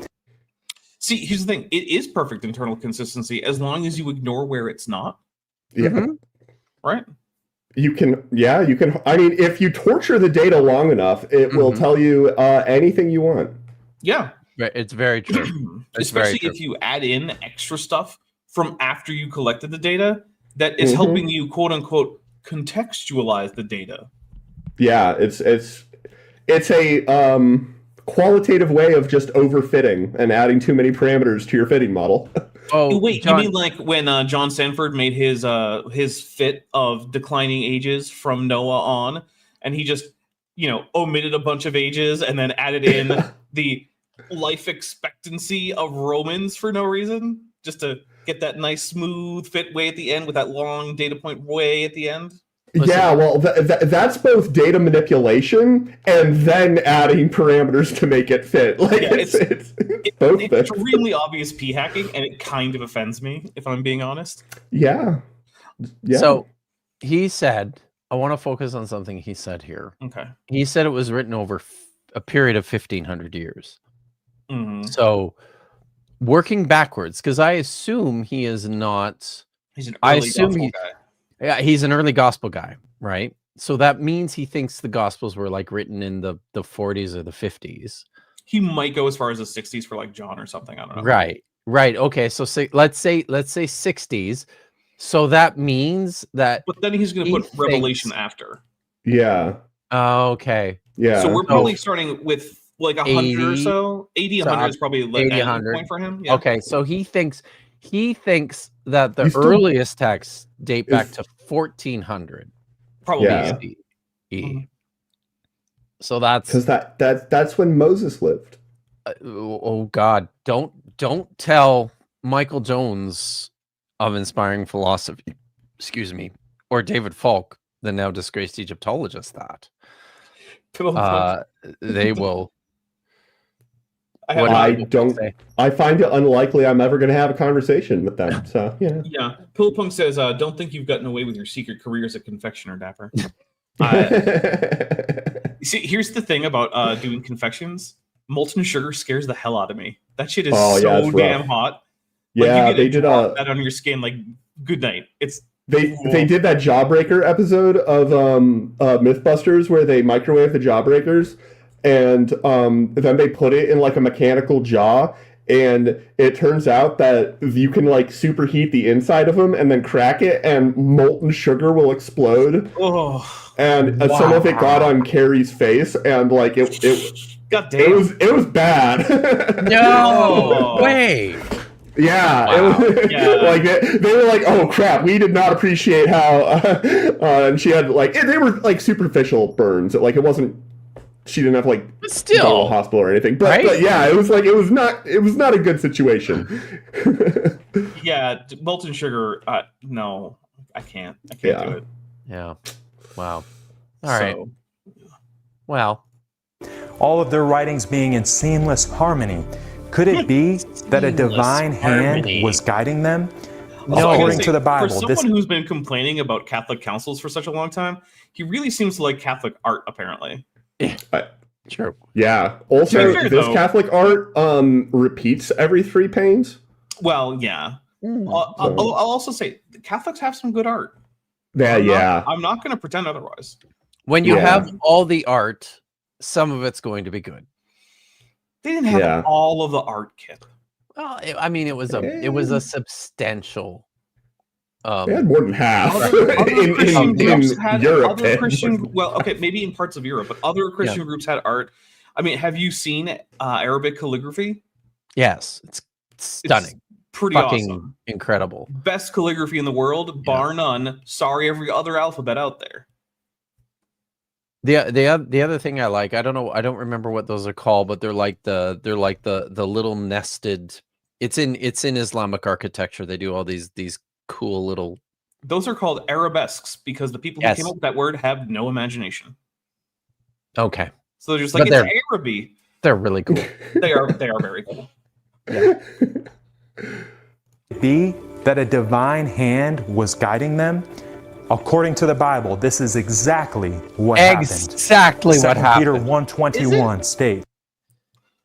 See, here's the thing. It is perfect internal consistency as long as you ignore where it's not. Yeah. Right? You can. I mean, if you torture the data long enough, it will tell you anything you want. Yeah. It's very true. Especially if you add in extra stuff from after you collected the data that is helping you, quote unquote, contextualize the data. Yeah, it's a qualitative way of just overfitting and adding too many parameters to your fitting model. Oh, wait, John, you mean like when John Sanford made his fit of declining ages from Noah on, and he just, omitted a bunch of ages and then added in the life expectancy of Romans for no reason, just to get that nice smooth fit way at the end with that long data point way at the end? Yeah, well, that's both data manipulation and then adding parameters to make it fit. Like it's both extremely obvious p hacking, and it kind of offends me if I'm being honest. Yeah. So he said, I want to focus on something he said here. Okay. He said it was written over a period of 1,500 years. So working backwards, because I assume he is not. He's an early gospel guy. Yeah, he's an early gospel guy, right? So that means he thinks the gospels were like written in the 40s or the 50s. He might go as far as the 60s for like John or something. I don't know. Right. Okay, so let's say 60s. So that means that. But then he's going to put Revelation after. Yeah. Okay. Yeah. So we're probably starting with like 100 or so. 80, 100 is probably like an ending point for him. Yeah. Okay, so he thinks that the earliest texts date back to 1400, probably. So that's because that's when Moses lived. Oh God! Don't tell Michael Jones of Inspiring Philosophy, or David Falk, the now disgraced Egyptologist, that they will. I find it unlikely I'm ever going to have a conversation with them. So yeah. Yeah. Pillpunk says, "Don't think you've gotten away with your secret career as a confectioner, Dapper." See, here's the thing about doing confections. Molten sugar scares the hell out of me. That shit is so damn hot. Yeah, they did that on your skin. Like, good night. They did that Jawbreaker episode of MythBusters where they microwave the Jawbreakers. And then they put it in like a mechanical jaw, and it turns out that you can like superheat the inside of them and then crack it, and molten sugar will explode. Oh, and some of it got on Carrie's face, and like it God damn. It was bad. No way. Yeah, wow. Like they were like, oh crap, we did not appreciate how, and she had like they were like superficial burns. Like it wasn't. She didn't have like go to the hospital or anything, but yeah, it was not a good situation. Yeah, molten sugar. No, I can't do it. Yeah. Wow. All right. Well, all of their writings being in seamless harmony. Could it be that a divine hand was guiding them? No, according to the Bible. For someone who's been complaining about Catholic councils for such a long time, he really seems to like Catholic art, apparently. True. Yeah. Also, this Catholic art repeats every 3 panes. Well, yeah. I'll also say Catholics have some good art. I'm not going to pretend otherwise. When you have all the art, some of it's going to be good. They didn't have all of the art, Kip. Well, I mean, it was a substantial. They had more than half. In Europe. Well, okay, maybe in parts of Europe, but other Christian groups had art. I mean, have you seen Arabic calligraphy? Yes, it's stunning. It's pretty awesome. Incredible. Best calligraphy in the world, bar none. Sorry, every other alphabet out there. The other thing I like, I don't remember what those are called, but they're like the little nested. It's in Islamic architecture. They do all these cool little. Those are called arabesques because the people who came up with that word have no imagination. Okay. So they're just like, it's Araby. They're really cool. They are very cool. Yeah. be that a divine hand was guiding them? According to the Bible, this is exactly what happened. Exactly what happened. Peter 1:21 states.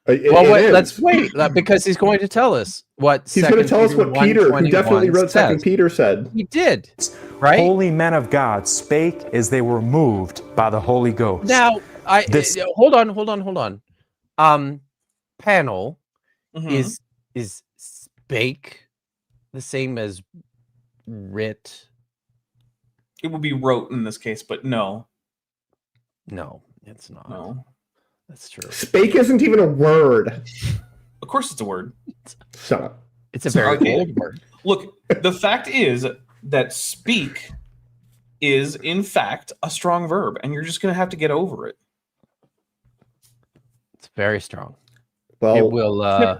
Let's wait because he's going to tell us what. He's going to tell us what Peter, who definitely wrote Second Peter, said. He did, right? Holy men of God spake as they were moved by the Holy Ghost. Now, hold on. Panel is spake the same as writ? It would be wrote in this case, but no. No, it's not. No. That's true. Spake isn't even a word. Of course it's a word. Shut up. It's a very old word. Look, the fact is that speak is, in fact, a strong verb, and you're just going to have to get over it. It's very strong. Well, it will.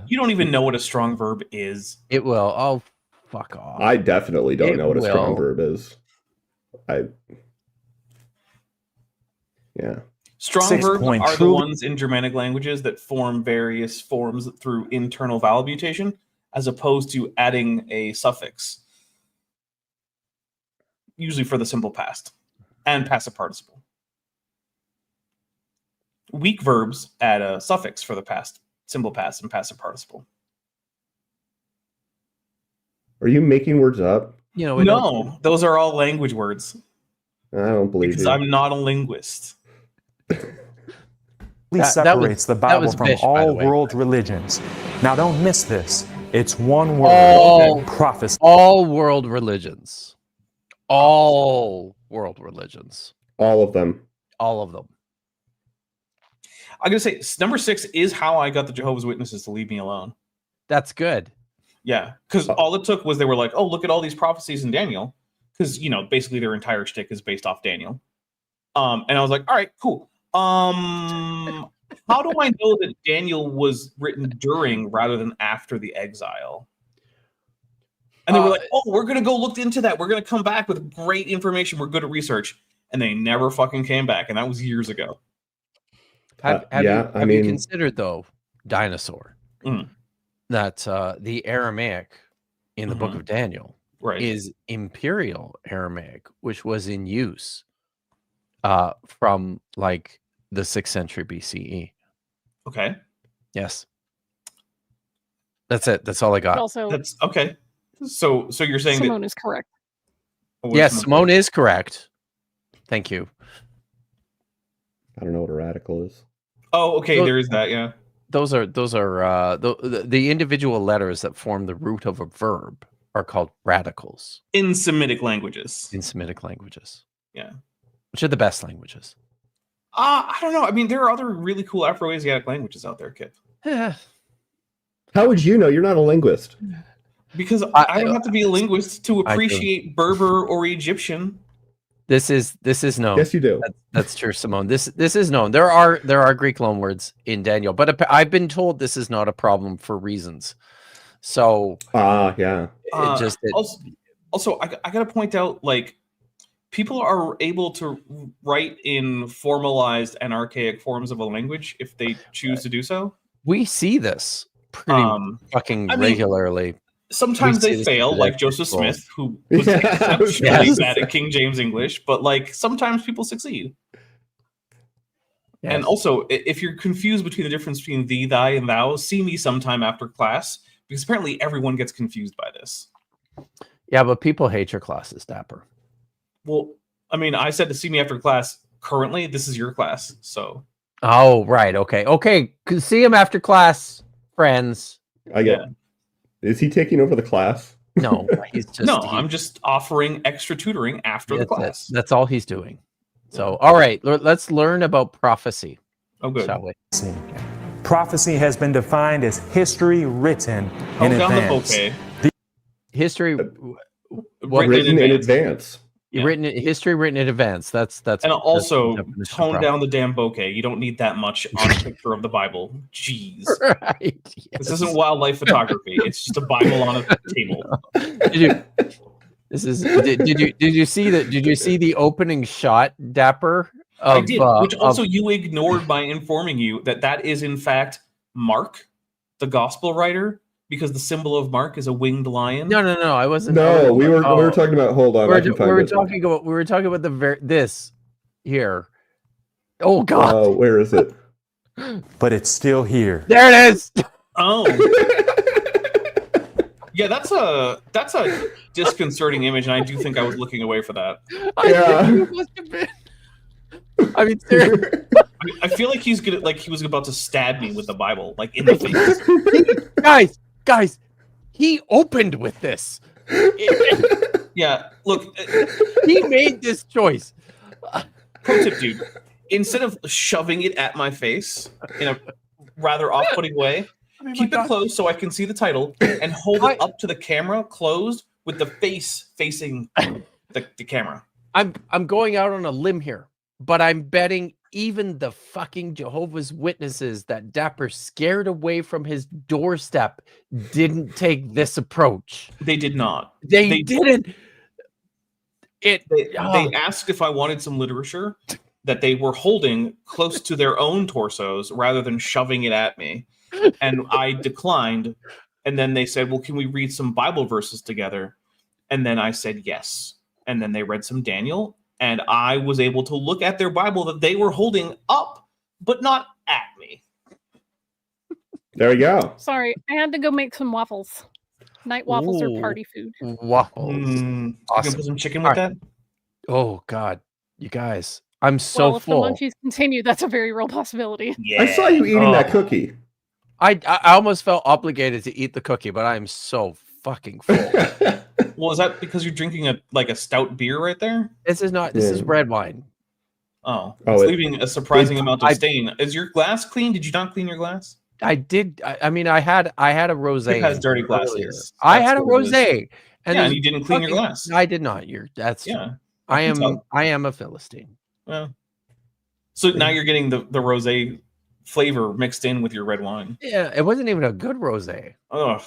You don't even know what a strong verb is. It will. Oh, fuck off. I definitely don't know what a strong verb is. Yeah. Strong verbs are the ones in Germanic languages that form various forms through internal vowel mutation, as opposed to adding a suffix, usually for the simple past and passive participle. Weak verbs add a suffix for the past, simple past, and passive participle. Are you making words up? No, those are all language words. I don't believe because you. I'm not a linguist. Separates the Bible from all world religions. Now, don't miss this. It's one word. Prophecy. All world religions. All world religions. All of them. All of them. I'm going to say number 6 is how I got the Jehovah's Witnesses to leave me alone. That's good. Yeah, because all it took was they were like, oh, look at all these prophecies in Daniel. Because, basically their entire shtick is based off Daniel. And I was like, all right, cool. How do I know that Daniel was written during rather than after the exile? And they were like, oh, we're going to go look into that. We're going to come back with great information. We're good at research. And they never fucking came back. And that was years ago. Have you considered, though, dinosaur? That the Aramaic in the book of Daniel is Imperial Aramaic, which was in use from like the 6th century BCE. Okay. Yes. That's it. That's all I got. Also, that's okay. So you're saying Simone is correct. Yes, Simone is correct. Thank you. I don't know what a radical is. Oh, okay. There is that. Yeah. Those are the individual letters that form the root of a verb are called radicals in Semitic languages. Yeah. Which are the best languages? I don't know. I mean, there are other really cool Afro-Asiatic languages out there, Kip. Yeah. How would you know? You're not a linguist. Because I don't have to be a linguist to appreciate Berber or Egyptian. This is known. Yes, you do. That's true, Simone. This is known. There are Greek loanwords in Daniel, but I've been told this is not a problem for reasons. So yeah. Also, I gotta point out, like, people are able to write in formalized and archaic forms of a language if they choose to do so. We see this pretty regularly. Sometimes they fail, like Joseph Smith, who was exceptionally bad at King James English, but like sometimes people succeed. Yes. And also, if you're confused between the difference between thee, thy, and thou, see me sometime after class, because apparently everyone gets confused by this. Yeah, but people hate your classes, Dapper. Well, I mean, I said to see me after class. Currently, this is your class, so. Oh, right. Okay. See him after class, friends. I get it. Is he taking over the class? No, he's just. I'm just offering extra tutoring after the class. That's all he's doing. So, all right, let's learn about prophecy. Oh, good. Shall we? Prophecy has been defined as history written in advance. History written in advance. History written in advance. That's and also tone down the damn bokeh. You don't need that much on a picture of the Bible. Jeez. Right. Yes. This isn't wildlife photography. It's just a Bible on a table. Did you see that? Did you see the opening shot, Dapper? I did, which also you ignored by informing you that is in fact Mark, the gospel writer, because the symbol of Mark is a winged lion? No. I wasn't. No, we were talking about. Hold on, we were talking about this here. Oh God. Oh, where is it? But it's still here. There it is. Oh. Yeah, that's a disconcerting image, and I do think I was looking away for that. Yeah. Must have been. I mean, seriously. I feel like he was about to stab me with the Bible, like in the face. Guys, he opened with this. Yeah, look, he made this choice. Pro tip, dude. Instead of shoving it at my face in a rather off-putting way, keep it closed so I can see the title, and hold it up to the camera closed with the face facing the camera. I'm going out on a limb here, but I'm betting even the fucking Jehovah's Witnesses that Dapper scared away from his doorstep didn't take this approach. They did not. They didn't. They asked if I wanted some literature that they were holding close to their own torsos rather than shoving it at me. And I declined. And then they said, well, can we read some Bible verses together? And then I said yes. And then they read some Daniel. And I was able to look at their Bible that they were holding up, but not at me. There you go. Sorry, I had to go make some waffles. Night waffles are party food. Waffles. Awesome. You can put some chicken with that? Oh, God. You guys, I'm so full. If the munchies continue, that's a very real possibility. Yeah. I saw you eating that cookie. I almost felt obligated to eat the cookie, but I'm so fucking full. Well, is that because you're drinking a stout beer right there? This is not. This is red wine. Oh, it's leaving a surprising amount of stain. Is your glass clean? Did you not clean your glass? I did. I mean, I had a rosé. It has dirty glasses. I had a rosé, and you didn't clean your glass. I did not. I am a Philistine. Yeah. So now you're getting the rosé flavor mixed in with your red wine. Yeah, it wasn't even a good rosé. Ugh.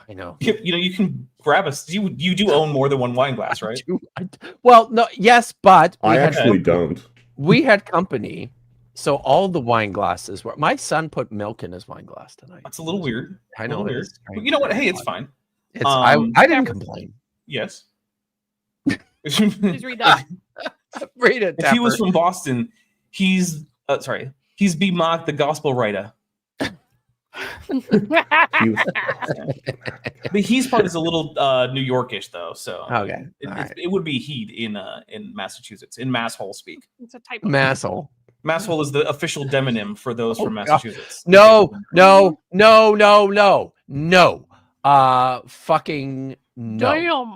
I know. You can grab you do own more than one wine glass, right? Well, no, yes, but I actually don't. We had company, so all the wine glasses were. My son put milk in his wine glass tonight. That's a little weird. I know. Weird. But you know what? Hey, it's fine. I didn't complain. Yes. Please read that. Read it. If he was from Boston, he's be mocked the gospel writer. The he's part is a little New Yorkish though, so okay. It would be heed in Massachusetts, in Masshole speak. It's a type. Masshole. Masshole is the official demonym for those from Massachusetts. No. Fucking no. Damn.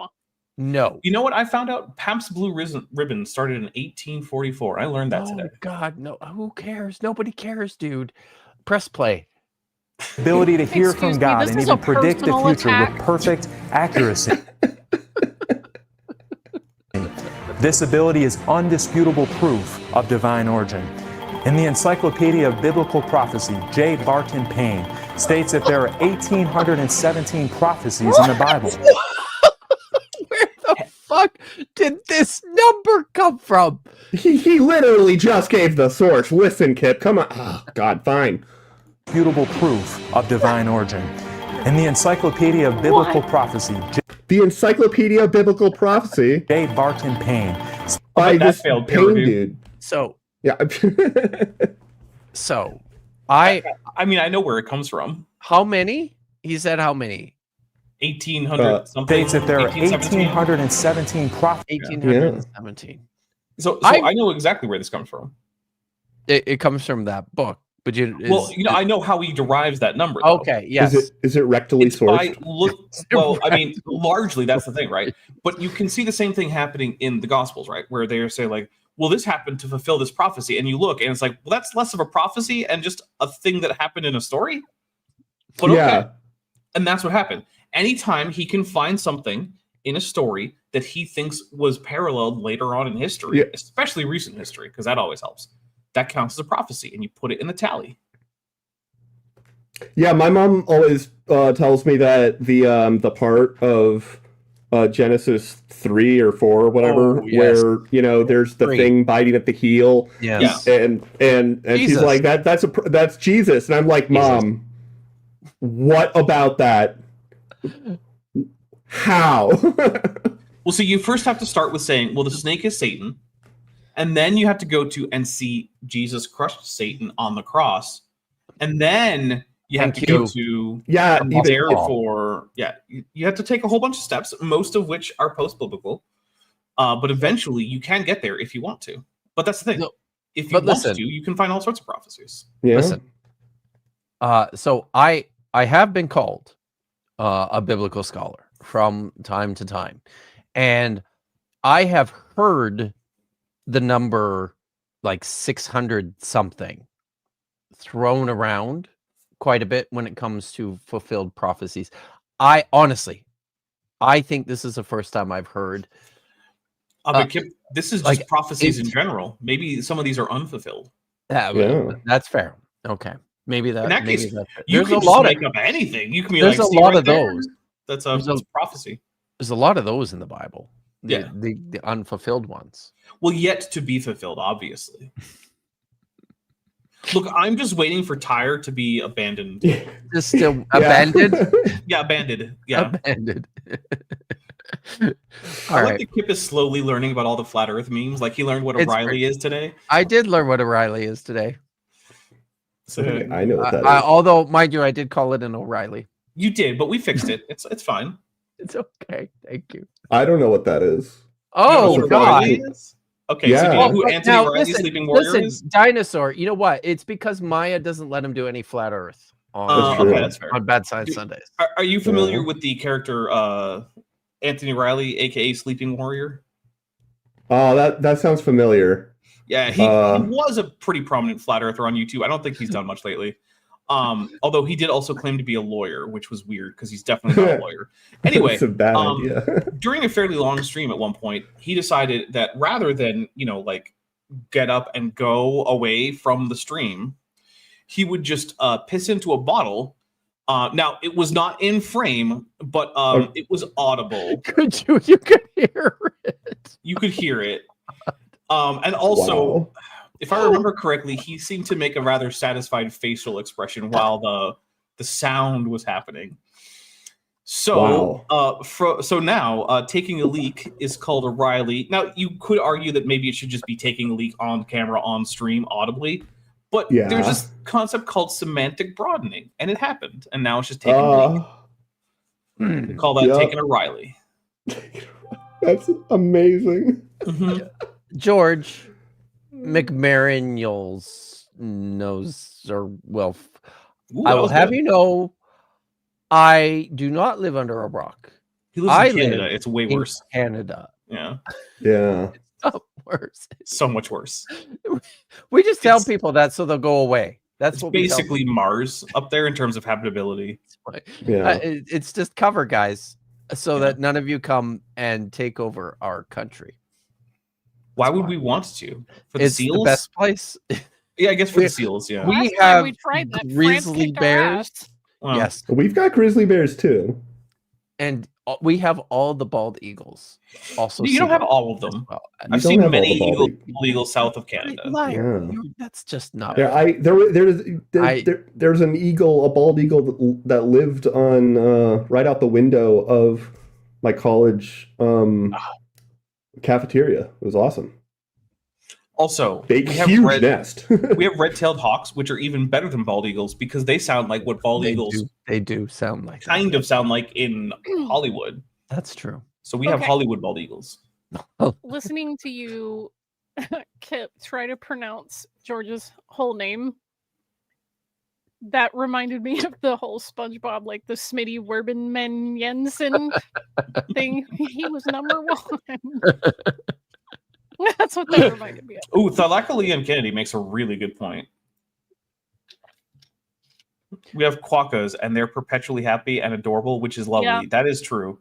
No. You know what I found out? Pabst Blue Ribbon started in 1844. I learned that today. God, no. Who cares? Nobody cares, dude. Press play. Ability to hear from God and even predict the future with perfect accuracy. This ability is undisputable proof of divine origin. In the Encyclopedia of Biblical Prophecy, J. Barton Payne states that there are 1,817 prophecies in the Bible. Where the fuck did this number come from? He literally just gave the source. Listen, Kip, come on. Oh, God, fine. Disputable proof of divine origin. In the Encyclopedia of Biblical Prophecy, the Encyclopedia of Biblical Prophecy, J. Barton Payne. By this Payne dude. So yeah. I mean, I know where it comes from. How many? He said how many? 1,800 something. States that there are 1,817 prophecies. 1,817. So I know exactly where this comes from. It comes from that book. But I know how he derives that number. Though. Okay, yes. Is it rectally sourced? Largely that's the thing, right? But you can see the same thing happening in the Gospels, right? Where they say like, well, this happened to fulfill this prophecy, and you look, and it's like, well, that's less of a prophecy and just a thing that happened in a story. But okay, and that's what happened. Anytime he can find something in a story that he thinks was paralleled later on in history, especially recent history, because that always helps. That counts as a prophecy, and you put it in the tally. Yeah, my mom always tells me that the part of Genesis 3 or 4 or whatever, where there's the thing biting at the heel, and she's like that's Jesus, and I'm like, Mom, what about that How? Well, so you first have to start with saying, well, the snake is Satan. And then you have to go to and see Jesus crushed Satan on the cross. And then you have to go to... Yeah, therefore, you have to take a whole bunch of steps, most of which are post-biblical. But eventually you can get there if you want to. But that's the thing. No, if you want to, you can find all sorts of prophecies. Yeah. Listen. So I have been called a biblical scholar from time to time. And I have heard the number like 600 something thrown around quite a bit when it comes to fulfilled prophecies. I think this is the first time I've heard. But Kip, this is just prophecies in general. Maybe some of these are unfulfilled. Yeah, that's fair. Okay, maybe that. In that case, that's you can just make up anything. You can be there's like, a lot of those. That's a prophecy. There's a lot of those in the Bible. The unfulfilled ones. Well, yet to be fulfilled, obviously. Look, I'm just waiting for Tyre to be abandoned. Just still abandoned? Yeah, abandoned. Yeah. Abandoned. I like that Kip is slowly learning about all the flat earth memes. Like he learned what O'Reilly is today. I did learn what O'Reilly is today. So I know what that is. Although, mind you, I did call it an O'Reilly. You did, but we fixed it. It's fine. It's okay. Thank you. I don't know what that is. Oh, God. Okay, yeah. So do you know who Anthony Riley's Sleeping Warrior is? Dinosaur. You know what? It's because Maya doesn't let him do any flat earth that's fair. On Bad Science Sundays. Are you familiar with the character Anthony Riley, a.k.a. Sleeping Warrior? Oh, that sounds familiar. Yeah, he was a pretty prominent flat earther on YouTube. I don't think he's done much lately. Although he did also claim to be a lawyer, which was weird because he's definitely not a lawyer. Anyway, it's a bad idea. During a fairly long stream at one point, he decided that rather than, like get up and go away from the stream, he would just piss into a bottle. Now it was not in frame, but it was audible. You could hear it. You could hear it. And also, if I remember correctly, he seemed to make a rather satisfied facial expression while the sound was happening. So, so now taking a leak is called a Riley. Now, you could argue that maybe it should just be taking a leak on camera, on stream, audibly. But there's this concept called semantic broadening, and it happened. And now it's just taking a leak. We call that taking a Riley. That's amazing. Mm-hmm. George McMarignoles knows, or well, I will have you know, I do not live under a rock. He lives in Canada. It's way worse. Canada. Yeah. Yeah. It's worse. So much worse. We just tell people that so they'll go away. That's what basically Mars up there in terms of habitability. Yeah. It's just cover, guys, so that none of you come and take over our country. Why would we want to? For the it's seals? The best place. Yeah, I guess for the seals, yeah. We have tried that. grizzly bears. Wow. Yes. We've got grizzly bears too. And we have all the bald eagles. Also, you don't have all of them. Well. I've seen many eagles south of Canada. That's just not. Yeah, there's an eagle, a bald eagle that lived on right out the window of my college cafeteria. It was awesome. Also, huge nest. We have red-tailed hawks, which are even better than bald eagles because they sound like what bald eagles sound like. Kind of sound like in Hollywood. That's true. So we have Hollywood bald eagles. Listening to you, Kip, try to pronounce George's whole name. That reminded me of the whole SpongeBob, like the Smitty Werbenman Jensen thing. He was number one. That's what that reminded me of. Ooh, Thalakalian Kennedy makes a really good point. We have quokkas, and they're perpetually happy and adorable, which is lovely. Yeah. That is true.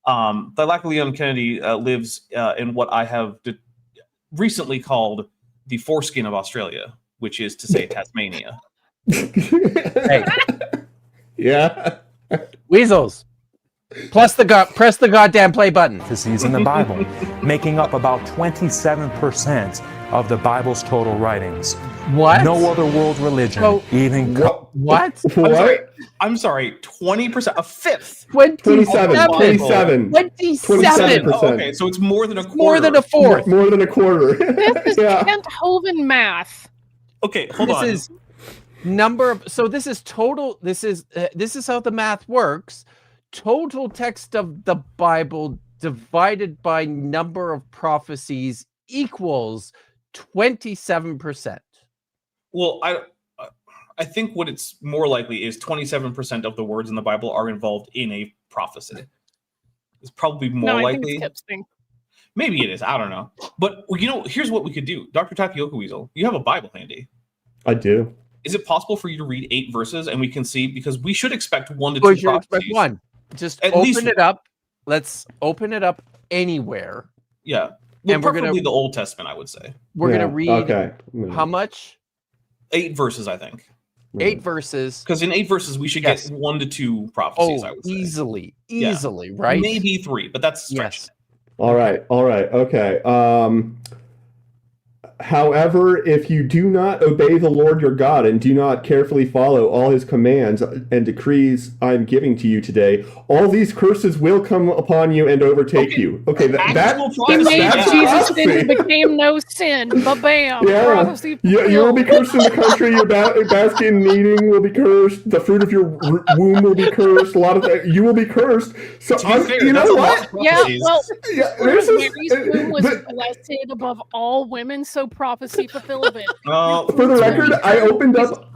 Thalakalian Kennedy lives in what I have recently called the foreskin of Australia, which is to say Tasmania. Hey. Yeah. Weasels. Press the goddamn play button. Prophecies in the Bible, making up about 27% of the Bible's total writings. What? No other world religion even... What? I'm sorry, 20%, a fifth. 27. Oh, okay, so it's more than a quarter. More than a fourth. More than a quarter. This is Kent Hovind math. Okay, hold on. This is number of, so this is total, this is how the math works. Total text of the Bible divided by number of prophecies equals 27%. Well, I think what it's more likely is 27% of the words in the Bible are involved in a prophecy. It's probably more likely. Think it's Kip's thing. Maybe it is. I don't know. But, here's what we could do. Dr. Tapioca Weasel, you have a Bible handy. I do. Is it possible for you to read 8 verses and we can see? Because we should expect 1 to 2 prophecies. One. Just at open it up. Let's open it up anywhere. Yeah. Well, and we're going to read the Old Testament, I would say. We're going to read how much? 8 verses, I think. 8 verses. Because in 8 verses, we should get 1 to 2 prophecies, I would say. Easily, right? Maybe 3, but that's stretching. All right. Okay. However, if you do not obey the Lord your God and do not carefully follow all his commands and decrees I'm giving to you today, all these curses will come upon you and overtake you. Okay, he made Jesus sin became no sin. Ba-bam. Yeah. You will be cursed in the country. Your basket and kneading will be cursed. The fruit of your womb will be cursed. A lot of that. You will be cursed. So you know what? Yeah. Well, Mary's womb was blessed above all women. So prophecy fulfillment. For the record, I opened up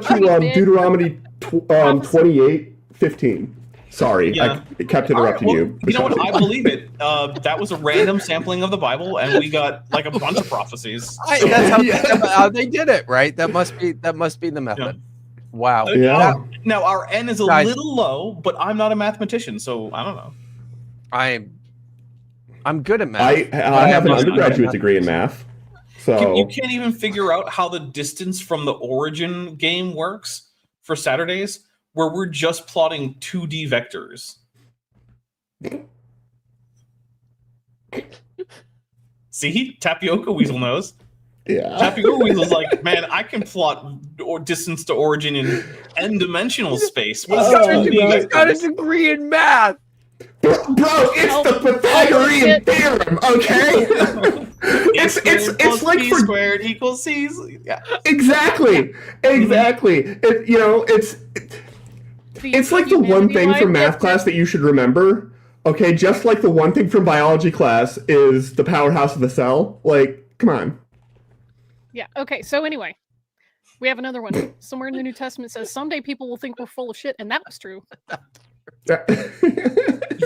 to Deuteronomy 28:15. Sorry, I kept interrupting you. You know what? I believe it. That was a random sampling of the Bible, and we got like a bunch of prophecies. That's how they did it, right? That must be the method. Yeah. Wow. Yeah. Now our N is a little low, but I'm not a mathematician, so I don't know. I'm good at math. I have an undergraduate degree in math. So you can't even figure out how the distance from the origin game works for Saturdays, where we're just plotting 2D vectors. See? Tapioca Weasel knows. Yeah. Tapioca Weasel's like, man, I can plot distance to origin in n-dimensional space. What is He's got a degree in math. Bro, it's the Pythagorean theorem, okay? it's like B squared equals C. Yeah. Exactly. It's like the one thing from math class that you should remember. Okay, just like the one thing from biology class is the powerhouse of the cell. Like, come on. Yeah. Okay. So anyway, we have another one. Somewhere in the New Testament says someday people will think we're full of shit, and that was true.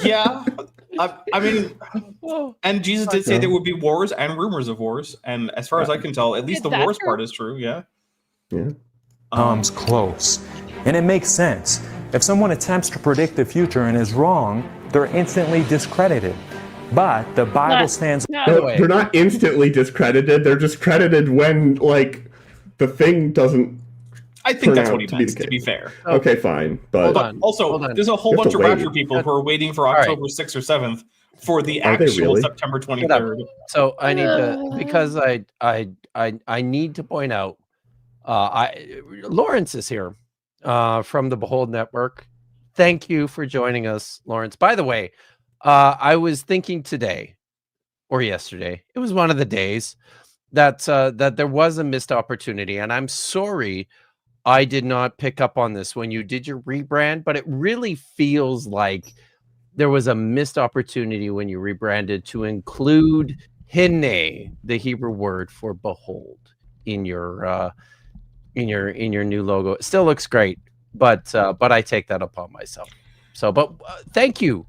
Yeah, I mean, and Jesus did say there would be wars and rumors of wars, and as far as I can tell, at least the wars part is true. Yeah. Comes close, and it makes sense. If someone attempts to predict the future and is wrong, they're instantly discredited. But the Bible stands. They're not instantly discredited. They're discredited when the thing doesn't. I think that's what he meant, to be fair. Okay, fine. But also, there's a whole bunch of Rapture people who are waiting for October 6th or 7th for the actual September 23rd. So I need to, because I need to point out, Lawrence is here from the Behold Network. Thank you for joining us, Lawrence. By the way, I was thinking today or yesterday, it was one of the days, that there was a missed opportunity, and I'm sorry I did not pick up on this when you did your rebrand, but it really feels like there was a missed opportunity when you rebranded to include Hine, the Hebrew word for behold, in your new logo. It still looks great, but I take that upon myself. So, but thank you,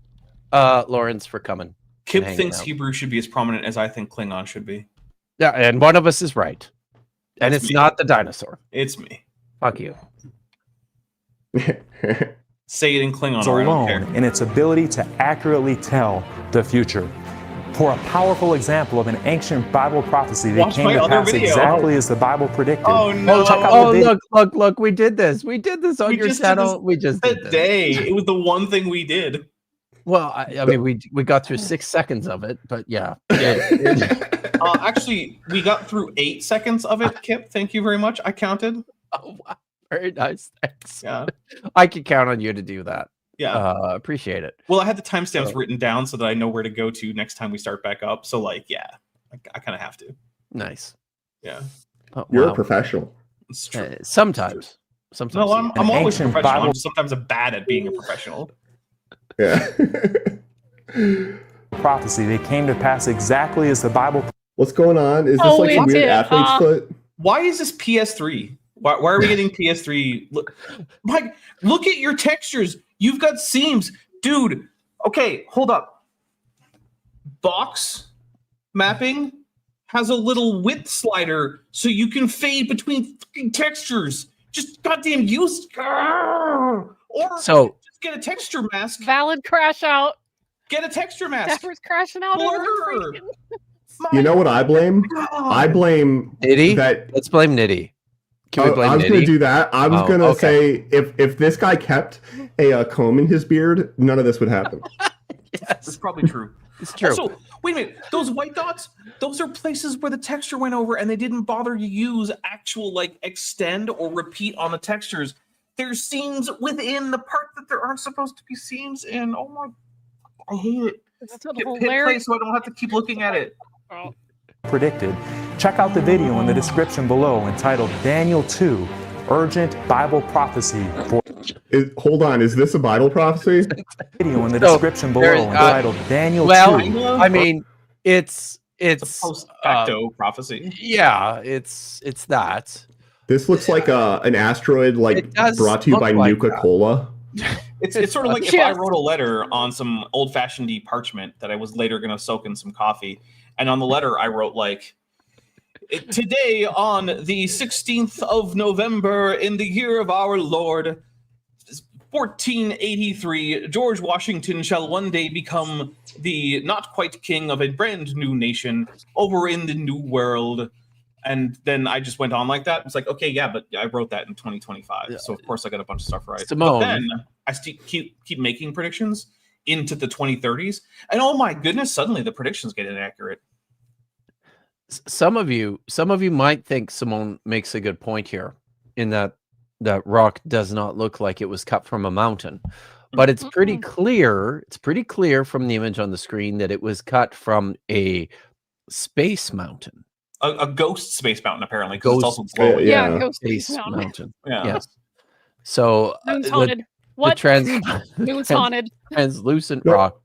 Lawrence, for coming. Kip thinks Hebrew should be as prominent as I think Klingon should be. Yeah, and one of us is right, and it's not the dinosaur. It's me. Fuck you. Say it in Klingon. It's alone in its ability to accurately tell the future. For a powerful example of an ancient Bible prophecy that came to pass exactly as the Bible predicted. Oh no! Look! We did this. We did this on your channel. We just did this. It was the one thing we did. Well, I mean, we got through 6 seconds of it, but yeah. Actually, we got through 8 seconds of it, Kip. Thank you very much. I counted. Oh, wow. Very nice. Thanks. Yeah. I can count on you to do that. Yeah. Appreciate it. Well, I had the timestamps written down so that I know where to go to next time we start back up. So, like, yeah, I kind of have to. Nice. Yeah. Oh, You're a professional. It's true. Sometimes. No, I'm always a professional. Sometimes I'm bad at being a professional. Yeah. Prophecy, they came to pass exactly as the Bible. What's going on? Is this like a weird athlete's foot? Why is this PS3? Why are we getting PS3? Look, Mike, look at your textures. You've got seams, dude. Okay, hold up. Box mapping has a little width slider so you can fade between textures. Just goddamn use. Or just get a texture mask. Valid crash out. Get a texture mask. Dapper's crashing out over freaking. You know what I blame? I blame Niddy. That. Let's blame Niddy. Can we blame Niddy? I was going to do that. I was going to say if this guy kept a comb in his beard, none of this would happen. Yes. That's probably true. It's true. Also, wait a minute. Those white dots, those are places where the texture went over and they didn't bother to use actual like extend or repeat on the textures. There's seams within the part that there aren't supposed to be seams in. Oh my, I hate it. Hit play so I don't have to keep looking at it. Predicted. Check out the video in the description below entitled Daniel 2, Urgent Bible Prophecy. Hold on, is this a Bible prophecy? Video in the description below entitled Daniel 2. I mean, it's a post facto prophecy. Yeah, it's that. This looks like an asteroid, like brought to you by Nuka-Cola. It's sort of like if I wrote a letter on some old-fashioned parchment that I was later going to soak in some coffee, and on the letter I wrote like, today on the 16th of November in the year of our Lord 1483, George Washington shall one day become the not quite king of a brand new nation over in the new world. And then I just went on like that. It's like, okay, yeah, but I wrote that in 2025. So of course I got a bunch of stuff right. Simone. But then I keep making predictions into the 2030s. And oh my goodness, suddenly the predictions get inaccurate. Some of you might think Simone makes a good point here in that rock does not look like it was cut from a mountain. But it's pretty clear. It's pretty clear from the image on the screen that it was cut from a space mountain. A ghost space mountain, apparently, because it's also glowing. Yeah, ghost space mountain. Yeah. Yes. So Moon's haunted. What? Moon's haunted. Translucent rock.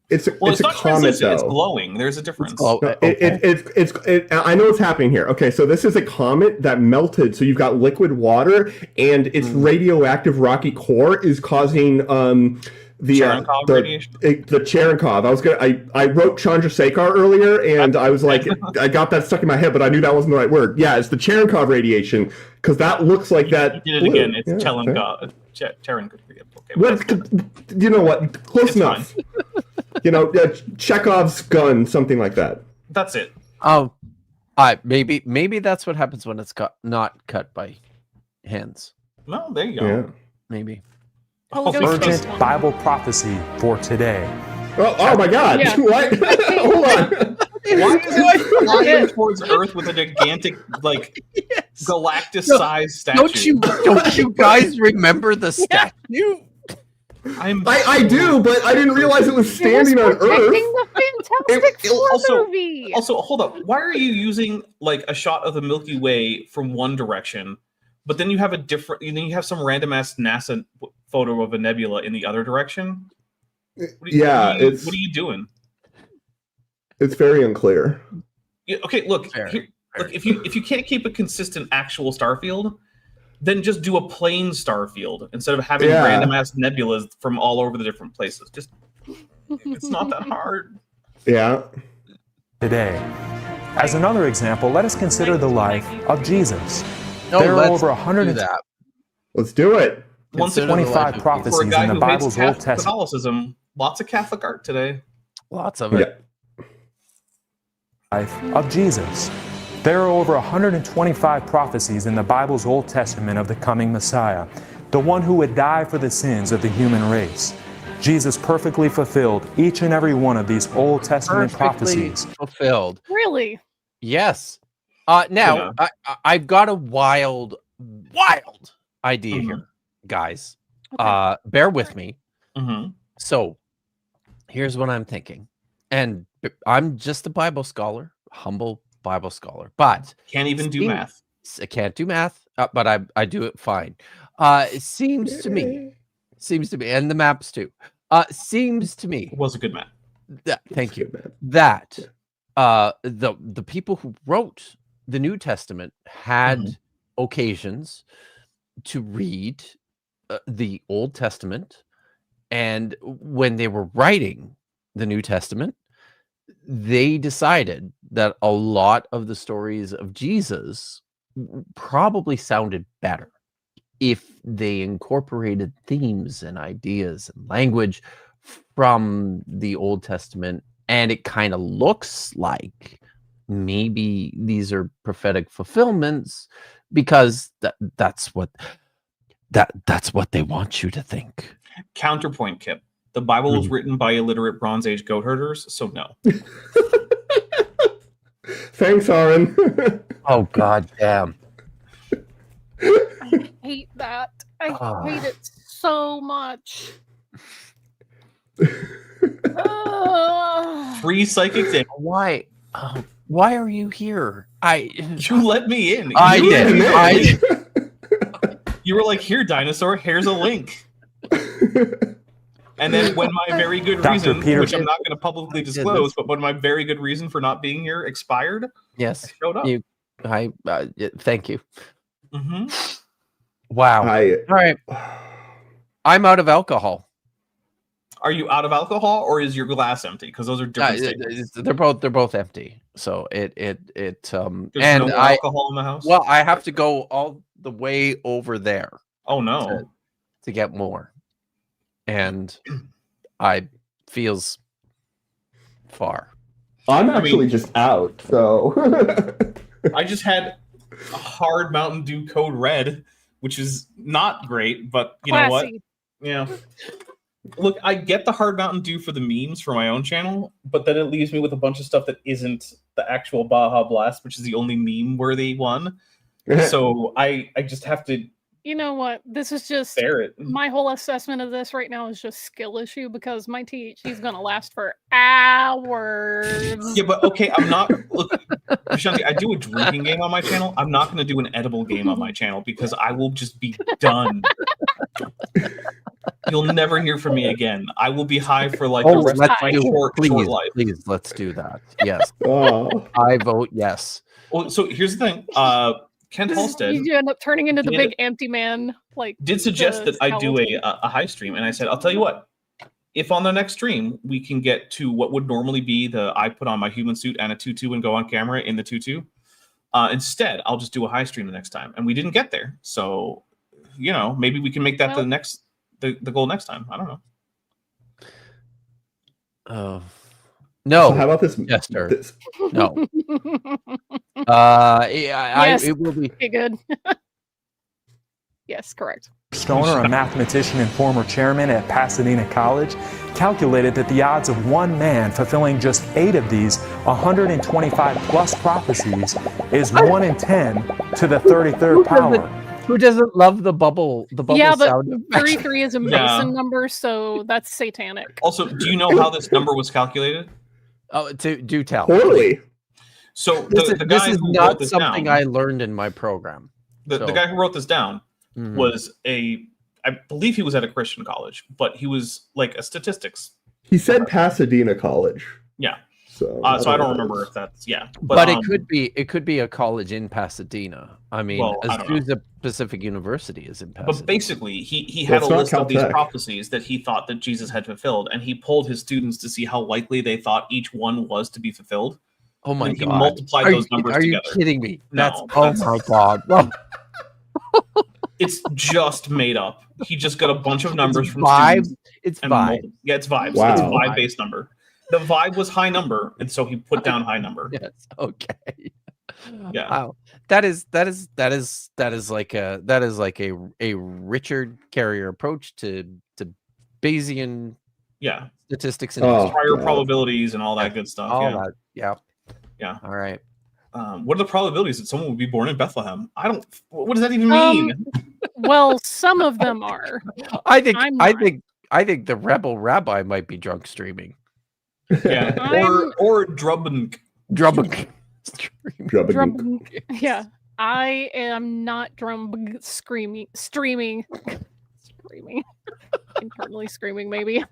It's a comet, though. It's glowing. There's a difference. I know what's happening here. Okay, so this is a comet that melted. So you've got liquid water, and its radioactive rocky core is causing the Cherenkov. I wrote Chandrasekhar earlier, and I was like, I got that stuck in my head, but I knew that wasn't the right word. Yeah, it's the Cherenkov radiation, because that looks like that. You did it again. It's Cherenkov. Cherenkov. Well, you know what? Close enough. You know, Chekhov's gun, something like that. That's it. Maybe that's what happens when it's not cut by hands. No, there you go. Yeah. Maybe. Urgent Bible prophecy for today. Oh my God! Yeah. What? Hold on. Why is it flying towards Earth with a gigantic, like, Galactus-sized statue? Don't you guys remember the statue? I do, but I didn't realize it was standing on Earth. The Fantastic Four movie. Also, hold up. Why are you using like a shot of the Milky Way from one direction, but then you have you have some random ass NASA photo of a nebula in the other direction? What are you doing? It's very unclear. Yeah, okay, look. Look, if you can't keep a consistent actual star field, then just do a plain star field instead of having random ass nebulas from all over the different places. Just it's not that hard. Yeah. Today. As another example, let us consider the life of Jesus. There are over 100. Let's do it. 125 prophecies in the Bible's Old Testament. Catholicism. Lots of Catholic art today. Lots of it. Life of Jesus. There are over 125 prophecies in the Bible's Old Testament of the coming Messiah, the one who would die for the sins of the human race. Jesus perfectly fulfilled each and every one of these Old Testament prophecies. Fulfilled. Really? Yes. Now, I've got a wild idea here, guys. Okay. Bear with me. So, here's what I'm thinking. And I'm just a Bible scholar, humble Bible scholar, but can't even do math. I can't do math, but I do it fine. It seems to me, and the maps too. Seems to me it was a good map. Thank you. That the people who wrote the New Testament had occasions to read the Old Testament, and when they were writing the New Testament, they decided that a lot of the stories of Jesus probably sounded better if they incorporated themes and ideas and language from the Old Testament, and it kind of looks like maybe these are prophetic fulfillments because that's what they want you to think. Counterpoint, Kip. The Bible was written by illiterate Bronze Age goat herders, so no. Thanks, Aaron. Oh, god damn. I hate that. I hate it so much. Free psychic day. Why are you here? You let me in. I did. You were like, here, dinosaur, here's a link. And then when my very good reason, which I'm not going to publicly disclose, but when my very good reason for not being here expired, yes, I showed up. Thank you. Wow. All right. I'm out of alcohol. Are you out of alcohol, or is your glass empty? Because those are different statements. They're both empty. So it There's and no alcohol in the house. Well, I have to go all the way over there. Oh no. To get more. And I feels far. I'm actually just out, so I just had a hard Mountain Dew Code Red, which is not great, but you know what? Yeah. Look, I get the hard Mountain Dew for the memes for my own channel, but then it leaves me with a bunch of stuff that isn't the actual Baja Blast, which is the only meme-worthy one. So I just have to. You know what? This is just my whole assessment of this right now is just skill issue because my THC is going to last for hours. Yeah, but okay, I'm not. Look, Shanti, I do a drinking game on my channel. I'm not going to do an edible game on my channel because I will just be done. You'll never hear from me again. I will be high for like the rest of my short life. Please, let's do that. Yes. I vote yes. Well, so here's the thing. Kent Halstead, you end up turning into the big empty man. Like, did suggest that I do a high stream, and I said, I'll tell you what. If on the next stream we can get to what would normally be I put on my human suit and a tutu and go on camera in the tutu, instead I'll just do a high stream the next time. And we didn't get there, so maybe we can make that the goal next time. I don't know. No. So how about this? Yes, sir. No. Yes, it will be good. Yes, correct. Stoner, a mathematician and former chairman at Pasadena College, calculated that the odds of one man fulfilling just 8 of these 125 plus prophecies is 1 in 10 to the 33rd power. Who doesn't love the bubble? The bubble sound. Yeah, but 33 is a Mason number, so that's satanic. Also, do you know how this number was calculated? Oh, do tell. Totally. So this is not down, something I learned in my program. The guy who wrote this down was I believe he was at a Christian college, but he was like a statistics. He said Pasadena College. Yeah. So I don't remember if that's but it could be a college in Pasadena. I mean, Azusa Pacific University is in Pasadena. But basically, he had a list of these prophecies that he thought that Jesus had fulfilled, and he polled his students to see how likely they thought each one was to be fulfilled. Oh my god! He multiplied those numbers together. Are you kidding me? No, oh my god! It's just made up. He just got a bunch of numbers from vibes. It's vibes. Yeah, it's vibes. Wow. It's a vibe-based number. The vibe was high number, and so he put down high number. Yes. Okay. Yeah. Wow. That is like a Richard Carrier approach to Bayesian Yeah. Statistics and prior probabilities and all that good stuff. All yeah. that. Yeah. Yeah. All right. What are the probabilities that someone would be born in Bethlehem? What does that even mean? Well, some of them are. I think the rebel rabbi might be drunk streaming. Yeah. Or drubbing. Yeah. I am not streaming. Internally screaming, maybe.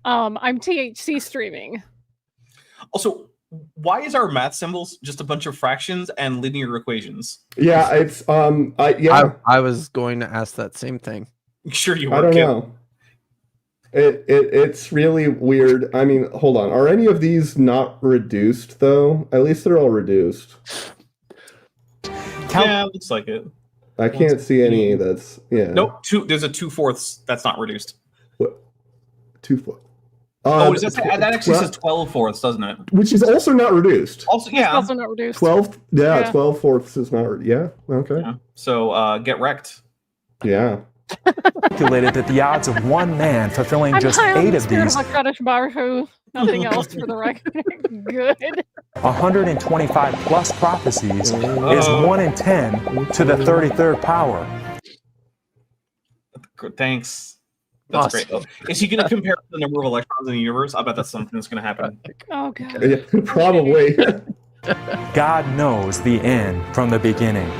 I'm THC streaming. Also, why is our math symbols just a bunch of fractions and linear equations? Yeah, it's I was going to ask that same thing. Sure you were. I don't know. It's really weird. I mean, hold on. Are any of these not reduced though? At least they're all reduced. Yeah, looks like it. I can't see any that's Nope. There's a 2/4 that's not reduced. What? 2/4. That actually says 12/4, doesn't it? Which is also not reduced. Also not reduced. 12. Yeah, 12/4 is not. Yeah. Okay. Yeah. So get wrecked. Yeah. Calculated that the odds of one man fulfilling just 8 of these. Nothing else for the record. Good. 125 plus prophecies is 1 in 10 to the 33rd power. Thanks. That's great. Is he going to compare the number of electrons in the universe? I bet that's something that's going to happen. Oh, God. Yeah, probably. God knows the end from the beginning.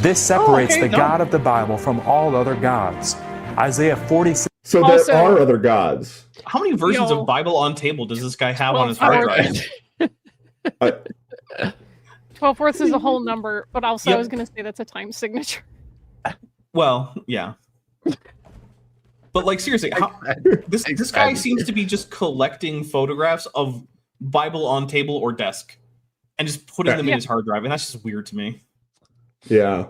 This separates the God of the Bible from all other gods. Isaiah 46. So there are other gods. How many versions of Bible on table does this guy have on his hard drive? 12/4 is a whole number, but also I was going to say that's a time signature. Well, yeah. But like seriously, this guy seems to be just collecting photographs of Bible on table or desk and just putting them in his hard drive, and that's just weird to me. Yeah.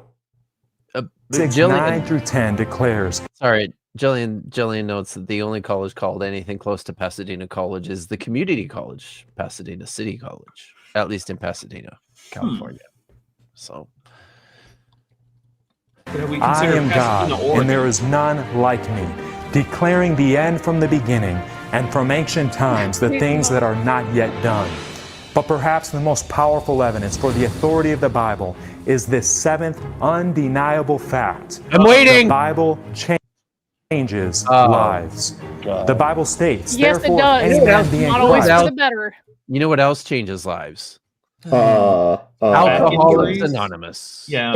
9 through 10 declares. Sorry, Jillian notes that the only college called anything close to Pasadena College is the community college, Pasadena City College, at least in Pasadena, California. So. I am God, and there is none like me, declaring the end from the beginning, and from ancient times the things that are not yet done. But perhaps the most powerful evidence for the authority of the Bible is this 7th undeniable fact. I'm waiting! The Bible changes lives. The Bible states, yes, therefore, it does. any man being not always Christ. for the better. You know what else changes lives? Alcoholics Anonymous. Yeah.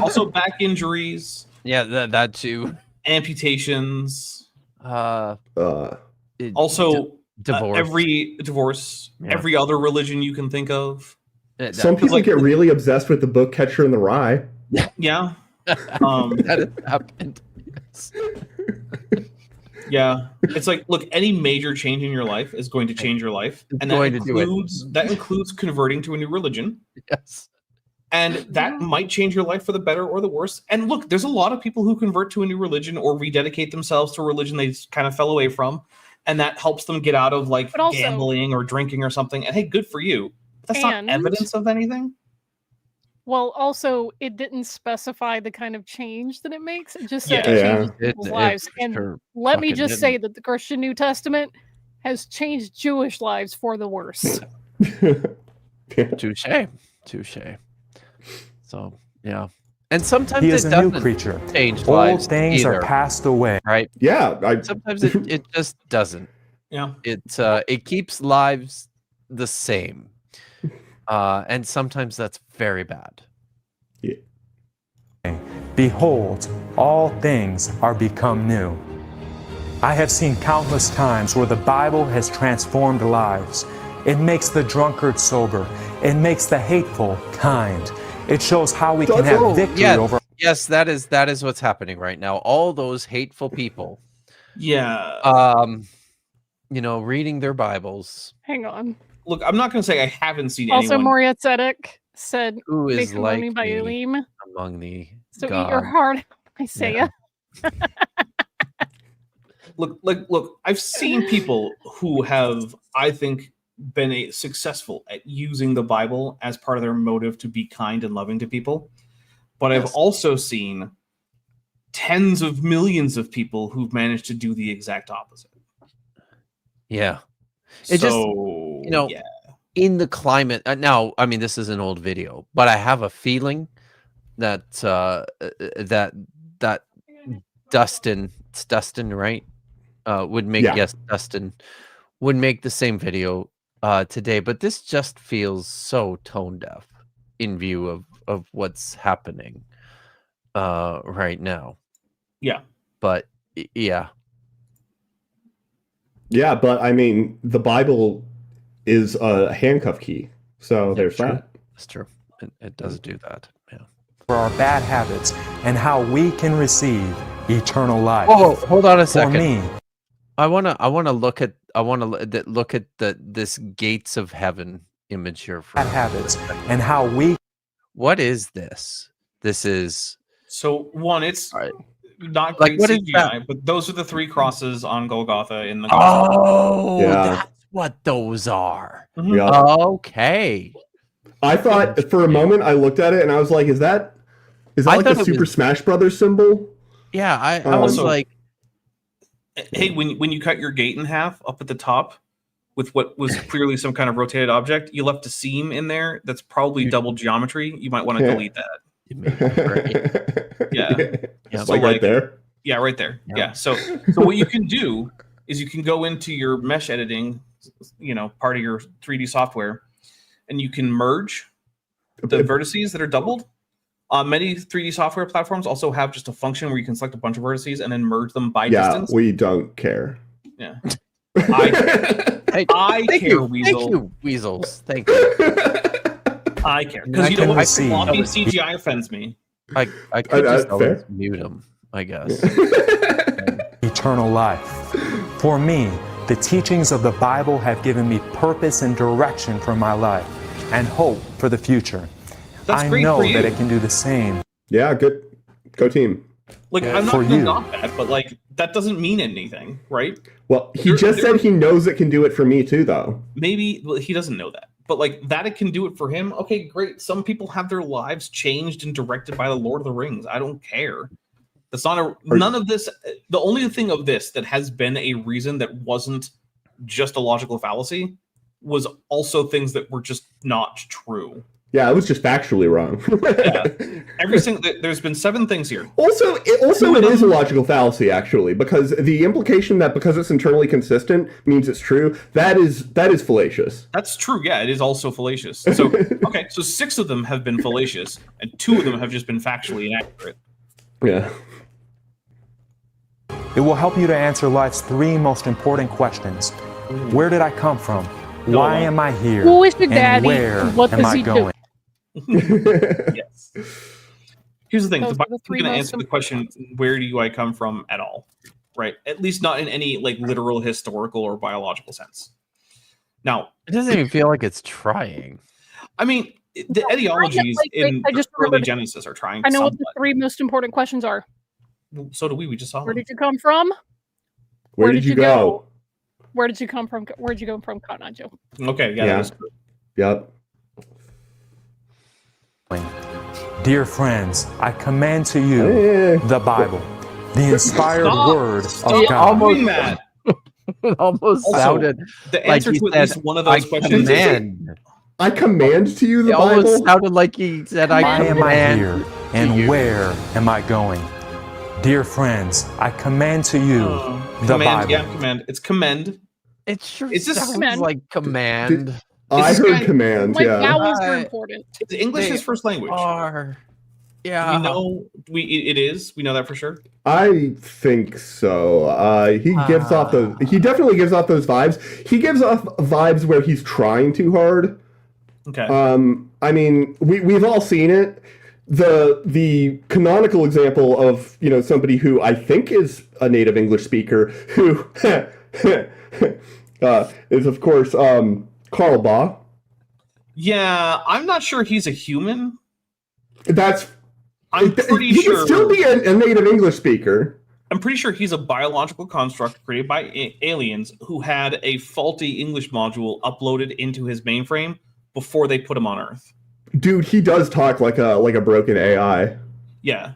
Also back injuries. Yeah, that too. Amputations. Also divorce. Every divorce. Yeah. Every other religion you can think of. Some people get really obsessed with the book Catcher in the Rye. Yeah. That has happened. Yes. Yeah, it's like, look, any major change in your life is going to change your life, and that includes converting to a new religion. Yes, and that might change your life for the better or the worse. And look, there's a lot of people who convert to a new religion or rededicate themselves to a religion they kind of fell away from, and that helps them get out of like gambling or drinking or something. And hey, good for you. But that's not evidence of anything. Well, also, it didn't specify the kind of change that it makes. It just said it changes people's lives. And let me just say that the Christian New Testament has changed Jewish lives for the worse. Touche. So, yeah. And sometimes he is it a doesn't new creature. Change Old lives things either, are passed away. Right? Yeah. Sometimes it just doesn't. Yeah. It keeps lives the same. And sometimes that's very bad. Yeah. Behold, all things are become new. I have seen countless times where the Bible has transformed lives. It makes the drunkard sober. It makes the hateful kind. It shows how we can have victory over. Yes, that is what's happening right now. All those hateful people. Yeah. Reading their Bibles. Hang on. Look, I'm not going to say I haven't seen also, anyone. Moria Tzedek said, "Who is like me by Elim, among the so God. Eat your heart, Isaiah." Yeah. Look. I've seen people who have, I think, been successful at using the Bible as part of their motive to be kind and loving to people, but I've also seen tens of millions of people who've managed to do the exact opposite. Yeah. It just, you know, in the climate now, I mean, this is an old video, but I have a feeling that that Dustin, it's Dustin, right? Would make Dustin would make the same video today, but this just feels so tone deaf in view of what's happening right now. Yeah. But yeah. Yeah, but I mean, the Bible is a handcuff key, so there's that. That's true. It does do that. Yeah. For our bad habits and how we can receive eternal life. Oh, hold on a second. For me, I want to look at this gates of heaven image here for bad habits and how we. What is this? This is it's not like great what CGI, but those are the 3 crosses on Golgotha in the. Oh, that's what those are. Mm-hmm. Yeah. Okay. I thought for a moment I looked at it and I was like, is that like a Super Smash Brothers symbol? Yeah, I was like, hey, when you cut your gate in half up at the top with what was clearly some kind of rotated object, you left a seam in there that's probably double geometry. You might want to delete that. Yeah. So like right there? Yeah, right there. Yeah. So what you can do is you can go into your mesh editing, part of your 3D software, and you can merge the vertices that are doubled. Many 3D software platforms also have just a function where you can select a bunch of vertices and then merge them by distance. Yeah, we don't care. Yeah. I care, Weasel. Thank you, Weasels. Thank you. I care. Because you know what? Floppy CGI offends me. I could just always mute them, I guess. Eternal life. For me, the teachings of the Bible have given me purpose and direction for my life and hope for the future. I know that it can do the same. Yeah, good. Go team. Like, I'm not going to knock that, but like, that doesn't mean anything, right? Well, he just said he knows it can do it for me too, though. Maybe he doesn't know that, but like that it can do it for him. Okay, great. Some people have their lives changed and directed by the Lord of the Rings. I don't care. That's not none of this. The only thing of this that has been a reason that wasn't just a logical fallacy was also things that were just not true. Yeah, it was just factually wrong. There's been 7 things here. Also, it is a logical fallacy, actually, because the implication that because it's internally consistent means it's true, that is fallacious. That's true. Yeah, it is also fallacious. So okay, so 6 of them have been fallacious, and 2 of them have just been factually inaccurate. Yeah. It will help you to answer life's 3 most important questions. Where did I come from? Why am I here? Who is your daddy? Where what am does I he going? Yes. Here's the thing: the Bible isn't going to answer the question, "Where do I come from?" at all, right? At least not in any like literal, historical, or biological sense. Now, it doesn't even feel like it's trying. I mean, the etiologies in early Genesis are trying. I know what the 3 most important questions are. So do we. We just saw. Where did you come from? Where did you go? Where did you come from? Where'd you go from, Cotton Eye Joe? Okay, yeah. That was true. Yep. Dear friends, I commend to you the Bible, the inspired word of God. Almost sounded the answer like to at least one of those questions. I command to you the Bible. Almost sounded like he said, "Why am I here, and where am I going?" Dear friends, I commend to you the Bible. Yeah, command. It's commend. It sure sounds like command. I heard command. Like yeah, vowels are important. English is first language. Yeah, we know it is. We know that for sure. I think so. He gives off those. He definitely gives off those vibes. He gives off vibes where he's trying too hard. Okay. I mean, we've all seen it. The canonical example of somebody who I think is a native English speaker who is of course Karl Baugh. Yeah, I'm not sure he's a human. I'm pretty sure he can still be a native English speaker. I'm pretty sure he's a biological construct created by aliens who had a faulty English module uploaded into his mainframe before they put him on Earth. Dude, he does talk like a broken AI. Yeah.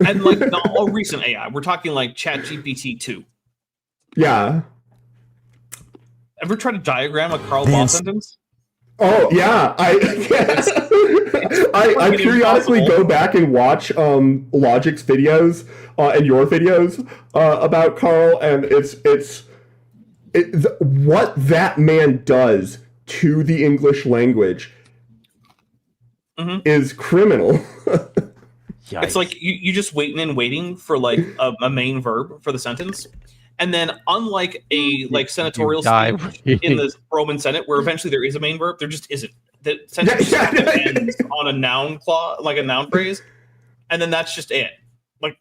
And like not all recent AI. We're talking like ChatGPT 2. Yeah. Ever try to diagram a Karl Boss sentence? Oh yeah, I periodically go back and watch Logic's videos and your videos about Karl, and what that man does to the English language is criminal. It's like you just waiting for like a main verb for the sentence. And then, unlike a senatorial speech in the Roman Senate, where eventually there is a main verb, there just isn't. The sentence ends on a noun clause, like a noun phrase, and then that's just it. Like,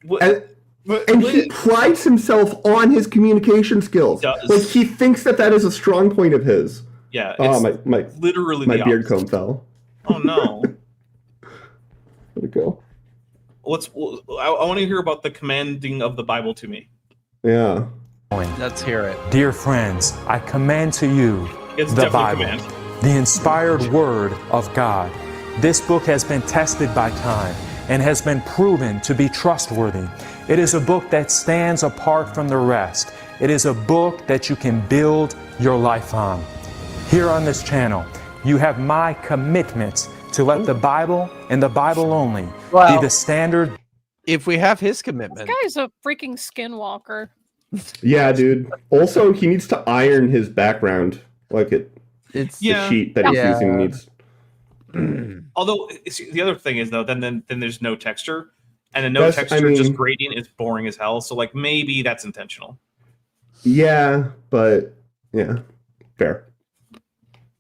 and he prides himself on his communication skills. Like he thinks that is a strong point of his. Yeah. Oh my! Literally, my beard comb fell. Oh no! Where'd it go? I want to hear about the commanding of the Bible to me. Yeah. Let's hear it. Dear friends, I commend to you the Bible, the inspired word of God. This book has been tested by time and has been proven to be trustworthy. It is a book that stands apart from the rest. It is a book that you can build your life on. Here on this channel, you have my commitment to let the Bible and the Bible only be the standard. If we have his commitment. This guy's a freaking skinwalker. Yeah, dude. Also, he needs to iron his background. Like it's the sheet that he's using needs. Although the other thing is though, then there's no texture, and then no texture, just gradient is boring as hell. So like maybe that's intentional. Yeah, but yeah, fair.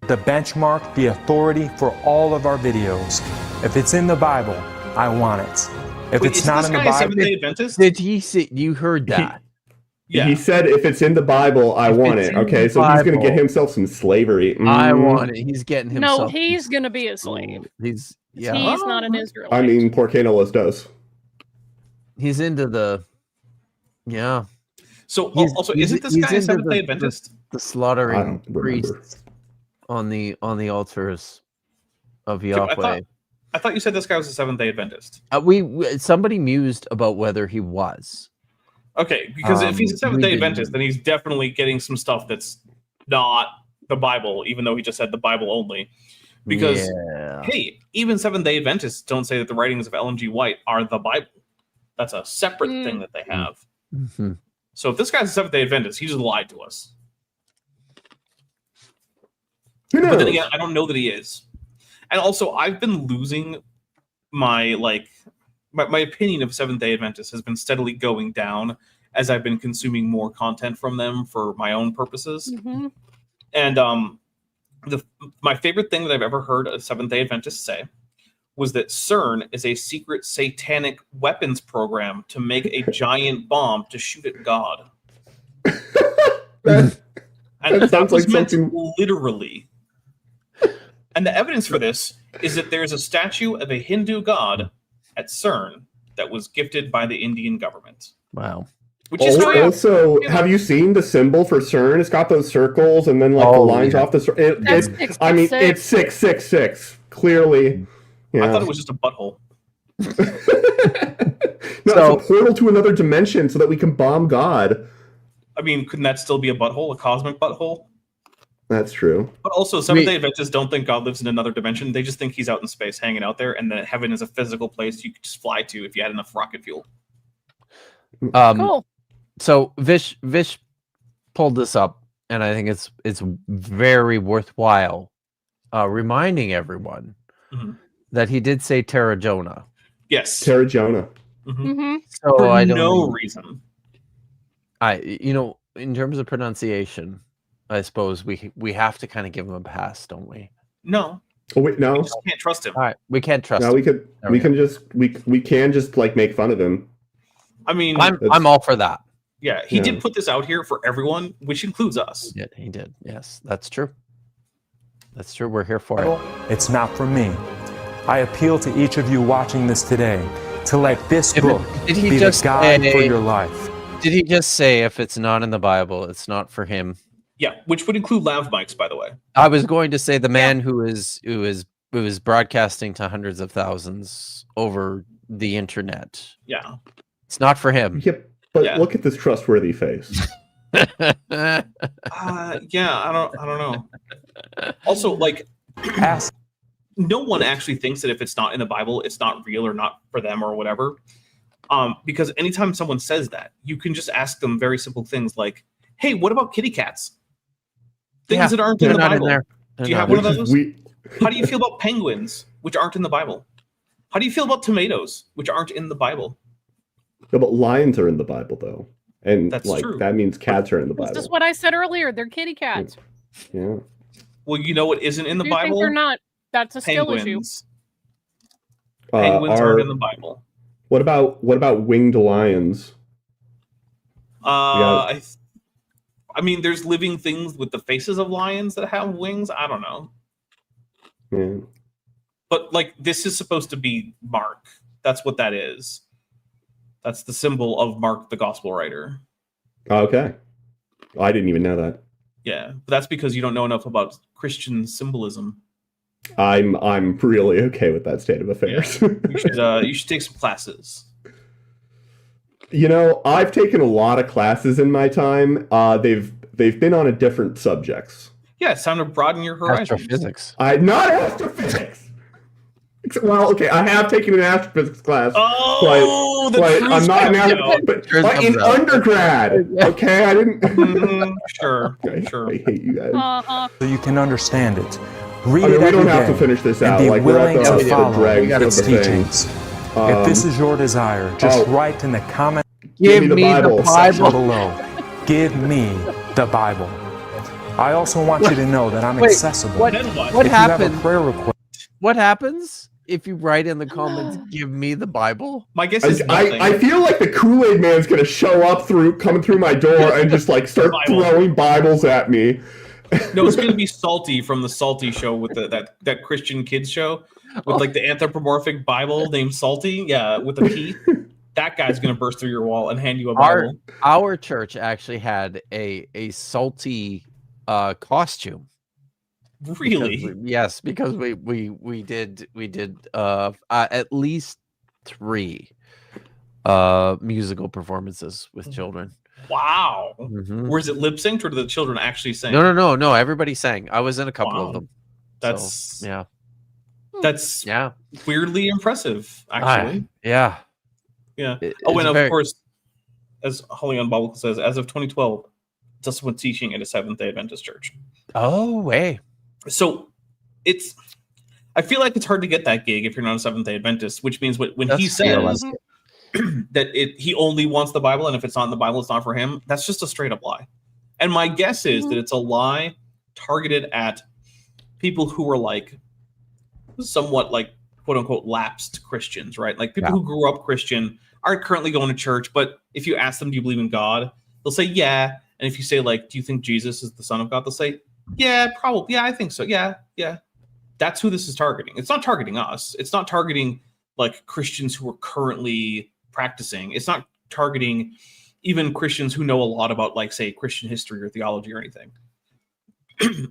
The benchmark, the authority for all of our videos. If it's in the Bible, I want it. If it's not in the Bible, did he say you heard that? He said, if it's in the Bible, I want it. Okay, so he's going to get himself some slavery. I want it. He's getting himself. No, he's going to be a slave. He's not an Israelite. I mean, poor Canolas does. He's into the... Yeah. So, also, isn't this guy a Seventh-day Adventist? The slaughtering priests on the altars of Yahweh. I thought you said this guy was a Seventh-day Adventist. Somebody mused about whether he was. Okay, because if he's a Seventh-day Adventist, then he's definitely getting some stuff that's not the Bible, even though he just said the Bible only. Because, hey, even Seventh-day Adventists don't say that the writings of Ellen G. White are the Bible. That's a separate thing that they have. Mm-hmm. So if this guy's a Seventh-day Adventist, he just lied to us. But then again, I don't know that he is. And also, I've been losing my opinion of Seventh-day Adventists has been steadily going down as I've been consuming more content from them for my own purposes. Mm-hmm. And my favorite thing that I've ever heard a Seventh-day Adventist say was that CERN is a secret satanic weapons program to make a giant bomb to shoot at God. That sounds like something literally. And the evidence for this is that there's a statue of a Hindu god at CERN that was gifted by the Indian government. Wow. Which is also, have you seen the symbol for CERN? It's got those circles and then the lines off the. I mean, it's 666. Clearly, I thought it was just a butthole. No, it's a portal to another dimension so that we can bomb God. I mean, couldn't that still be a butthole, a cosmic butthole? That's true. But also, Seventh-day Adventists don't think God lives in another dimension. They just think he's out in space, hanging out there, and that heaven is a physical place you could just fly to if you had enough rocket fuel. Cool. So Vish pulled this up, and I think it's very worthwhile reminding everyone that he did say Terra Jonah. Yes, Terra Jonah. So for I don't no reason. In terms of pronunciation, I suppose we have to kind of give him a pass, don't we? No. Oh wait, no. We just can't trust him. All right, we can't trust him. No, we can just like make fun of him. I mean, I'm all for that. Yeah, he did put this out here for everyone, which includes us. He did. Yes, that's true. That's true. We're here for it. It's not for me. I appeal to each of you watching this today to let this book be the guide for your life. Did he just say if it's not in the Bible, it's not for him? Yeah, which would include lav mics, by the way. I was going to say the man who is broadcasting to hundreds of thousands over the internet. Yeah, it's not for him. Yep, but look at this trustworthy face. Yeah, I don't know. Also, like, no one actually thinks that if it's not in the Bible, it's not real or not for them or whatever. Because anytime someone says that, you can just ask them very simple things like, "Hey, what about kitty cats?" Things that aren't in the Bible. Do you have one of those? How do you feel about penguins, which aren't in the Bible? How do you feel about tomatoes, which aren't in the Bible? No, but lions are in the Bible, though. And That's like true. that means cats are in the Bible. This is what I said earlier. They're kitty cats. Yeah. Well, you know what isn't in the Do you Bible? think they're not? That's a skill issue. Penguins aren't in the Bible. What about winged lions? I mean, there's living things with the faces of lions that have wings. I don't know. Yeah. But like, this is supposed to be Mark. That's what that is. That's the symbol of Mark, the gospel writer. Okay. I didn't even know that. Yeah, but that's because you don't know enough about Christian symbolism. I'm really okay with that state of affairs. Yeah. You should take some classes. You know, I've taken a lot of classes in my time. They've been on a different subjects. Yeah, it's time to broaden your horizons. Astrophysics. Not astrophysics. Well, okay, I have taken an astrophysics class. Oh, but I'm not an but in undergrad. Okay, I didn't. Sure. I hate you guys. So you can understand it. Read it we don't every have day to finish this and out. be Like, we're at willing the to follow dregs its of the teachings. If this is your desire, just write in the comment Give me the Bible section below. Give me the Bible. I also want you to know that I'm accessible. What if happens? You have a prayer request. What happens if you write in the comments, "Give me the Bible"? My guess is I feel like the Kool-Aid Man's gonna show up coming through my door and just like start throwing Bibles at me. No, it's going to be Salty from the Salty show with that Christian kids show with like the anthropomorphic Bible named Salty. Yeah, with a P. That guy's going to burst through your wall and hand you a Bible. Our church actually had a Salty costume. Really? Yes, because we did at least 3 musical performances with children. Wow. Was it lip synced or did the children actually sing? No. Everybody sang. I was in a couple of them. That's That's weirdly impressive, actually. Yeah. And of course, as Holly on Bible says, as of 2012, Dustin was teaching at a Seventh-day Adventist church. Oh, way. So I feel like it's hard to get that gig if you're not a Seventh-day Adventist, which means when he says that he only wants the Bible, and if it's not in the Bible, it's not for him, that's just a straight up lie. And my guess is that it's a lie targeted at people who are like somewhat like quote unquote lapsed Christians, right? Like people who grew up Christian, aren't currently going to church, but if you ask them, do you believe in God? They'll say, yeah. And if you say, like, do you think Jesus is the Son of God? They'll say, yeah, probably. Yeah, I think so. Yeah. That's who this is targeting. It's not targeting us. It's not targeting like Christians who are currently practicing. It's not targeting even Christians who know a lot about, like, say, Christian history or theology or anything.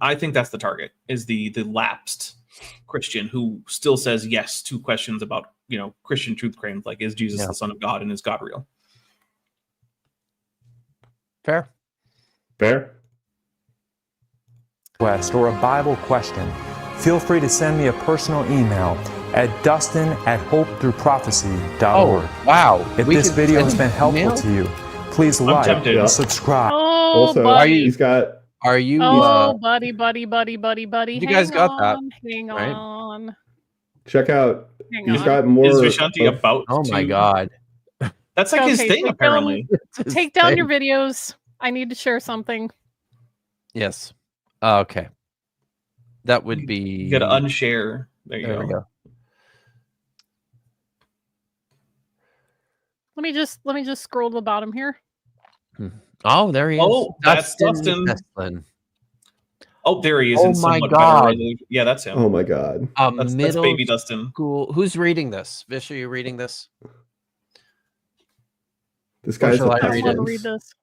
I think that's the target, is the lapsed Christian who still says yes to questions about, Christian truth claims, like, is Jesus the Son of God and is God real? Fair. Or a Bible question, feel free to send me a personal email at dustin@hopethroughprophecy.org. Oh, wow. If this video has been helpful to you, please like and subscribe. Oh, also, buddy. he's got... Are you... buddy. You guys got that, Hang right? on. Check out... He's got more... Is Vishanti about Oh, my God. That's like his thing, apparently. Take down your videos. I need to share something. Yes. Okay. That would be... You got to unshare. There you go. Let me just scroll to the bottom here. Oh, there he is. Oh, that's Dustin. Oh, there he is. Oh, my God. Yeah, that's him. Oh, my God. That's baby Dustin. School. Who's reading this? Vish, are you reading this? This guy's I want to read this.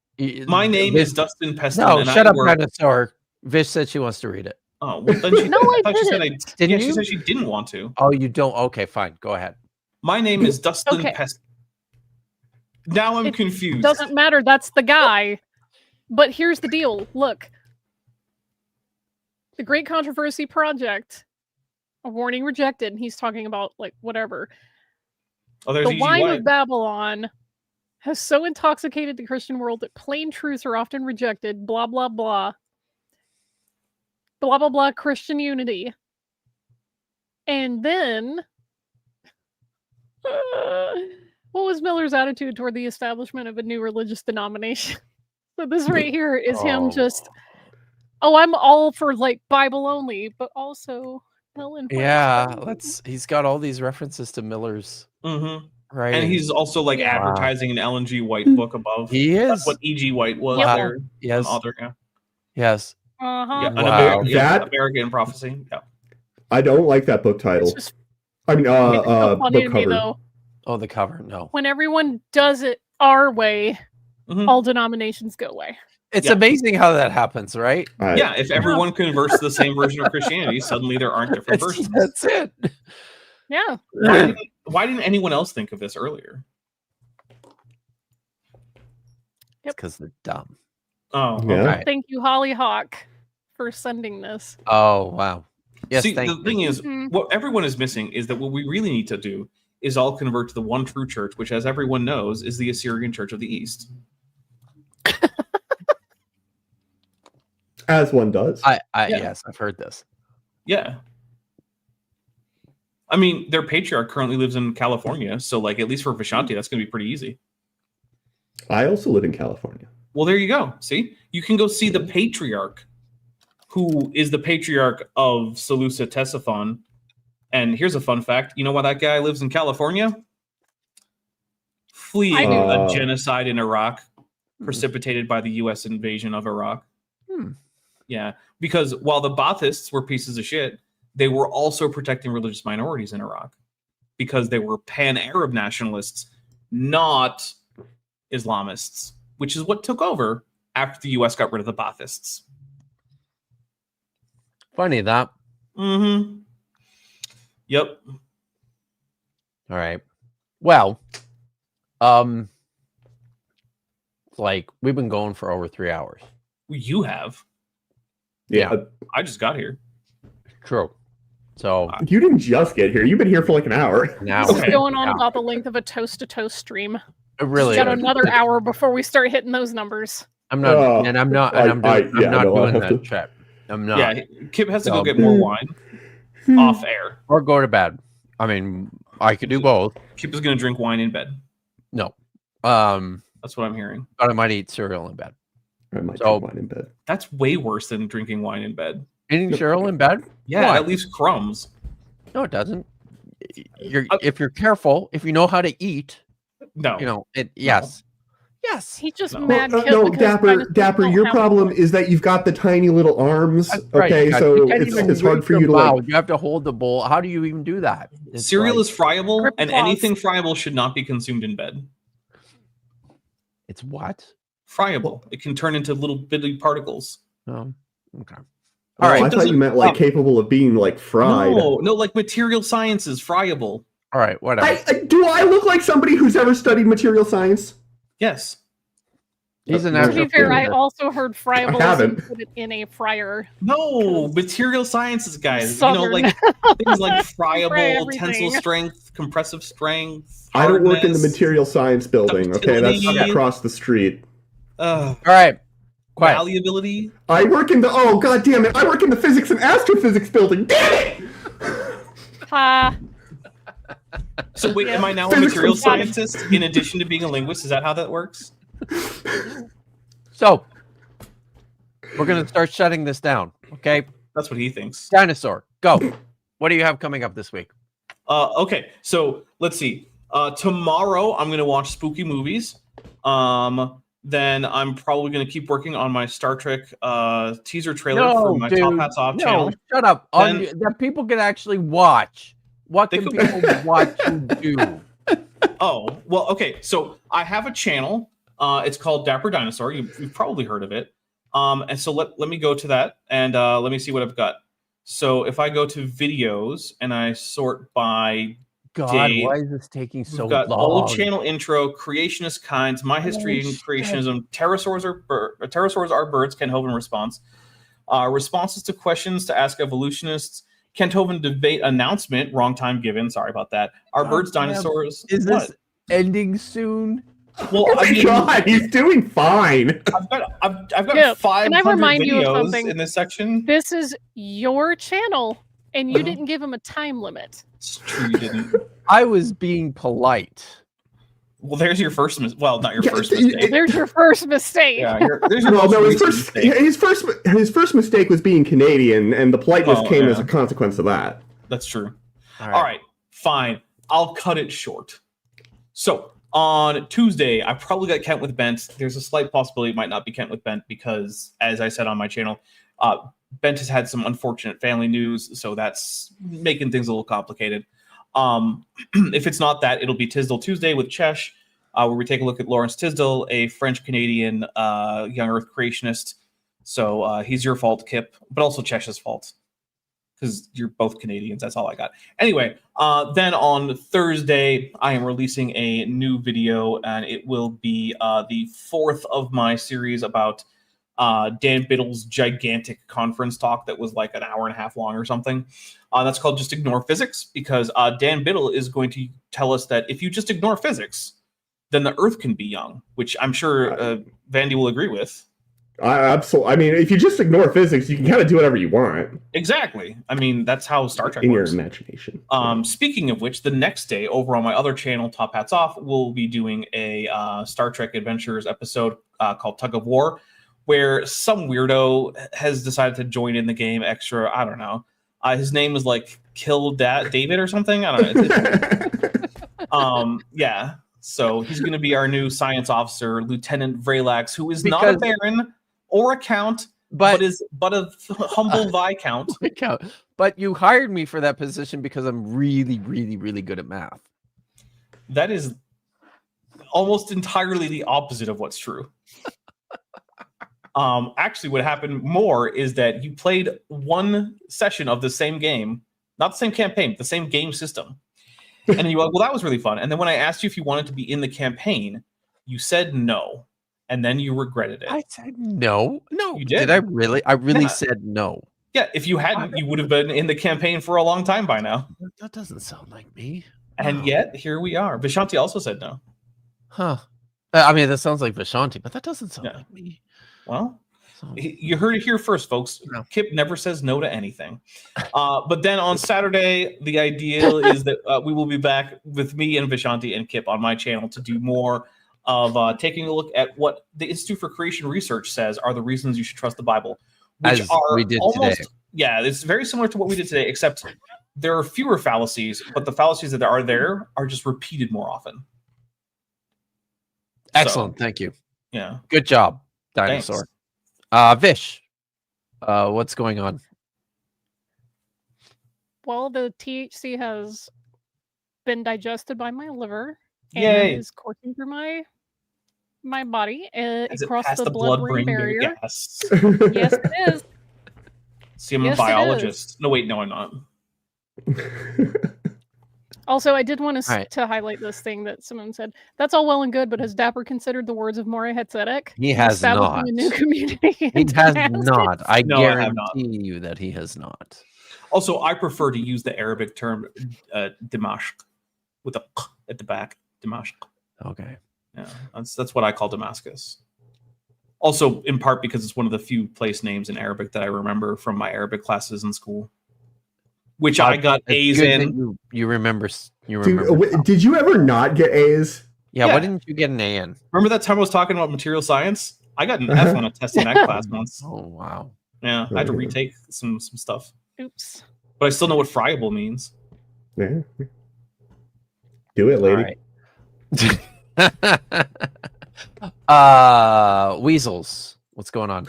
My name is Dustin Peston. No, and shut up, work... dinosaur. Vish said she wants to read it. Oh, well, then she, no, I didn't. Didn't she you? said she didn't want to. Oh, you don't? Okay, fine. Go ahead. My name is Dustin Peston. Now I'm confused. Doesn't matter. That's the guy. But here's the deal. Look, the Great Controversy Project, a warning rejected. And he's talking about like whatever. Oh, there's the wine of Babylon has so intoxicated the Christian world that plain truths are often rejected. Blah blah blah. Blah blah blah. Christian unity. And then, what was Miller's attitude toward the establishment of a new religious denomination? So this right here is him just, I'm all for like Bible only, but also Helen. He's got all these references to Miller's. Mm-hmm. Right. And he's also like advertising an Ellen G. White book above. He is. That's what E.G. White was there. Yes. Author, yeah. Yes. Yeah, American Prophecy. Yeah. I don't like that book title. I mean, so funny book to me, cover. though. Oh, the cover. No. When everyone does it our way, all denominations go away. It's amazing how that happens, right? Yeah, if everyone converts to the same version of Christianity, suddenly there aren't different versions. That's it. Yeah. Why didn't anyone else think of this earlier? It's because they're dumb. Oh, yeah. Okay. Thank you, Hollyhock, for sending this. Oh, wow. Yes, See, the thing is, what everyone is missing is that what we really need to do is all convert to the one true church, which, as everyone knows, is the Assyrian Church of the East. As one does. Yes, I've heard this. Yeah. I mean, their patriarch currently lives in California, so like at least for Vishanti, that's going to be pretty easy. I also live in California. Well, there you go. See, you can go see the patriarch, who is the patriarch of Seleucia Ctesiphon. And here's a fun fact: you know why that guy lives in California? Fleeing a genocide in Iraq, precipitated by the U.S. invasion of Iraq. Yeah, because while the Baathists were pieces of shit, they were also protecting religious minorities in Iraq because they were pan-Arab nationalists, not Islamists, which is what took over after the U.S. got rid of the Baathists. Funny that. Mm-hmm. Yep. All right. Well, like we've been going for over 3 hours. You have. Yeah. I just got here. True. So you didn't just get here. You've been here for like an hour. Now This is going on about the length of a toast-to-toast stream. It really got is. another hour before we start hitting those numbers. I'm not doing that trip. I'm not. Yeah, Kip has to go get more wine off air. Or go to bed. I mean, I could do both. Kip is going to drink wine in bed. No. That's what I'm hearing. But I might eat cereal in bed. I might drink wine in bed. That's way worse than drinking wine in bed. Eating cereal in bed? Yeah, Why? at least crumbs. No, it doesn't. If you're careful, if you know how to eat, no, you know it. Yes, yes. He just No, mad. no, Dapper. Your problem is that you've got the tiny little arms. Right, okay, so it's hard for you to like. You have to hold the bowl. How do you even do that? Cereal is friable, and anything friable should not be consumed in bed. It's what? Friable. It can turn into little bitty particles. Oh, okay. All right. I thought you meant like capable of being like fried. No, like material science is friable. All right, whatever. Do I look like somebody who's ever studied material science? Yes. He's an To be fair, I also heard friable haven't. and put it in a fryer. No, material sciences, guys. Southern. You know, like things like friable, everything. tensile strength, compressive strength. I don't work in the hardness. material science building. Okay, that's Ductility. across the street. All right. Quiet. Malleability. I work in the god damn it! I work in the physics and astrophysics building. Damn it! So wait, am I now a material scientist in addition to being a linguist? Is that how that works? So we're gonna start shutting this down. Okay. That's what he thinks. Dinosaur, go. What do you have coming up this week? Okay, so let's see. Tomorrow I'm gonna watch spooky movies. Then I'm probably going to keep working on my Star Trek teaser trailer for my Top Hats Off channel. Shut up. That people can actually watch. What can people watch you do? Oh, well, okay. So I have a channel. It's called Dapper Dinosaur. You've probably heard of it. And so let me go to that and let me see what I've got. So if I go to videos and I sort by God, why is this taking so long? We've got old channel intro, creationist kinds, my history in creationism, pterosaurs are birds, Kent Hovind response. Responses to questions to ask evolutionists. Kent Hovind debate announcement, wrong time given, sorry about that. Are birds dinosaurs? Is this ending soon? Well, I mean, God, he's doing fine. I've got 500 videos in this section. This is your channel, and you didn't give him a time limit. It's true, you didn't. I was being polite. Well, there's your first well, not your first mistake. There's your first mistake. Yeah, there's your his first mistake was being Canadian, and the politeness came as a consequence of that. That's true. All right, fine. I'll cut it short. So on Tuesday, I probably got Kent with Bent. There's a slight possibility it might not be Kent with Bent because, as I said on my channel, Bent has had some unfortunate family news, so that's making things a little complicated. If it's not that, it'll be Tisdale Tuesday with Chesh, where we take a look at Lawrence Tisdale, a French-Canadian young Earth creationist. So he's your fault, Kip, but also Chesh's fault. Because you're both Canadians. That's all I got. Anyway, then on Thursday, I am releasing a new video, and it will be the 4th of my series about Dan Biddle's gigantic conference talk that was like an hour and a half long or something. That's called Just Ignore Physics, because Dan Biddle is going to tell us that if you just ignore physics, then the Earth can be young, which I'm sure Vandy will agree with. Absolutely. I mean, if you just ignore physics, you can kind of do whatever you want. Exactly. I mean, that's how Star Trek in works. Your imagination. Speaking of which, the next day over on my other channel, Top Hats Off, we'll be doing a Star Trek Adventures episode called Tug of War, where some weirdo has decided to join in the game extra. I don't know. His name is like David or something. I don't know. Yeah. So he's going to be our new science officer, Lieutenant Vrelax, who is not a Baron or a Count, but is a humble Viscount. But you hired me for that position because I'm really, really, really good at math. That is almost entirely the opposite of what's true. Actually, what happened more is that you played one session of the same game, not the same campaign, the same game system. And you were like, well, that was really fun. And then when I asked you if you wanted to be in the campaign, you said no. And then you regretted it. I said no. No. You did. Did I really? I really said no. Yeah, if you hadn't, you would have been in the campaign for a long time by now. That doesn't sound like me. And yet, here we are. Vishanti also said no. Huh. I mean, that sounds like Vishanti, but that doesn't sound like me. Well, you heard it here first, folks. No. Kip never says no to anything. But then on Saturday, the idea is that we will be back with me and Vishanti and Kip on my channel to do more of taking a look at what the Institute for Creation Research says are the reasons you should trust the Bible. Which As are we did almost, today. Yeah, it's very similar to what we did today, except there are fewer fallacies, but the fallacies that are there are just repeated more often. Excellent. Thank you. Yeah. Good job, Dinosaur. Thanks. Vish, what's going on? Well, the THC has been digested by my liver and is coursing through my body across the blood-brain barrier. Yes. Yes, it is. See, I'm a biologist. No, wait, no, I'm not. Also, I did want to highlight this thing that someone said. That's all well and good, but has Dapper considered the words of Moray Hetzedek? He has not. A new community. He has not. I guarantee you that he has not. Also, I prefer to use the Arabic term Dimashq with a q at the back. Dimashq. Okay. Yeah, that's what I call Damascus. Also, in part because it's one of the few place names in Arabic that I remember from my Arabic classes in school. Which I got A's in. You remember? Did you ever not get A's? Yeah. Why didn't you get an A in? Remember that time I was talking about material science? I got an F on a test in that class once. Oh wow! Yeah, I had to retake some stuff. Oops. But I still know what friable means. Yeah. Do it, lady. Weasels. What's going on?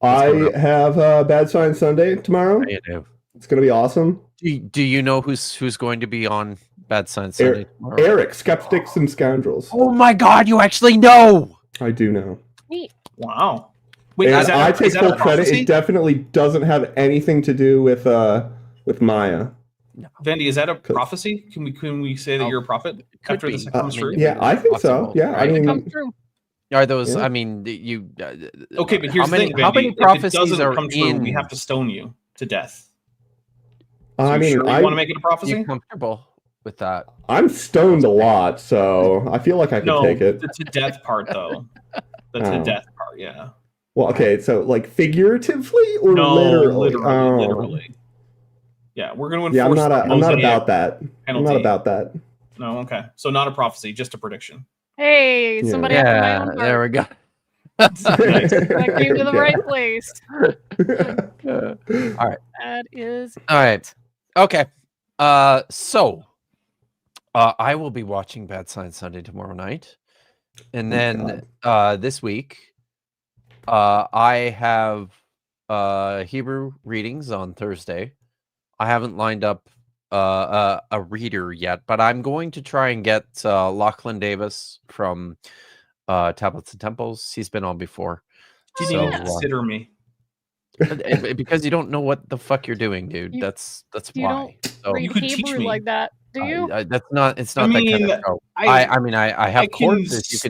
I have Bad Science Sunday tomorrow. You do. It's going to be awesome. Do you know who's going to be on Bad Science Sunday tomorrow? Eric, Skeptics and Scoundrels. Oh my God, you actually know! I do know. Neat. Wow. Wait, and I take full credit. It definitely doesn't have anything to do with Maya. No. Vandy, is that a prophecy? Can we say that you're a prophet after this comes true? Yeah, I think so. Yeah, right? I mean, comes true. Are those? Yeah. I mean, you. Okay, but here's how many, the thing, Vandy. how many prophecies if it doesn't are come true, in? we have to stone you to death. So I mean, you want to make it a prophecy? You comfortable with that? I'm stoned a lot, so I feel like I could take it. The to death part, though. The to death part, yeah. Well, okay, so like figuratively or literally? Literally. Yeah, we're going to enforce. Yeah, I'm not about that. Penalty. I'm not about that. No, okay. So not a prophecy, just a prediction. Hey, somebody after my own heart. There we go. Nice. I came to the right place. All right. That is all right. Okay. So I will be watching Bad Science Sunday tomorrow night. And then this week I have Hebrew readings on Thursday. I haven't lined up a reader yet, but I'm going to try and get Lachlan Davis from Tablets and Temples. He's been on before. Didn't even consider me. Because you don't know what the fuck you're doing, dude. That's you why. Don't read Hebrew like that, do you? That's not. It's not that kind of show. I have courses. You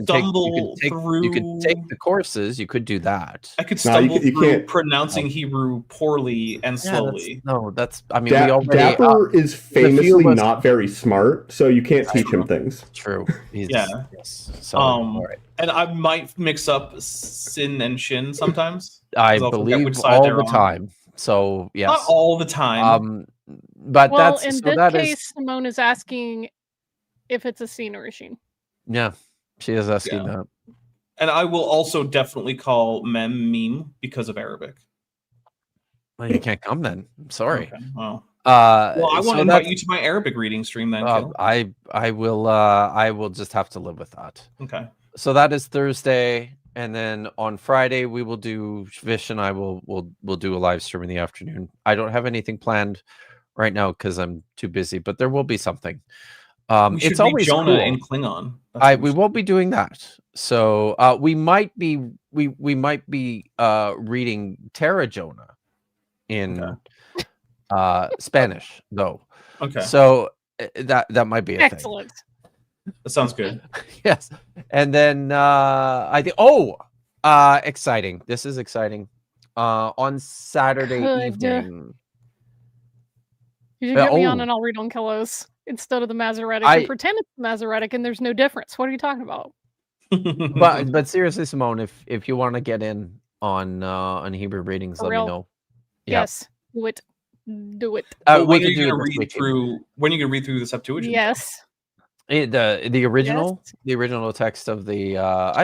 can take the courses. You could do that. I could stumble through pronouncing Hebrew poorly and slowly. That's. I mean, we already. Dapper is famously not very smart, so you can't teach him things. True. Yes. So, and I might mix up sin and shin sometimes. I believe all the time. So yes, not all the time. But that's in this case, Simone is asking if it's a scene or a sheen. Yeah, she is asking that. And I will also definitely call meme because of Arabic. Well, you can't come then. I'm sorry. Okay. Well, I want to invite you to my Arabic reading stream then. I will just have to live with that. Okay. So that is Thursday, and then on Friday we will do Vish and I will do a live stream in the afternoon. I don't have anything planned right now because I'm too busy, but there will be something. It's always Jonah cool. in Klingon. We won't be doing that. So we might be reading Terra Jonah in Spanish though. Okay. So that might be a excellent. Thing. That sounds good. Yes. And then I think exciting. This is exciting. On Saturday evening. You should get me on and I'll read on Kelos instead of the Masoretic and pretend it's the Masoretic and there's no difference. What are you talking about? but seriously, Simone, if you want to get in on Hebrew readings, let me know. Yes, do it. When are you going to read through? When are you going to read through the Septuagint? Yes. The original, the original text of the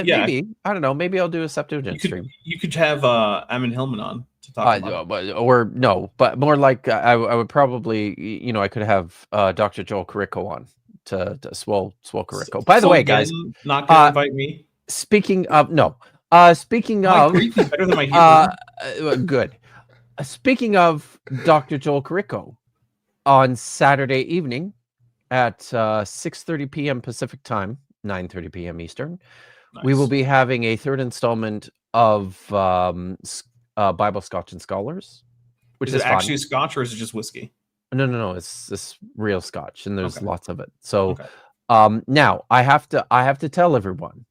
maybe I don't know. Maybe I'll do a Septuagint stream. You could have Ammon Hillman on to talk about but more like I would probably I could have Dr. Joel Carrico on to swell Carrico. By the way, guys, not gonna invite me. Speaking of speaking of Greek is better than my Hebrew. Good. Speaking of Dr. Joel Carrico, on Saturday evening at 6:30 p.m. Pacific time, 9:30 p.m. Eastern, we will be having a third installment of Bible Scotch and Scholars, which is actually Scotch or is it just whiskey? No. It's real Scotch, and there's lots of it. So, now I have to tell everyone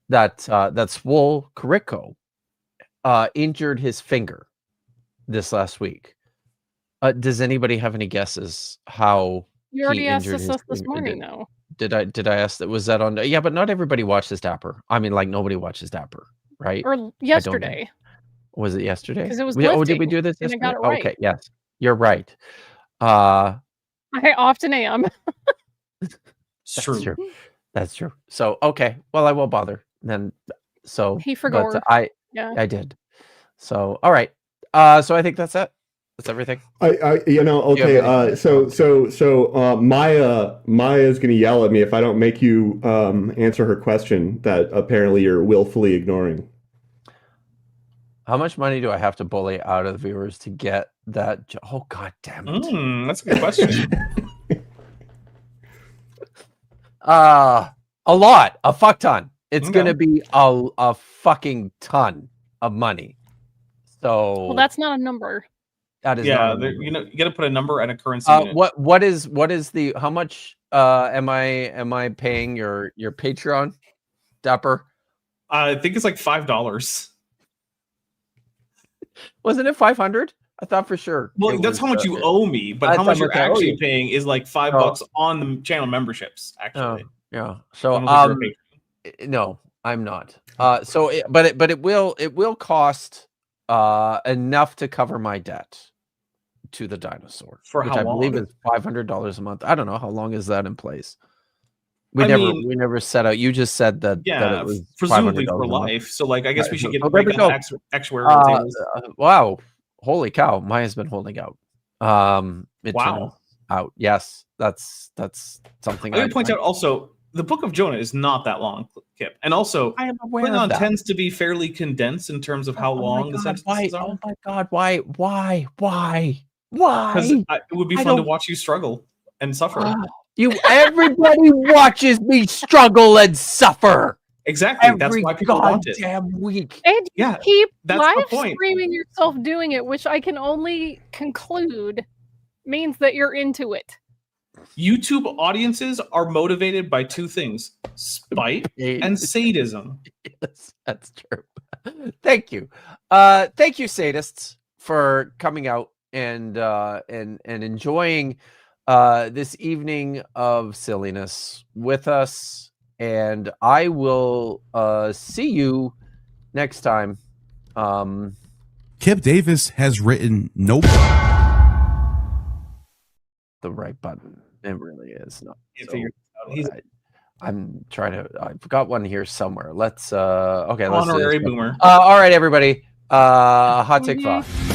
that Swole Carrico injured his finger this last week. Does anybody have any guesses how? You already asked us this morning, though. Did I ask that? Was that on? Yeah, but not everybody watches Dapper. I mean, like nobody watches Dapper, right? Or yesterday. Was it yesterday? Because it was did we do this yesterday? I got it right. Okay, yes, you're right. I often am. That's true. That's true. So okay, well, I won't bother then. So he forgot. I did. So all right. So I think that's it. That's everything. Okay. So Maya's gonna yell at me if I don't make you answer her question that apparently you're willfully ignoring. How much money do I have to bully out of the viewers to get that? Oh, God damn it! That's a good question. A lot, a fuck ton. It's gonna be a fucking ton of money. So well, that's not a number. That is not you got to put a number and a currency in it. What is the how much am I paying your Patreon, Dapper? I think it's like $5. Wasn't it 500? I thought for sure. Well, that's how much you owe me, but how much you're actually paying is like $5 on the channel memberships. Actually, yeah. So no, I'm not. But it will cost enough to cover my debt to the dinosaur, for which how I long? believe is $500 a month. I don't know how long is that in place. We never set out. You just said that. Yeah, that it was presumably for life. So like, I guess we should get actuarial tables. Wow, holy cow! Mine has been holding out. Out. Yes, that's something. I'm going to point out also. The Book of Jonah is not that long, Kip, and also I am aware Klingon of that. tends to be fairly condensed in terms of how long the sentences are. Oh my god! Why? Because it would be fun to watch you struggle and suffer. Everybody watches me struggle and suffer. Exactly. That's why people want it. Damn week. And you keep live point. streaming yourself doing it, which I can only conclude means that you're into it. YouTube audiences are motivated by two things: spite and sadism. Yes, that's true. Thank you. Thank you, sadists, for coming out and enjoying this evening of silliness with us. And I will see you next time. Kip Davis has written nope. The right button. It really is. No. So, I'm trying to. I forgot one here somewhere. Let's. Okay. Honorary boomer. All right, everybody. Hot take 5.